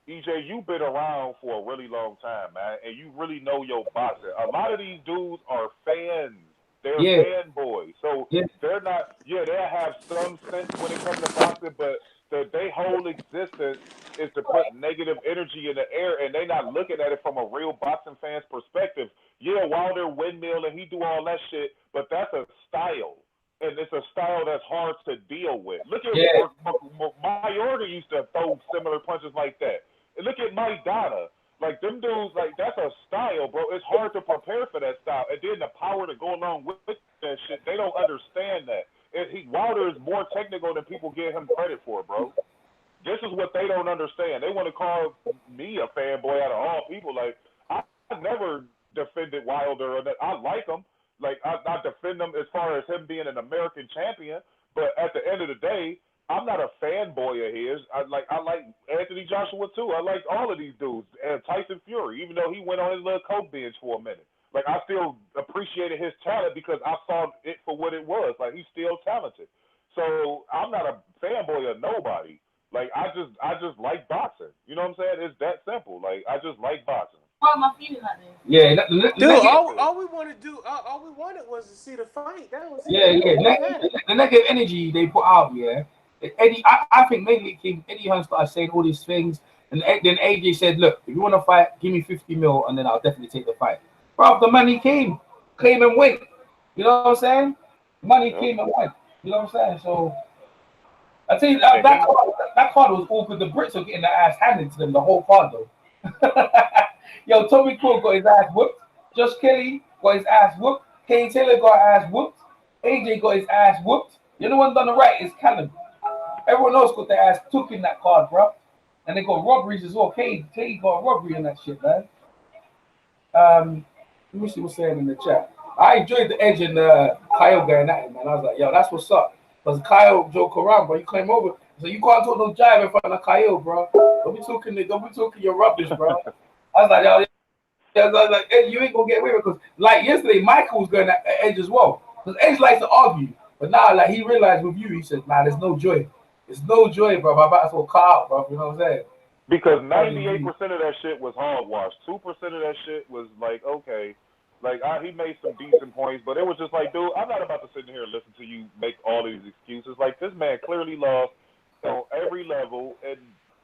EJ, you've been around for a really long time, man, and you really know your boxing. A lot of these dudes are fans. They're fanboys. So they're not, they'll have some sense when it comes to boxing, but their whole existence is to put negative energy in the air, and they're not looking at it from a real boxing fan's perspective. Yeah, Wilder windmill and he do all that shit, but that's a style. And it's a style that's hard to deal with. Look at Mayorga used to throw similar punches like that. And look at Mike Donna. Like, them dudes, like, that's a style, bro. It's hard to prepare for that style. And then the power to go along with that shit, they don't understand that. Wilder is more technical than people give him credit for, bro. This is what they don't understand. They want to call me a fanboy out of all people. Like, I never defended Wilder. I like him. Like, I defend him as far as him being an American champion. But at the end of the day, I'm not a fanboy of his. I like Anthony Joshua too. I like all of these dudes. And Tyson Fury, even though he went on his little coke binge for a minute. Like, I still appreciated his talent because I saw it for what it was. Like, he's still talented. So I'm not a fanboy of nobody. Like, I just like boxing. You know what I'm saying? It's that simple. Like, I just like boxing. Yeah, dude. All we wanted was to see the fight. That was the negative energy they put out. Yeah, Eddie. I think mainly Eddie Hearn started saying all these things, and then AJ said, "Look, if you want to fight, give me 50 mil, and then I'll definitely take the fight." Bro, the money came and went. You know what I'm saying? Money came and went. You know what I'm saying? So I tell you that card was awkward. The Brits were getting their ass handed to them the whole card though. Yo, Tommy Cole got his ass whooped. Josh Kelly got his ass whooped. Kane Taylor got his ass whooped. AJ got his ass whooped. The only one done the right is Callum. Everyone else got their ass took in that card, bro. And they got robberies as well. Kane got a robbery in that shit, man. Let me see what's saying in the chat. I enjoyed the Edge and Kyle going at it, man. I was like, yo, that's what's up. Because Kyle joke around, bro. You came over. So you can't talk no jive in front of Kyle, bro. Don't be talking your rubbish, bro. I was like, yo, Edge, you ain't gonna get away with it. Because like yesterday, Michael was going at Edge as well. Because Edge likes to argue. But now, like, he realized with you, he said, man, there's no joy. There's no joy, bro. My back's all cut out, bro. You know what I'm saying? Because 98% of that shit was hogwash. 2% of that shit was like, okay. Like, he made some decent points, but it was just like, dude, I'm not about to sit here and listen to you make all these excuses. Like, this man clearly lost on every level, and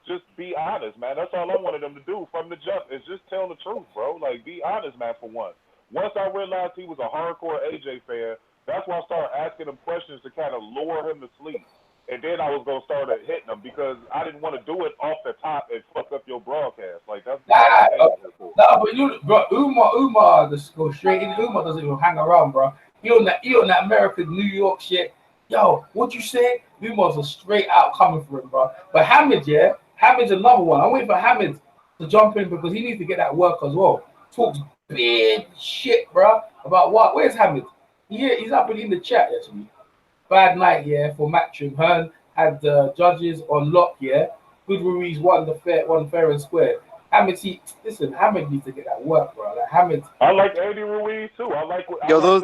just be honest, man. That's all I wanted him to do from the jump, is just tell the truth, bro. Like, be honest, man, for once. Once I realized he was a hardcore AJ fan, that's why I started asking him questions to kind of lure him to sleep. And then I was gonna start hitting him because I didn't want to do it off the top and fuck up your broadcast. Like, that's but you, bro, Umar just go straight in. Umar doesn't even hang around, bro. He on that American New York shit. Yo, what you say? Umar's a straight out coming for him, bro. But Hamid, Hamid's another one. I'm waiting for Hamid to jump in because he needs to get that work as well. Talks big shit, bro. About what? Where's Hamid? He's up in the chat actually. Bad night, for Matchroom. Hearn had the judges on lock, Good Ruiz won fair and square. Hamid needs to get that work, bro. Like, Hamid. I like Andy Ruiz too. I like those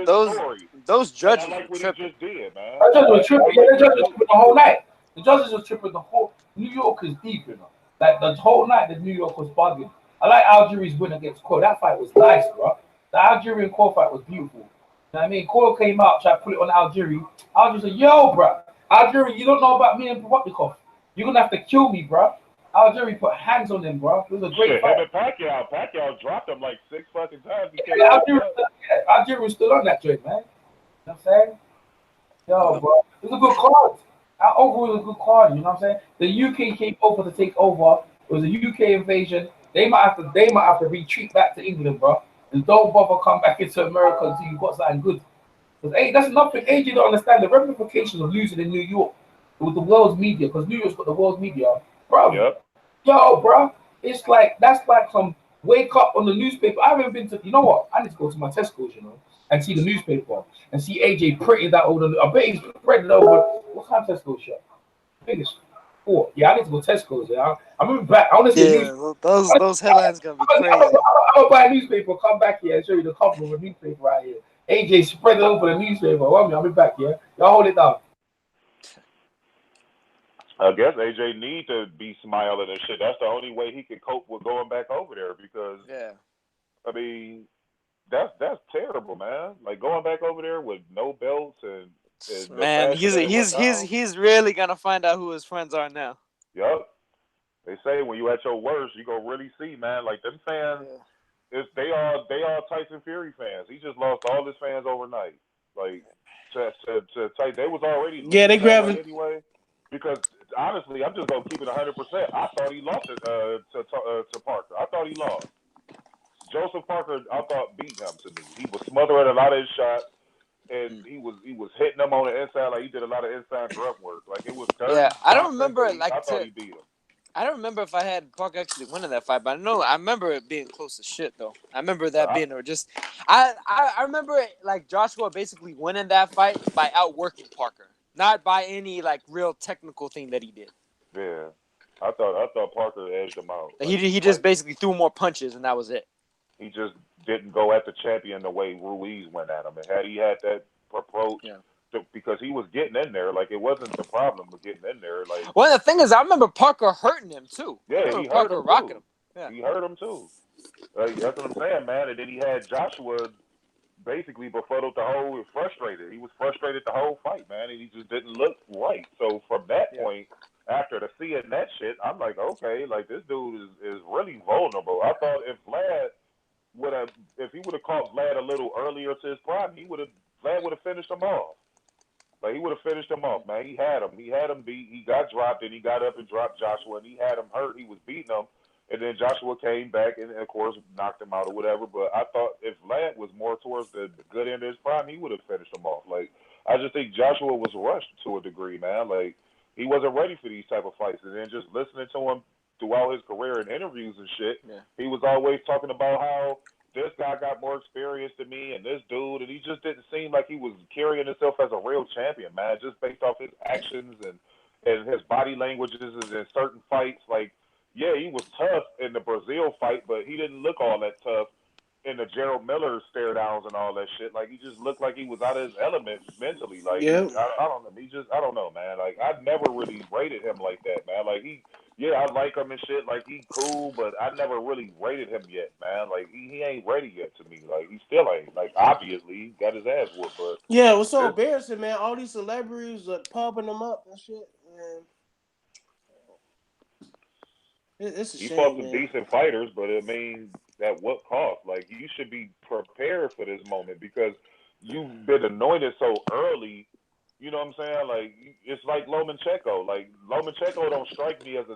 judges I like what tripping. he just did, man. The judges were tripping. The judges were tripping the whole night. The judges were tripping the whole. New York is deep, you know. Like, the whole night, the New York was bugging. I like Algieri's win against Cole. That fight was nice, bro. The Algerian Cole fight was beautiful. You know what I mean? Cole came out, tried to put it on Algieri. Algieri said, yo, bro, Algieri, you don't know about me and Provodnikov. You're going to have to kill me, bro. Algieri put hands on him, bro. It was a great fight. Pacquiao dropped him like 6 fucking times. Algieri was still on that joint, man. You know what I'm saying? Yo, bro. It was a good card. Overall, it was a good card, you know what I'm saying? The UK came over to take over. It was a UK invasion. They might have to retreat back to England, bro. And don't bother come back into America until you got something good. Because that's nothing. AJ don't understand the ramifications of losing in New York with the world's media. Because New York's got the world's media, bro. Yep. Yo, bro, it's like that's like some wake up on the newspaper. I haven't been to. You know what? I need to go to my Tesco's, and see the newspaper and see AJ printed that over. I bet he's printed over. What kind of Tesco shop? I think it's 4. Yeah, I need to go to Tesco's. Yeah, I'm moving back. I want to see those headlines gonna be crazy. I'm gonna buy a newspaper, come back here and show you the cover of a newspaper right here. AJ spread it over the newspaper. I'll be back here. Y'all hold it down. I guess AJ need to be smiling and shit. That's the only way he can cope with going back over there because, I mean, that's terrible, man. Like going back over there with no belts and man, he's really gonna find out who his friends are now. Yup. They say when you at your worst, you gonna really see, man. Like them fans, they all Tyson Fury fans. He just lost all his fans overnight. Like to they was already they grabbing anyway. Because honestly, I'm just gonna keep it 100%. I thought he lost it to Parker. I thought he lost. Joseph Parker, I thought beat him to me. He was smothering a lot of his shots, and he was hitting them on the inside like he did a lot of inside grunt work. Like it was dirty. Yeah, I don't remember I thought he beat him. I don't remember if I had Parker actually winning that fight, but I remember it being close as shit though. I remember that being just I remember it, like Joshua basically winning that fight by outworking Parker, not by any like real technical thing that he did. Yeah, I thought Parker edged him out. Like, he just basically threw more punches and that was it. He just didn't go at the champion the way Ruiz went at him. And had he had that approach, because he was getting in there, like it wasn't the problem with getting in there. Like, well, the thing is, I remember Parker hurting him too. Yeah, he Parker hurt him rocking too. Him. Yeah. He hurt him too. That's what I'm saying, man. And then he had Joshua basically befuddled frustrated. He was frustrated the whole fight, man, and he just didn't look right. So from that point, after seeing that shit, I'm like, okay, like this dude is really vulnerable. I thought if he would have caught Vlad a little earlier to his prime, Vlad would have finished him off. Like he would have finished him off, man. He had him beat. He got dropped, and he got up and dropped Joshua, and he had him hurt. He was beating him, and then Joshua came back and of course knocked him out or whatever. But I thought if Vlad was more towards the good end of his prime, he would have finished him off. Like I just think Joshua was rushed to a degree, man. Like he wasn't ready for these type of fights, and then just listening to him throughout his career in interviews and shit, he was always talking about how this guy got more experience than me and this dude, and he just didn't seem like he was carrying himself as a real champion, man, just based off his actions and his body languages in certain fights. Like, yeah, he was tough in the Brazil fight, but he didn't look all that tough in the Gerald Miller stare downs and all that shit. Like, he just looked like he was out of his element mentally. Like, I don't know. I don't know, man. Like, I never really rated him like that, man. Like, I like him and shit. Like, he cool, but I never really rated him yet, man. Like, he ain't ready yet to me. Like, he still ain't. Like, obviously, he got his ass whooped, but... Yeah, it was so embarrassing, man. All these celebrities are pumping him up and shit, man. It's a shame, he fought some man. decent fighters, but, I mean, at what cost? Like, you should be prepared for this moment because you've been anointed so early. You know what I'm saying? Like, it's like Lomachenko. Like, Lomachenko don't strike me as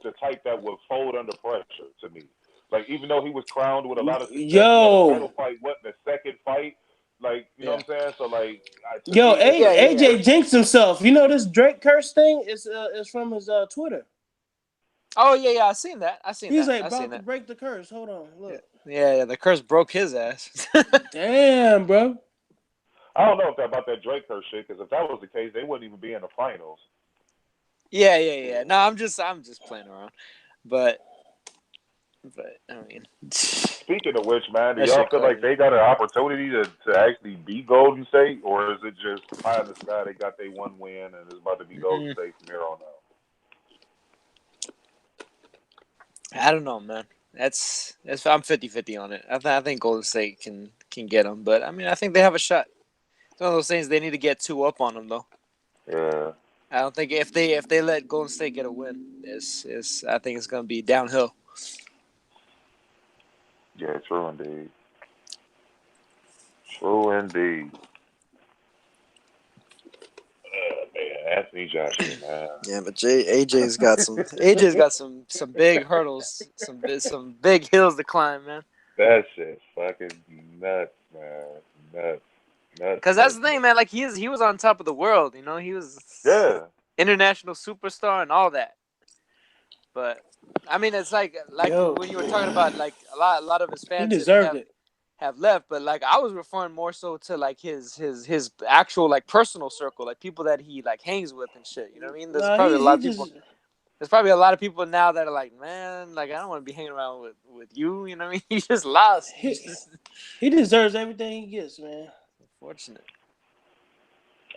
the type that would fold under pressure to me. Like, even though he was crowned with a lot of success, the title fight wasn't the second fight. Like, you know what I'm saying? So, like, AJ jinxed himself. You know this Drake curse thing is from his Twitter. Oh yeah, I seen that. He's like about to break the curse. Hold on, look. Yeah, the curse broke his ass. Damn, bro. I don't know about that Drake curse shit, because if that was the case, they wouldn't even be in the finals. Yeah. No, I'm just playing around. But I mean, speaking of which, man, do y'all feel like they got an opportunity to actually beat Golden State, or is it just pie in the sky? They got their one win, and it's about to be Golden State from here on out. I don't know, man. I'm 50-50 on it. I think Golden State can get them, but I mean, I think they have a shot. It's one of those things they need to get 2 up on them, though. Yeah. I don't think if they let Golden State get a win, I think it's gonna be downhill. Yeah, true indeed. True indeed. Man, Anthony Joshua, man. Yeah, but AJ's got some big hurdles, some big hills to climb, man. That shit's fucking nuts, man. Nuts. Because that's the thing, man. Like he was on top of the world, you know. He was international superstar and all that. But I mean, it's like when you were talking about like a lot of his fans have left, but like I was referring more so to like his actual like personal circle, like people that he like hangs with and shit. You know what I mean? There's probably a lot of people. There's probably a lot of people now that are like, man, like I don't want to be hanging around with you. You know what I mean? He just lost. He deserves everything he gets, man. Unfortunate.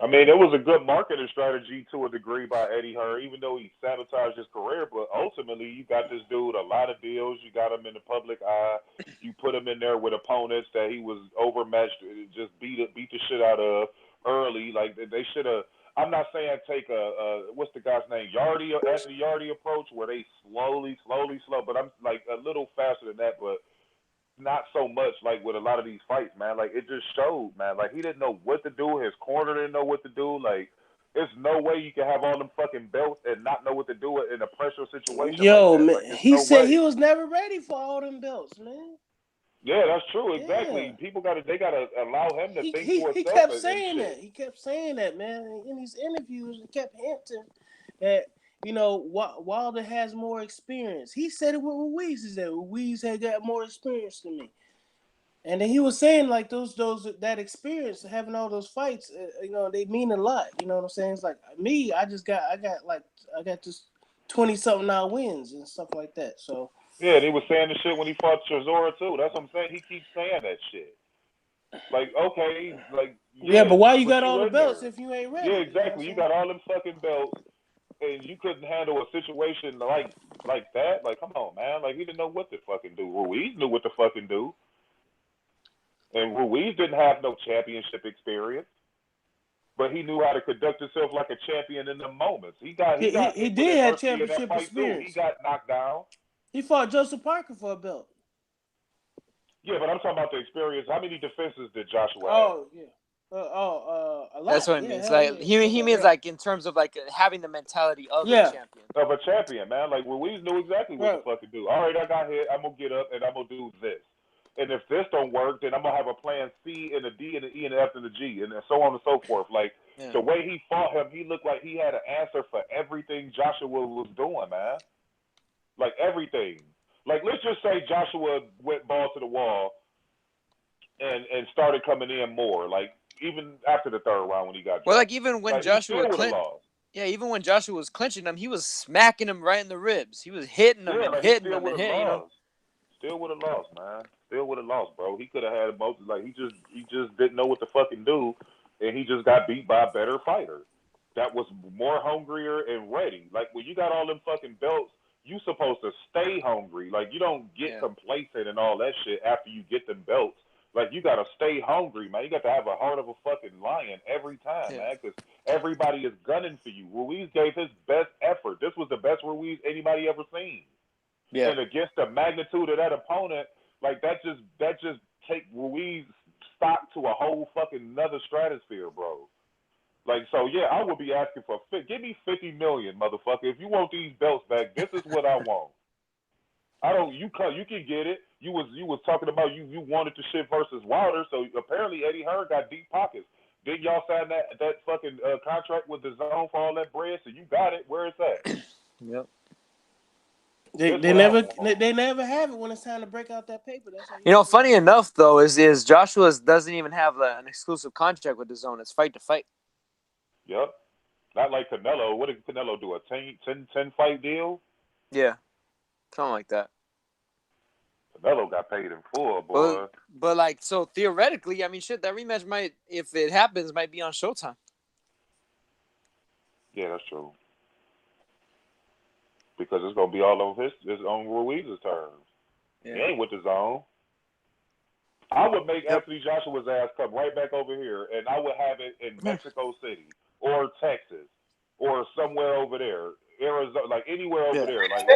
I mean, it was a good marketing strategy to a degree by Eddie Hearn, even though he sabotaged his career. But ultimately, you got this dude a lot of deals. You got him in the public eye. You put him in there with opponents that he was overmatched, just beat the shit out of early. Like they should have. I'm not saying take a what's the guy's name, Anthony Yardy approach, where they slow, but I'm like a little faster than that, but not so much like with a lot of these fights, man. Like it just showed, man. Like he didn't know what to do. His corner didn't know what to do. Like there's no way you can have all them fucking belts and not know what to do in a pressure situation. Yo, like that. Man, like, he said he was never ready for all them belts, man. Yeah, that's true. Exactly. Yeah. People they gotta allow him to think for himself. He kept saying that. He kept saying that, man. In these interviews, he kept hinting that Wilder has more experience. He said it with Ruiz. He said Ruiz had got more experience than me. And then he was saying like that experience, having all those fights, they mean a lot. You know what I'm saying? It's like me, I got just 20-something now wins and stuff like that. So yeah, and he was saying the shit when he fought Chisora too. That's what I'm saying. He keeps saying that shit. Like okay, like yeah, but why you got all the belts if you ain't ready? Yeah, exactly. You got all them fucking belts, and you couldn't handle a situation like that. Like, come on, man. Like he didn't know what to fucking do. Ruiz knew what to fucking do. And Ruiz didn't have no championship experience, but he knew how to conduct himself like a champion in the moments. He did have championship experience. He got knocked down. He fought Joseph Parker for a belt. Yeah, but I'm talking about the experience. How many defenses did Joshua have? Oh, yeah. A lot. That's what he means. Like he means like in terms of like having the mentality of a champion. Of a champion, man. Like Ruiz knew exactly what to fucking do. All right, I got hit. I'm gonna get up and I'm gonna do this. And if this don't work, then I'm gonna have a plan C and a D and an E and an F and a G and so on and so forth. Like the way he fought him, he looked like he had an answer for everything Joshua was doing, man. Like everything. Like let's just say Joshua went ball to the wall and started coming in more. Like even after the third round when he got dropped. Well, like even when Joshua even when Joshua was clinching him, he was smacking him right in the ribs. He was hitting him and hitting him and hitting him. Still would have lost, man. Still would have lost, bro. He could have had most. Like he just didn't know what to fucking do, and he just got beat by a better fighter that was more hungrier and ready. Like when you got all them fucking belts, you supposed to stay hungry. Like you don't get complacent and all that shit after you get them belts. Like you gotta stay hungry, man. You got to have a heart of a fucking lion every time, man, because everybody is gunning for you. Ruiz gave his best effort. This was the best Ruiz anybody ever seen. Yeah. And against the magnitude of that opponent, like that just take Ruiz stock to a whole fucking another stratosphere, bro. Like so, yeah, I would be asking for give me $50 million, motherfucker. If you want these belts back, this is what I want. You can get it. You was talking about you wanted the shit versus Wilder, so apparently Eddie Hearn got deep pockets. Didn't y'all sign that fucking contract with the Zone for all that bread? So you got it. Where is that? Yep. They never have it when it's time to break out that paper. That's funny enough though is Joshua doesn't even have an exclusive contract with the Zone. It's fight to fight. Yep. Not like Canelo. What did Canelo do? A 10 fight deal? Yeah. Something like that. Canelo got paid in full, boy. But like, so theoretically, I mean, shit, that rematch might, if it happens, might be on Showtime. Yeah, that's true. Because it's gonna be all on Ruiz's terms. Yeah. He ain't with the Zone. I would make Anthony Joshua's ass come right back over here, and I would have it in Mexico City or Texas or somewhere over there, Arizona, like anywhere over there, like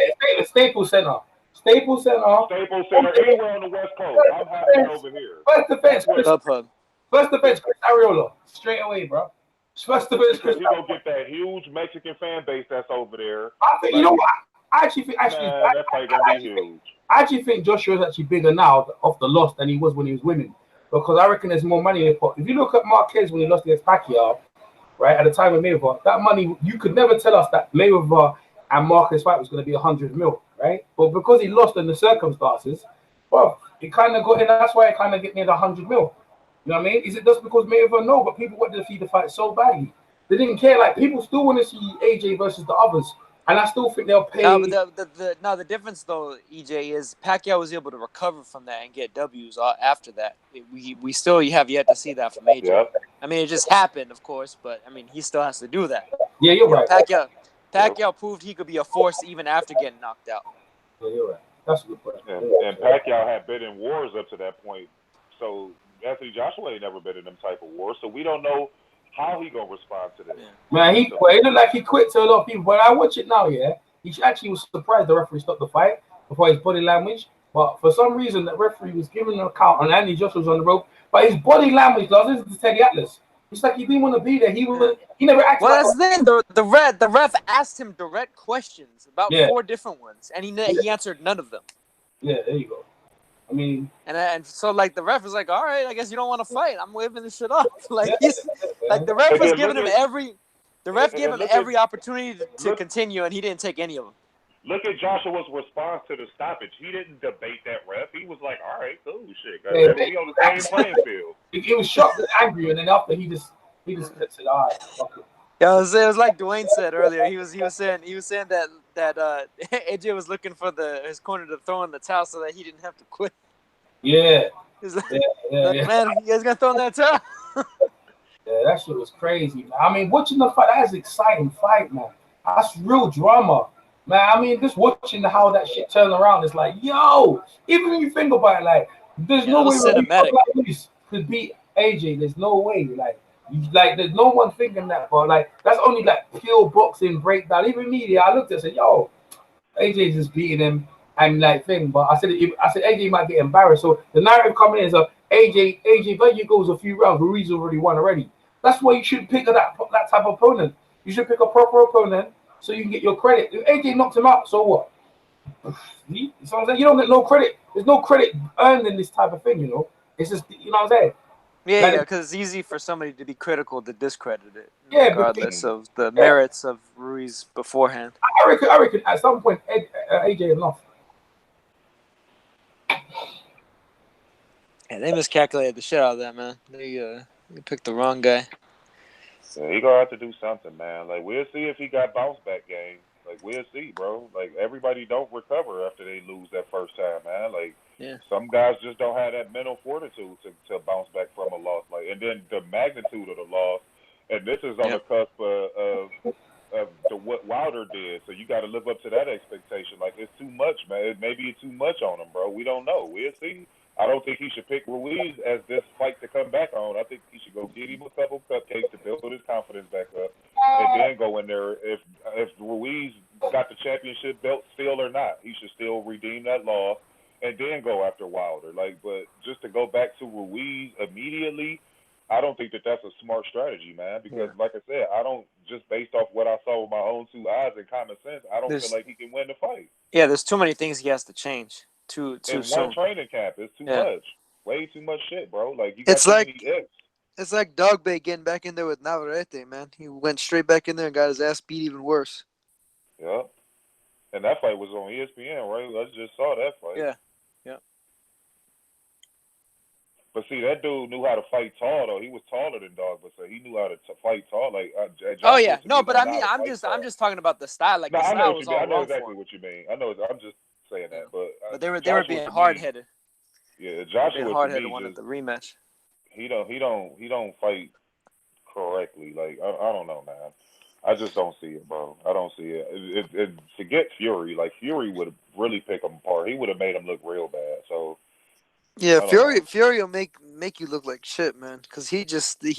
Staples Center. Staples Center, anywhere on the West Coast. I'm having it over here. First defense, Chris Arreola. Straight away, bro. First defense, Chris. He's gonna get that huge Mexican fan base that's over there. I think, you know what? I actually think that fight gonna be huge. I actually think Joshua's actually bigger now off the loss than he was when he was winning. Because I reckon there's more money in the pot. If you look at Marquez when he lost against Pacquiao, right, at the time of Mayweather, that money, you could never tell us that Mayweather and Marquez fight was going to be 100 mil, right? But because he lost in the circumstances, well, it kind of got in. That's why it kind of get near the 100 mil. You know what I mean? Is it just because Mayweather? No, but people wanted to see the fight so badly. They didn't care. Like, people still want to see AJ versus the others. And I still think they'll pay. No, but the difference though, EJ, is Pacquiao was able to recover from that and get W's after that. We still have yet to see that from AJ. Yeah. I mean, it just happened, of course, but I mean, he still has to do that. Yeah, you're right. Pacquiao proved he could be a force even after getting knocked out. Yeah, you're right. That's a good point. And Pacquiao had been in wars up to that point, so Anthony Joshua ain't never been in them type of wars, so we don't know how he gonna respond to this. Man, he quit. It looked like he quit to a lot of people, but I watch it now. Yeah, he actually was surprised the referee stopped the fight before his body language. But for some reason, the referee was giving an account, and Andy Joshua was on the rope. But his body language, I was listening to Teddy Atlas. It's like he didn't want to be there. He never acted. Well, that's the thing. The ref asked him direct questions about 4 different ones, and he answered none of them. Yeah, there you go. I mean, and so like the ref was like, all right, I guess you don't want to fight. I'm waving this shit off. Like he's like the ref was giving him every opportunity to continue, and he didn't take any of them. Look at Joshua's response to the stoppage. He didn't debate that ref. He was like, all right, cool, shit. We on the same playing field. He was shocked and angry, and then after he just said, all right, fuck it. Yeah, it was like Dwayne said earlier. He was saying that AJ was looking for his corner to throw in the towel so that he didn't have to quit. Yeah. He's like, man, you guys gonna throw in that towel? Yeah, that shit was crazy, man. I mean, watching the fight, that's an exciting fight, man. That's real drama. Man, I mean, just watching how that shit turn around, it's like, yo, even when you think about it, like, there's no way Ruiz could beat AJ. There's no way. Like, there's no one thinking that, but like, that's only like pure boxing breakdown. Even me, I looked at it and said, yo, AJ's just beating him and like thing. But I said AJ might get embarrassed. So the narrative coming in is AJ value goes a few rounds. Ruiz already won already. That's why you should pick that type of opponent. You should pick a proper opponent so you can get your credit. If AJ knocked him out, so what? So I'm saying, you don't get no credit. There's no credit earned in this type of thing, you know. It's just, you know what I'm saying. Yeah, because it's easy for somebody to be critical to discredit it, regardless of the merits of Ruiz beforehand. I reckon at some point AJ enough. Yeah, they miscalculated the shit out of that, man. They picked the wrong guy. Yeah, he gonna have to do something, man. Like, we'll see if he got bounce back game. Like, we'll see, bro. Like, everybody don't recover after they lose that first time, man. Like, some guys just don't have that mental fortitude to bounce back from a loss. Like, and then the magnitude of the loss, and this is on the cusp of what Wilder did. So you got to live up to that expectation. Like, it's too much, man. Maybe it's too much on him, bro. We don't know. We'll see. I don't think he should pick Ruiz as this fight to come back on. I think he should go get him a couple cupcakes to build his confidence back up, and then go in there. If Ruiz got the championship belt still or not, he should still redeem that loss and then go after Wilder. Like, but just to go back to Ruiz immediately, I don't think that that's a smart strategy, man. Because like I said, I don't, just based off what I saw with my own 2 eyes and common sense, I don't feel like he can win the fight. Yeah, there's too many things he has to change. Too in soon. One training camp, it's too much. Way too much shit, bro. Like, you got many ifs. It's like Dogbay getting back in there with Navarrete, man. He went straight back in there and got his ass beat even worse. Yeah. And that fight was on ESPN, right? I just saw that fight. Yeah. But see, that dude knew how to fight tall, though. He was taller than Dogba, so he knew how to fight tall. Like, but I mean, I'm just talking about the style. Like, the style was all I know wrong exactly for what you mean. I know. I'm just saying that, but they were being hard headed. Yeah, Joshua hard headed one at the rematch. He don't fight correctly. Like, I don't know, man. I just don't see it, bro. I don't see it. To get Fury, like, Fury would have really picked him apart. He would have made him look real bad. So yeah, Fury will make you look like shit, man. Because he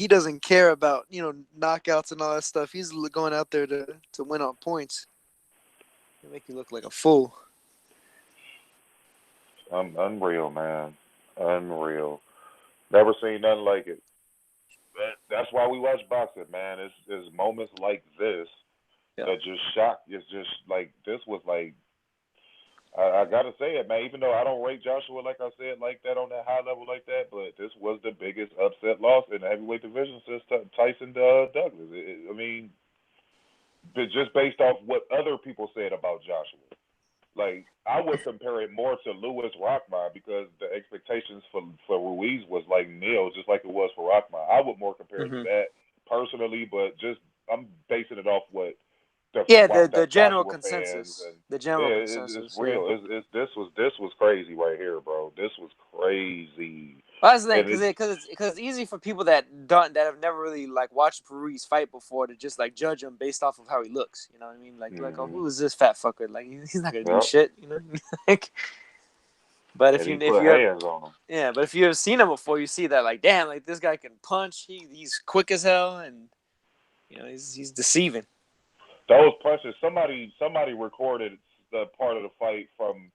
doesn't care about knockouts and all that stuff. He's going out there to win on points. He'll make you look like a fool. Unreal, man. Unreal. Never seen nothing like it. That's why we watch boxing, man. It's moments like this that just shock. It's just like, this was like, I gotta say it, man. Even though I don't rate Joshua, like I said, like that on that high level like that, but this was the biggest upset loss in the heavyweight division since Tyson Douglas. I mean, just based off what other people said about Joshua. Like, I would compare it more to Louis Rockmire, because the expectations for Ruiz was like nil, just like it was for Rockmire. I would more compare it to that personally, but just I'm basing it off what the general casual consensus. fans, and the general it's consensus. real. Yeah. This was crazy right here, bro. This was crazy. Well, that's the thing, because it's easy for people that have never really like watched Ruiz fight before to just like judge him based off of how he looks. You know what I mean? Like oh, who is this fat fucker? Like he's not gonna do shit. You know? Like, but if you hands on him. Yeah, but if you've seen him before, you see that like, damn, like this guy can punch. He's quick as hell, and you know he's deceiving. Those punches. Somebody recorded the part of the fight from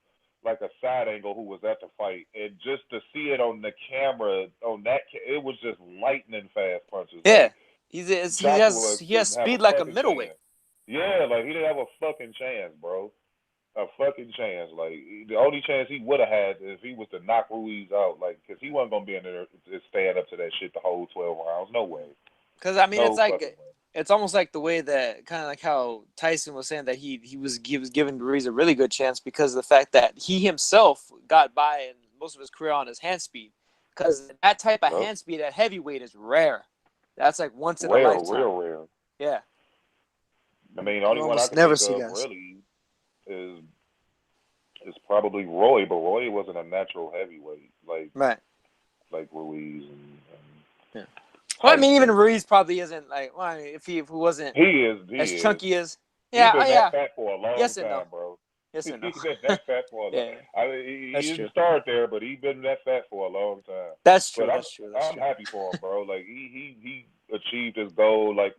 like a side angle who was at the fight, and just to see it on the camera it was just lightning fast punches. Yeah, like, he has speed like a middleweight. Yeah, like he didn't have a fucking chance, bro. A fucking chance. Like the only chance he would have had is if he was to knock Ruiz out, like because he wasn't gonna be in there to stand up to that shit the whole 12 rounds. No way. Because I mean, it's like it's almost like the way that kind of like how Tyson was saying that he was giving Ruiz a really good chance because of the fact that he himself got by in most of his career on his hand speed. Because that type of hand speed at heavyweight is rare. That's like once in a lifetime. Real rare. Yeah. I mean, the only one I can think of really is probably Roy, but Roy wasn't a natural heavyweight like Ruiz and well, I mean, even Ruiz probably isn't like. Well, I mean, if he wasn't, he as chunky as. Yeah, he's been that fat for a long time, bro. Yes and no. He's been that fat for a long time. I mean, he didn't start there, but he's been that fat for a long time. That's true. But I'm happy for him, bro. Like he achieved his goal. Like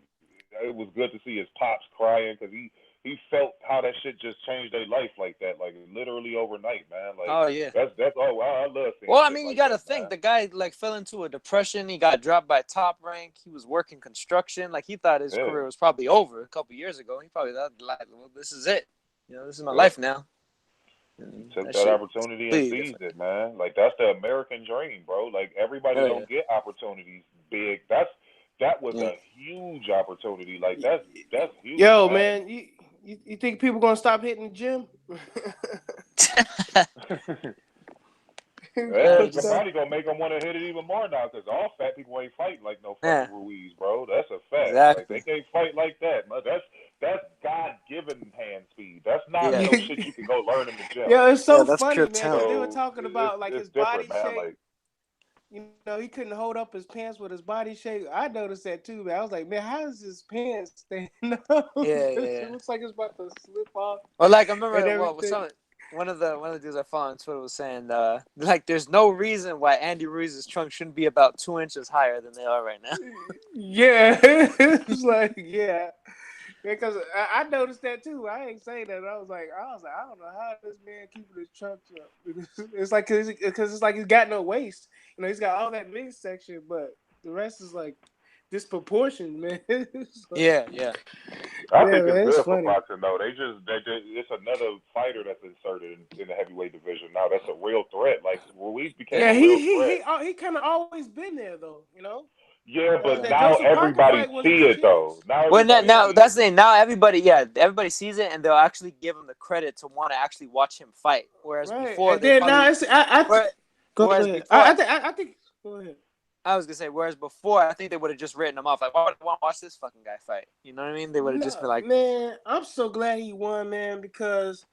it was good to see his pops crying because he felt how that shit just changed their life like that, like literally overnight, man. Like, oh yeah, that's I love seeing. Well, I mean, you got to think the guy like fell into a depression. He got dropped by Top Rank. He was working construction. Like he thought his career was probably over a couple years ago. He probably thought, well, this is it. You know, this is my life now. And took that opportunity and seized it, man. Like that's the American dream, bro. Like everybody don't get opportunities big. That was a huge opportunity. Like that's huge. Yo, man, you think people gonna stop hitting the gym? It's probably gonna make them want to hit it even more now because all fat people ain't fighting like no fucking Ruiz, bro. That's a fact. Exactly. Like, they can't fight like that. That's God-given hand speed. That's not no shit you can go learn in the gym. Yeah, it's so funny, man. Because they were talking about like his body man. shape. Like, you know, he couldn't hold up his pants with his body shape. I noticed that too, man. I was like, man, how is his pants staying up? It looks like it's about to slip off. Well, like I remember one of the dudes I follow on Twitter was saying, like, there's no reason why Andy Ruiz's trunks shouldn't be about 2 inches higher than they are right now. Yeah, it's like because I noticed that too. I ain't saying that. I was like, I don't know how this man keeping his trunks up. It's like because it's like he's got no waist. You know, he's got all that midsection, but the rest is like disproportioned, man. Yeah. I think it's good for boxing though. It's another fighter that's inserted in the heavyweight division now. That's a real threat. Like Ruiz became a real threat. He kind of always been there though. You know. Yeah, but now everybody see it though. Now that's the thing. Now everybody sees it, and they'll actually give him the credit to want to actually watch him fight. Whereas before, go ahead. I think. Go ahead. I was gonna say, whereas before, I think they would have just written him off. Like, why would I want to watch this fucking guy fight? You know what I mean? They would have just been like, man, I'm so glad he won, man, because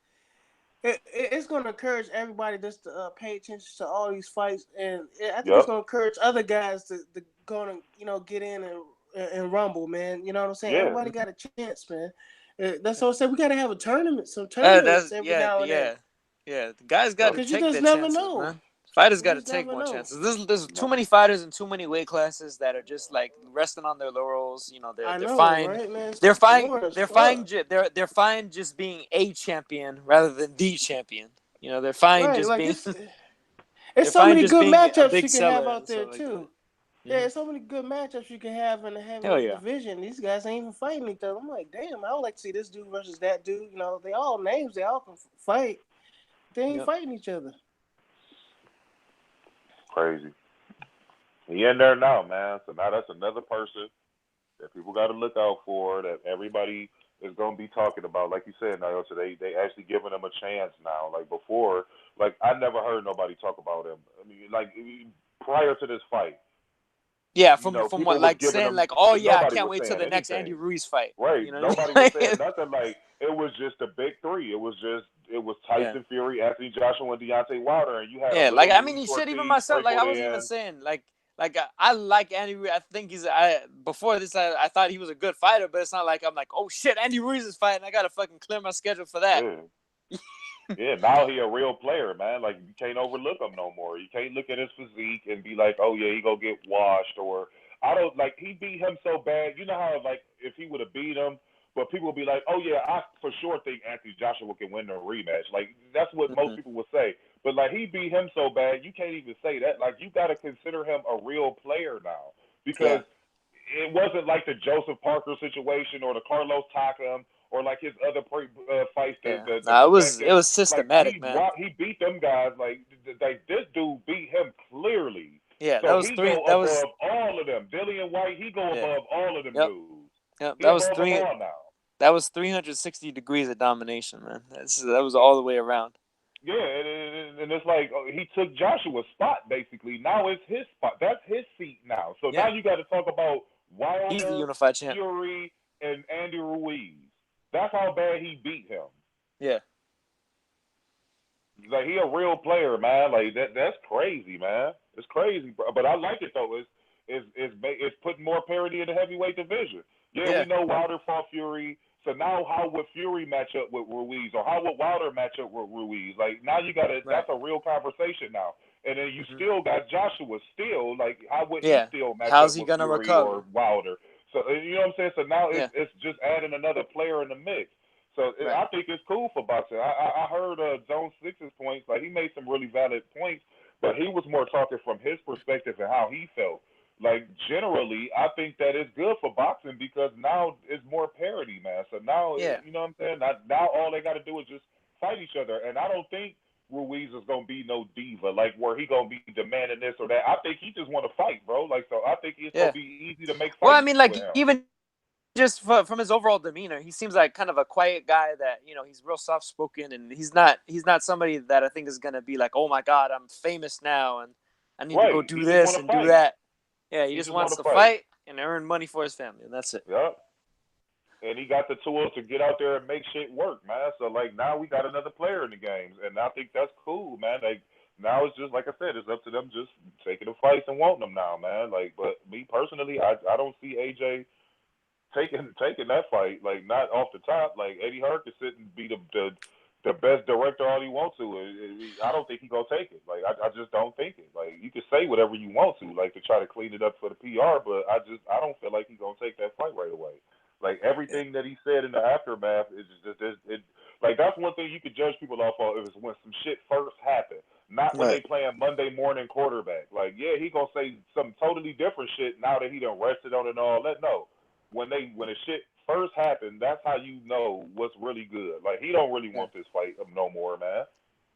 it's going to encourage everybody just to pay attention to all these fights, and I think it's going to encourage other guys to go and get in and rumble, man. You know what I'm saying? Everybody got a chance, man. That's what I said. We got to have some tournaments every now and then. Yeah, the guys got to take their chances, man. Fighters got to take more chances. There's too many fighters in too many weight classes that are just like resting on their laurels. You know, they're fine. Right, they're fine. They're fine just being a champion rather than the champion. You know, they're fine just being. It's so many good matchups you can have out there too. Like yeah, there's so many good matchups you can have in the heavyweight division. These guys ain't even fighting each other. I'm like, damn, I would like to see this dude versus that dude. You know, they all names. They all can fight. They ain't fighting each other. Crazy. He in there now, man. So now that's another person that people got to look out for, that everybody is going to be talking about. Like you said, Nyota, they actually giving him a chance now. Like before, like I never heard nobody talk about him. I mean, like prior to this fight, Yeah, you from know, from people what was like giving saying them. like, oh yeah, I Nobody can't was wait till saying the next Andy anything. Ruiz fight. Right. You know what Nobody I was mean? saying nothing. Like it was just the big three. It was Yeah. Tyson Fury, Anthony Joshua, and Deontay Wilder, and you had a Yeah, like I mean, literally he shit. Even Ortiz myself, like sprinkled I was even in. saying, I like Andy Ruiz. I think before this, I thought he was a good fighter, but it's not like I'm like, oh shit, Andy Ruiz is fighting. I gotta fucking clear my schedule for that. Yeah. Yeah, now he a real player, man. Like you can't overlook him no more. You can't look at his physique and be like, oh yeah, he gonna get washed. Or I don't like he beat him so bad. You know how like if he would have beat him, but people would be like, oh yeah, I for sure think Anthony Joshua can win the rematch. Like that's what most people would say. But like he beat him so bad, you can't even say that. Like you got to consider him a real player now because it wasn't like the Joseph Parker situation or the Carlos Takam or like his other fights. It was Like systematic, man. he beat them guys. Like this dude beat him clearly. Yeah, So that was he three. go That above was all of them. Dillian White, he go above all of them Yep. dudes. Yep. He That was above them all now. That was 360 degrees of domination, man. That was all the way around. Yeah, and it's like he took Joshua's spot basically. Now it's his spot. That's his seat now. So now you got to talk about He's the Wilder, unified champ. Fury, and Andy Ruiz. That's how bad he beat him. Yeah. Like he a real player, man. Like that's crazy, man. It's crazy, but I like it though. It's putting more parity in the heavyweight division. Yeah, we know Wilder fought Fury. So now how would Fury match up with Ruiz, or how would Wilder match up with Ruiz? Like now you got that's a real conversation now. And then you still got Joshua still. Like how would he still match How's up he with gonna Fury recover? or Wilder? So you know what I'm saying. So now it's just adding another player in the mix. So I think it's cool for boxing. I heard Zone 6's points. Like he made some really valid points, but he was more talking from his perspective and how he felt. Like generally, I think that it's good for boxing because now it's more parity, man. So now you know what I'm saying. Now all they got to do is just fight each other, and I don't think Ruiz is gonna be no diva like where he gonna be demanding this or that. I think he just want to fight, bro. Like so, I think it's gonna be easy to make fights. Well, I mean, like with him. even just from his overall demeanor, he seems like kind of a quiet guy that, you know, he's real soft spoken, and he's not somebody that I think is gonna be like, oh my god, I'm famous now and I need to go do this and do that. Yeah, he just wants to fight and earn money for his family, and that's it. Yep. And he got the tools to get out there and make shit work, man. So like now we got another player in the games, and I think that's cool, man. Like now it's just like I said, it's up to them just taking the fights and wanting them now, man. Like, but me personally, I don't see AJ taking that fight, like not off the top. Like Eddie Hearn can sit and be the best director all he wants to. I don't think he gonna take it. Like I just don't think it. Like you can say whatever you want to, like to try to clean it up for the PR, but I don't feel like he's gonna take that fight right away. Like everything that he said in the aftermath is just it. Like that's one thing you could judge people off of is when some shit first happened, not when they playing Monday morning quarterback. Like yeah, he gonna say some totally different shit now that he done rested on it and all that. No, when the shit first happened, that's how you know what's really good. Like he don't really want this fight no more, man.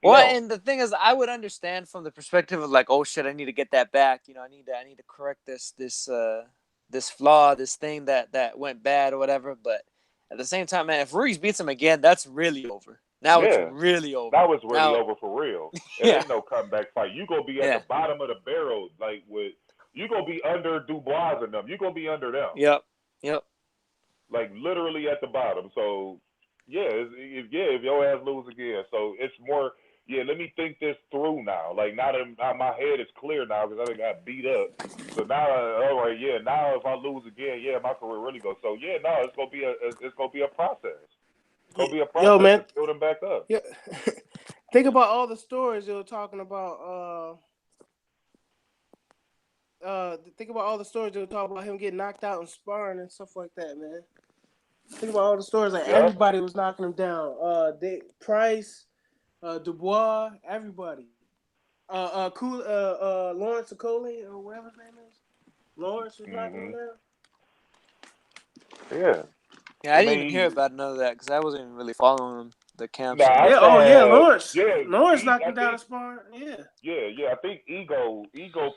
Well, and the thing is, I would understand from the perspective of like, oh shit, I need to get that back. You know, I need to correct this flaw, this thing that went bad or whatever. But at the same time, man, if Ruiz beats him again, that's really over. Now it's really over. Now it's really over for real. It ain't no comeback fight. You gonna be at the bottom of the barrel, like you gonna be under Dubois and them. You gonna be under them. Yep. Like literally at the bottom. So if your ass lose again, so it's more. Yeah, let me think this through now. Like now that my head is clear now because I got beat up. So now, all right, now if I lose again, my career really goes. So it's gonna be a process. It's gonna be a process to build them back up. Yeah. Think about all the stories they were talking about. Think about all the stories they were talking about him getting knocked out in sparring and stuff like that, man. Think about all the stories like everybody was knocking him down. Price, Dubois, everybody. Lawrence Okoli or whatever his name is. Lawrence was knocking him down. Yeah. Yeah, I didn't even hear about none of that because I wasn't even really following the camps. Lawrence. Lawrence knocked him down in sparring. Yeah. I think Ego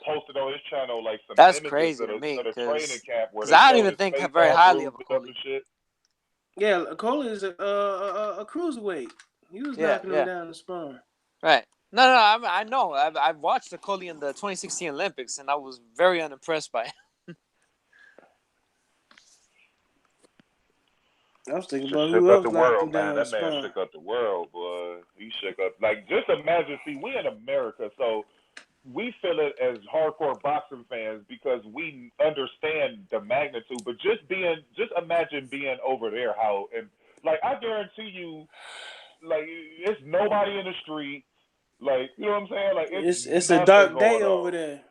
posted on his channel like some That's images crazy of to me the training camp where I don't even think very highly of Okoli. Yeah, Okoli is a cruiserweight. He was knocking him down in sparring. Right. No, I know. I've watched Okoli in the 2016 Olympics, and I was very unimpressed by him. I was thinking Just about shook who up else the knocked him world, down man. the That man spine. shook up the world, boy. He shook up. Like, just imagine. See, we in America, so we feel it as hardcore boxing fans because we understand the magnitude. But just imagine being over there. How and like I guarantee you, like it's nobody in the street. Like you know what I'm saying? Like It's a nothing dark going day on. over there.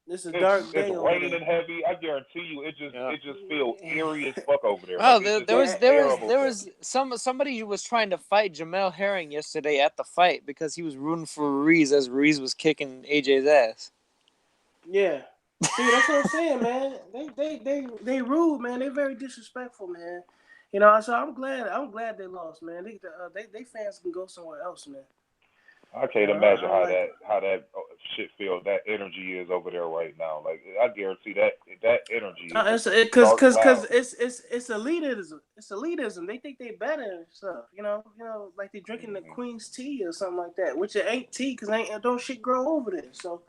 It's a dark It's day over there. raining heavy. I guarantee you, it just feels eerie as fuck over there. Oh, Like it's just there was somebody who was trying to fight Jamel Herring yesterday at the fight because he was rooting for Ruiz as Ruiz was kicking AJ's ass. Yeah. See, that's what I'm saying, man. They rude, man. They very disrespectful, man. You know, so I'm glad they lost, man. They fans can go somewhere else, man. I can't imagine how that shit feels. That energy is over there right now. Like I guarantee that energy is because cloud. it's elitism. It's elitism. They think they better and stuff. You know, like they drinking the Queen's tea or something like that, which it ain't tea because don't shit grow over there. So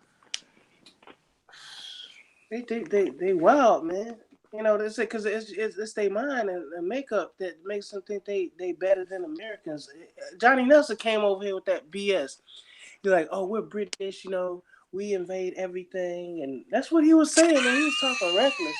they wild, man. You know, they say because it's their mind and makeup that makes them think they better than Americans. Johnny Nelson came over here with that BS. You're like, oh, we're British, you know, we invade everything, and that's what he was saying, man. He was talking reckless.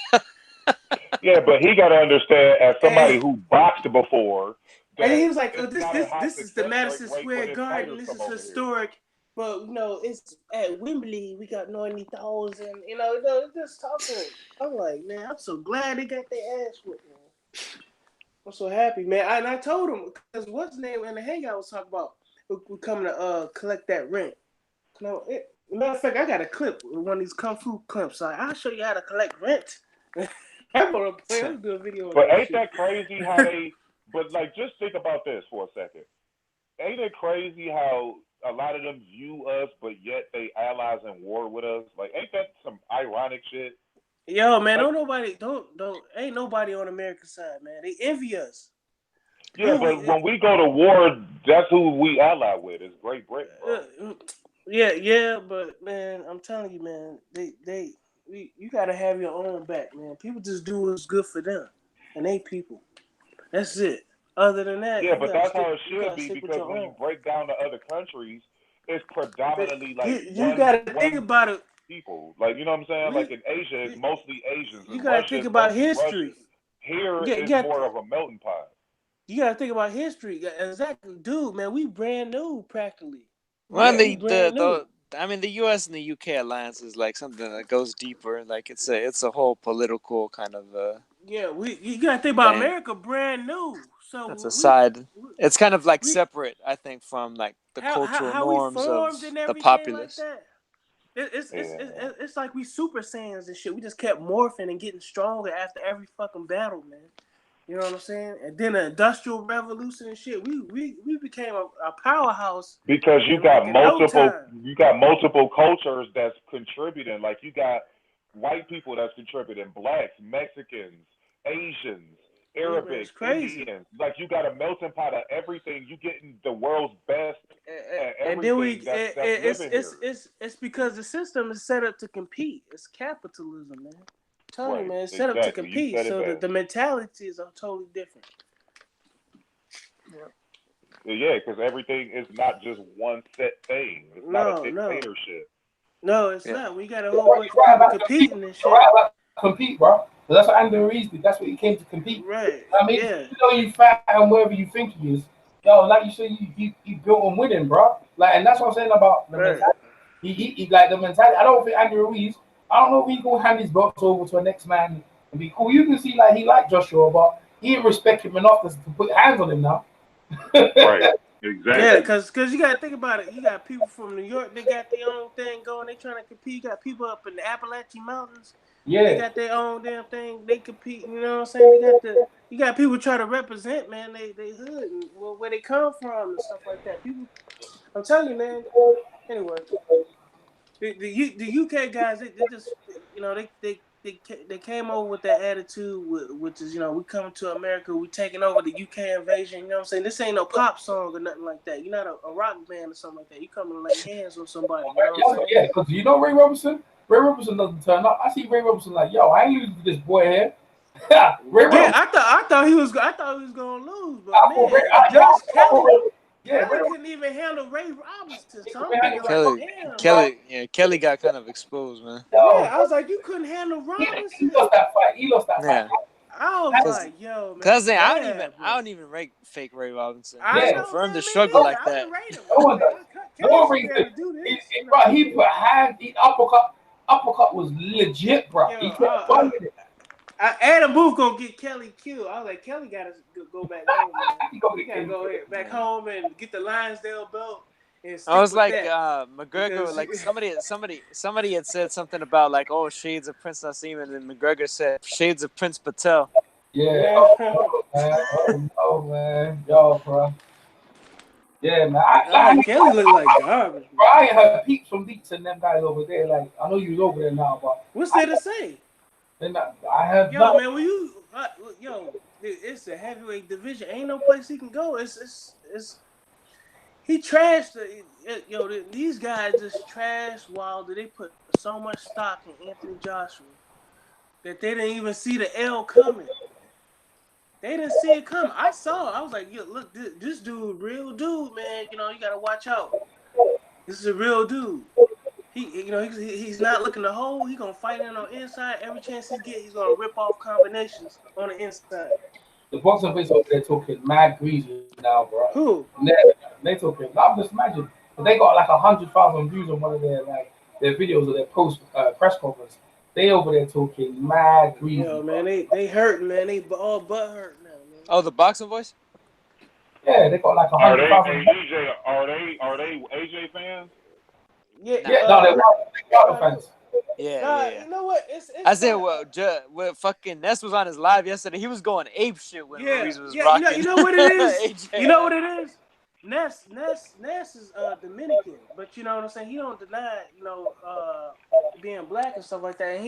Yeah, but he got to understand, as somebody who boxed before, that and he was like, oh, it's not a high this is the success Madison rate when Square his Garden. fighters This come is over here. historic, but you know, it's at Wembley. We got 90,000. You know, just talking. I'm like, man, I'm so glad they got their ass whipped, man. I'm so happy, man. I told him because what's his name in the hangout was talking about we're coming to collect that rent. No, matter of fact, I got a clip, one of these kung fu clips. So I'll show you how to collect rent. I'm gonna do a video on But that ain't shit. that crazy how they? But like, just think about this for a second. Ain't it crazy how a lot of them view us, but yet they allies in war with us? Like, ain't that some ironic shit? Yo, man, like, ain't nobody on America's side, man. They envy us. Yeah, but when we go to war, that's who we ally with. It's Great Britain, bro. Yeah, but man, I'm telling you, man, you gotta have your own back, man. People just do what's good for them, and they people. That's it. Other than that, Yeah, but that's how it should be stick with because your when own. you break down the other countries, it's predominantly like You gotta think about it. people. Like you know what I'm saying? Like in Asia, it's mostly Asians. You In gotta Russia, think it's about mostly history. Russians. Here, it's more of a melting pot. You gotta think about history. Exactly, dude, man. We brand new, practically. Well, new. I mean, the U.S. and the UK alliance is like something that goes deeper. Like it's a whole political kind of. Yeah, you gotta think about thing. America, brand new. So that's a side. It's kind of like separate, I think, from like the cultural how norms we formed of and the everything populace. like that. It's like we Super Saiyans and shit. We just kept morphing and getting stronger after every fucking battle, man. You know what I'm saying? And then the Industrial Revolution and shit. We became a powerhouse. Because you got multiple cultures that's contributing. Like you got white people that's contributing, blacks, Mexicans, Asians, Arabic, Indians. Like you got a melting pot of everything. You getting the world's best at everything that's living here. It's because the system is set up to compete. It's capitalism, man. I'm telling you, man, it's set up to compete. So the mentalities are totally different. Yeah, because everything is not just one set thing. It's not a dictatorship. No, it's not. We got a whole bunch of people competing and shit. Compete, bro. So that's what Andy Ruiz did. That's what he came to compete. Right. I mean, you fight and wherever you think he is, yo, like you said, you built on winning, bro. Like, and that's what I'm saying about the mentality. He like the mentality. I don't think Andy Ruiz. I don't know if he gonna hand his belts over to a next man and be cool. You can see like he liked Joshua, but he didn't respect him enough to put hands on him now. Right. Exactly. Yeah, because you got to think about it. You got people from New York. They got their own thing going. They trying to compete. You got people up in the Appalachian Mountains. Yeah. They got their own damn thing. They compete. You know what I'm saying? You got people try to represent, man. They hood and where they come from and stuff like that. People, I'm telling you, man. Anyway, the UK guys, they just they came over with that attitude, which is we coming to America, we taking over the UK invasion. You know what I'm saying? This ain't no pop song or nothing like that. You're not a rock band or something like that. You coming to lay hands on somebody. You know what I'm saying? Yeah, because Ray Robinson. Ray Robinson doesn't turn up. I see Ray Robinson like, yo, I ain't losing to this boy here. Yeah, I thought he was gonna lose, but Kelly couldn't even handle Ray Robinson. So I'm thinking Kelly got kind of exposed, man. Yeah, I was like, you couldn't handle Robinson. He lost that fight. He lost that fight. I was like, yo, man. Cause I don't even rate fake Ray Robinson. For him to struggle like that. He put hand, uppercut was legit, bro. He kept fighting it. Adam Booth gonna get Kelly killed. I was like, Kelly gotta go back home, man. He gotta go back home and get the Lionsdale belt. I was like, McGregor, like somebody had said something about like, oh, shades of Prince Nassim, and then McGregor said shades of Prince Patel. Yeah. Oh man, yo, bro. Yeah, man. Kelly look like garbage. Bro, I ain't heard peeps from Deeks and them guys over there. Like, I know you was over there now, but what's there to say? I have. Yo, man, it's a heavyweight division. Ain't no place he can go. He trashed these guys just trashed Wilder. They put so much stock in Anthony Joshua that they didn't even see the L coming. They didn't see it come. I was like, yo, look, this dude, real dude, man. You gotta watch out. This is a real dude. He's not looking to hold. He's gonna fight in on the inside. Every chance he get, he's gonna rip off combinations on the inside. The boxing face over there talking mad greasy now, bro. Who? They talking. I'm just imagine. They got like 100,000 views on one of their videos of their post press conference. They over there talking mad greasy. Yo, man, they hurting, man. They all butt hurt now, man. Oh, the boxing voice? Yeah, they got like 100,000. Are they AJ fans? Yeah, no, they're Wilder fans. Yeah. You know what? I said, well, fucking Ness was on his live yesterday. He was going ape shit when Ruiz was rocking. You know what it is? You know what it is? Ness is Dominican, but you know what I'm saying. He don't deny, being black and stuff like that. And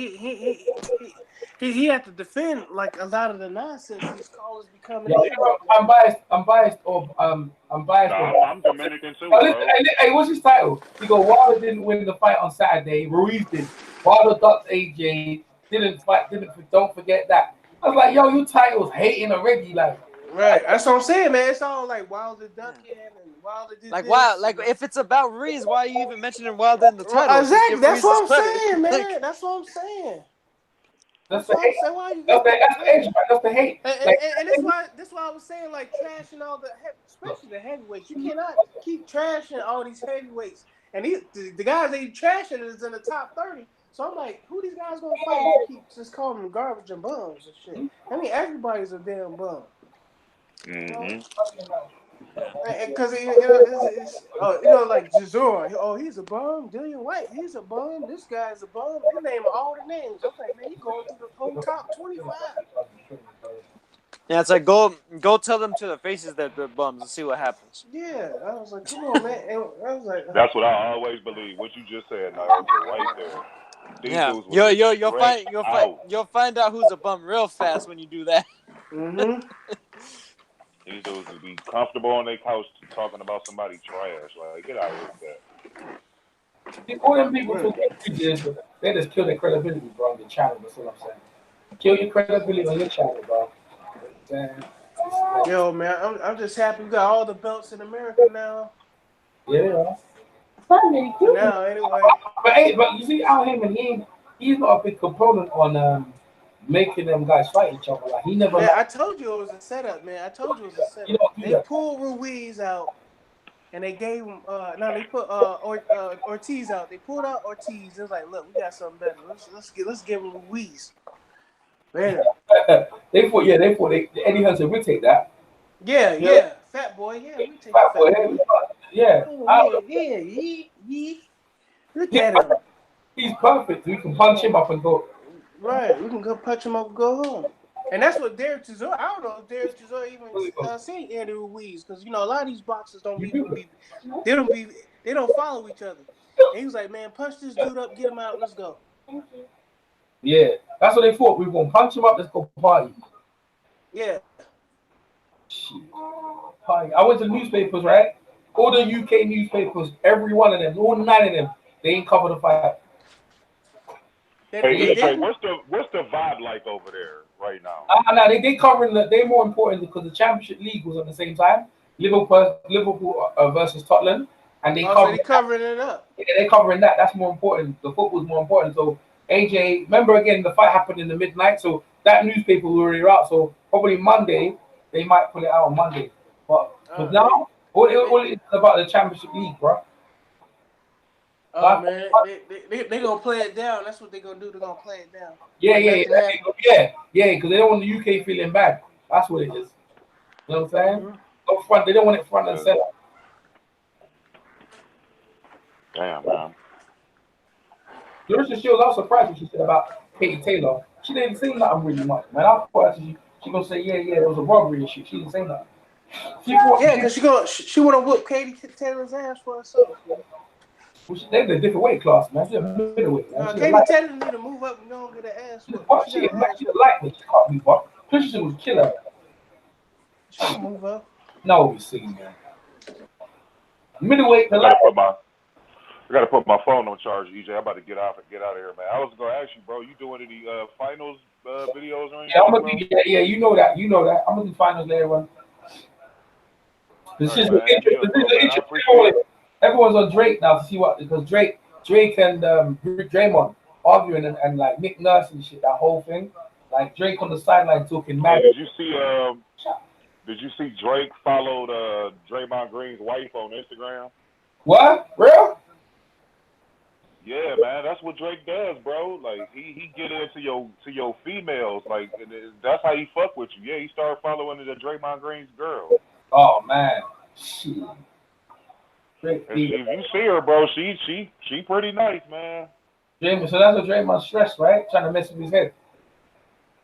he had to defend like a lot of the nonsense these callers be coming. I'm biased. I'm biased. I'm Dominican too. Hey, what's his title? He go, Wilder didn't win the fight on Saturday. Ruiz did. Wilder ducked AJ. Don't forget that. I was like, yo, you titles hating already, like. Right, that's what I'm saying, man. It's all like Wilder ducking and Wilder did like this. Wow, like if it's about Ruiz, why are you even mentioning Wilder in the title? Exactly, that's what I'm saying, man. That's what I'm saying. That's the hate. That's the hate. And that's why I was saying, like, trashing all especially the heavyweights. You cannot keep trashing all these heavyweights. And the guys that you trashing is in the top 30. So I'm like, who these guys gonna fight? You keep just calling them garbage and bums and shit. I mean, everybody's a damn bum. Mm-hmm. Because like Jazor, he's a bum. Dillian White, he's a bum. This guy's a bum. They name all the names. I'm like, man, you going through the whole top 25. Yeah, it's like go tell them to their faces that they're bums and see what happens. Yeah, I was like, come on, man. And I was like, that's what I always believe. What you just said, right there. You'll find out who's a bum real fast when you do that. Mm-hmm. These dudes would be comfortable on their couch talking about somebody trash. Like, get out of here with that. All them people they just kill their credibility, bro, on your channel. That's what I'm saying. Kill your credibility on your channel, bro. Yo, man, I'm just happy we got all the belts in America now. Yeah. Now, anyway. But you see, Al Heyman, he's not a big component on making them guys fight each other. Like he never. Yeah, I told you it was a setup, man. They pulled Ruiz out, and they gave him. They put Ortiz out. They pulled out Ortiz. It was like, look, we got something better. Let's give him Ruiz. Man. They thought Eddie Hunter would take that. Yeah. Fat boy, yeah, we take Fat boy. Yeah. Look at him. He's perfect. We can punch him up and go. Right, we can go punch him up and go home. And that's what Derek Chisora. I don't know if Derek Chisora even seen Andy Ruiz, because a lot of these boxers don't follow each other. And he was like, man, punch this dude up, get him out, let's go. Yeah, that's what they thought. We were gonna punch him up, let's go party. Yeah. Party. I went to the newspapers, right? All the UK newspapers, every one of them, all 9 of them, they ain't cover the fight. Hey, what's the vibe like over there right now. No, they covering they're more important because the Championship League was at the same time. Liverpool versus Tottenham, and they covering it up. Yeah, they're covering that. That's more important. The football's more important. So AJ, remember again, the fight happened in the midnight, so that newspaper was already out. So probably Monday they might put it out on Monday. But now all it's about the Championship League, bro. Oh man, they gonna play it down. That's what they gonna do. They're gonna play it down. Yeah, because they don't want the UK feeling bad. That's what it is. You know what I'm saying? Up front, they don't want it front and center. Damn, man. Clarissa Shields, I was surprised what she said about Katie Taylor. She didn't say nothing really much, man. I thought she gonna say, yeah, there was a robbery and shit. She didn't say nothing. Because she wanna whoop Katie Taylor's ass for herself. Well, they're in a different weight class, man. She's a middleweight, man. Katie Taylor need to move up and go and get an ass whoop. She's a lightweight. She can't move up. Clarissa was killer. She can move up. No, we see, man. Middleweight. I gotta put my phone on charge, EJ. I'm about to get out of here, man. I was gonna ask you, bro. You doing any finals videos or anything? Yeah, I'm gonna do. Yeah, you know that. I'm gonna do finals later on. This is interesting. Everyone's on Drake now to see what because Drake and Draymond arguing and like Nick Nurse and shit. That whole thing, like Drake on the sideline talking mad. Did you see Drake followed Draymond Green's wife on Instagram? What? Real? Yeah, man, that's what Drake does, bro. Like he get into your females, like that's how he fuck with you. Yeah, he started following the Draymond Green's girl. Oh man, shit. If you see her, bro, she pretty nice, man. Draymond, so that's what Draymond's stressed, right? Trying to mess with his head.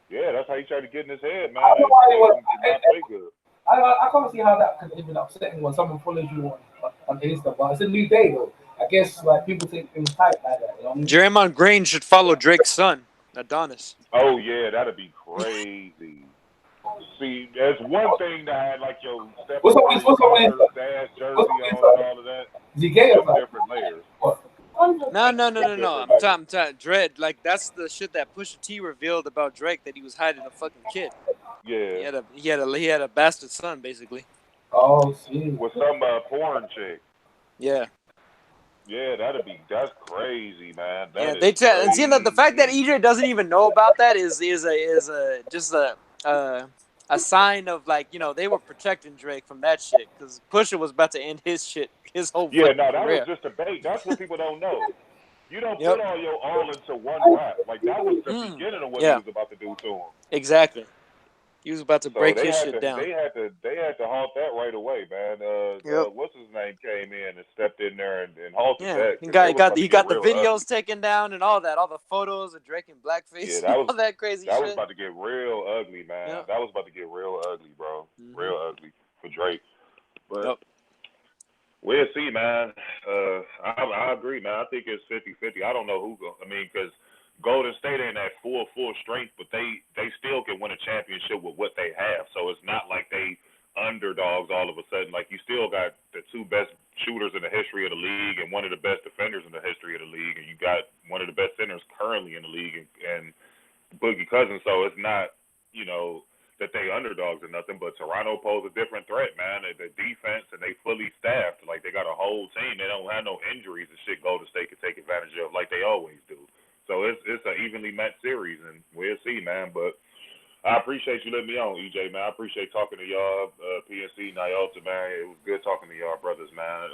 Yeah, that's how he tried to get in his head, man. I can't see how that could even upsetting when someone follows you on Insta, but it's a new day though. I guess like people take things tight like that. You know what I mean? Draymond Green should follow Drake's son, Adonis. Oh yeah, that'd be crazy. See, there's one thing that had like your what's up with dad's jersey on and all of that. Is he gay or something? Different layers. No. I'm talking Dread. Like that's the shit that Pusha T revealed about Drake that he was hiding a fucking kid. Yeah. He had a bastard son basically. Oh, see. With some porn chick. Yeah. Yeah, that's crazy, man. And seeing that the fact that EJ doesn't even know about that is just a sign of like, you know, they were protecting Drake from that shit because Pusha was about to end his whole that career. was just a bait. That's what people don't know. You don't put all your all into one rap. Like that was the beginning of what he was about to do to him. Exactly. He was about to break his shit down. They had to halt that right away, man. What's his name came in and stepped in there and halted that. He got the videos taken down and all that, all the photos of Drake in blackface, all that crazy shit. That was about to get real ugly, man. Yep. That was about to get real ugly, bro. Mm-hmm. Real ugly for Drake. But we'll see, man. I agree, man. I think it's 50-50. I don't know who because Golden State ain't at full strength, but they still can win a championship with what they have. So it's not like they underdogs all of a sudden. Like you still got the two best shooters in the history of the league and one of the best defenders in the history of the league, and you got one of the best centers currently in the league and Boogie Cousins. So it's not, that they underdogs or nothing, but Toronto pose a different threat, man. The defense, and they fully staffed. Like they got a whole team. They don't have no injuries and shit Golden State can take advantage of like they always do. So it's an evenly matched series, and we'll see, man. But I appreciate you letting me on, EJ, man. I appreciate talking to y'all, PNC, Nyota, man. It was good talking to y'all brothers, man.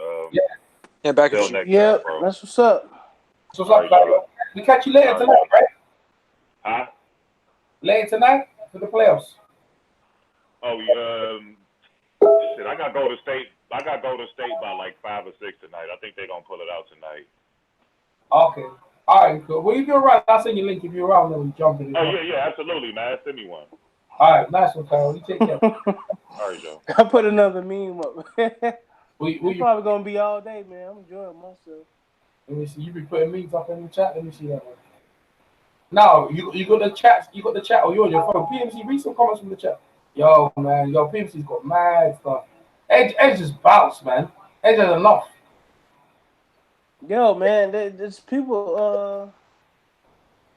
Back till next time, bro. That's what's up. So we catch you later tonight, right? Huh? Later tonight for the playoffs. Oh, shit, I got Golden State by like 5 or 6 tonight. I think they're gonna pull it out tonight. Okay. All right, cool. Well, if you're around, I'll send you a link. If you're around, then we jump in. Oh, yeah, absolutely, man. Send me one. All right, nice one, Kyle. You take care. All right, Joe. I put another meme up. we probably going to be all day, man. I'm enjoying myself. Let me see. You be putting memes up in the chat. Let me see that one. Now, you got the chat. You got the chat. Oh, you're on your phone. PMC, read some comments from the chat. Yo, man. Yo, PMC's got mad stuff. Edge just bounced, man. Edge has enough. Yo, man, there's people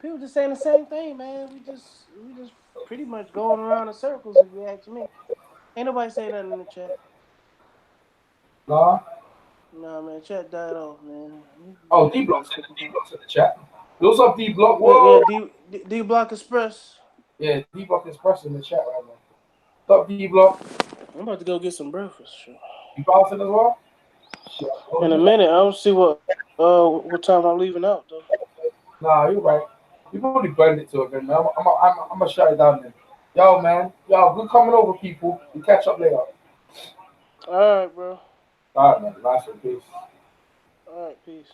just saying the same thing, man. We just pretty much going around in circles if you ask me. Ain't nobody saying nothing in the chat. Nah. Nah, man, chat died off, man. Oh, D Block's in the chat. What's up, D Block? Whoa. Yeah, D Block Express. Yeah, D Block Express in the chat right now. What's up, D Block? I'm about to go get some breakfast. Sure. You bouncing as well? In a minute, I don't see what time I'm leaving out though. Nah, you're right. You probably blend it to it, man. I'm gonna shut it down then. Yo, man. Yo, good coming over, people. We catch up later. All right, bro. All right, man. Nice one. Peace. All right, peace.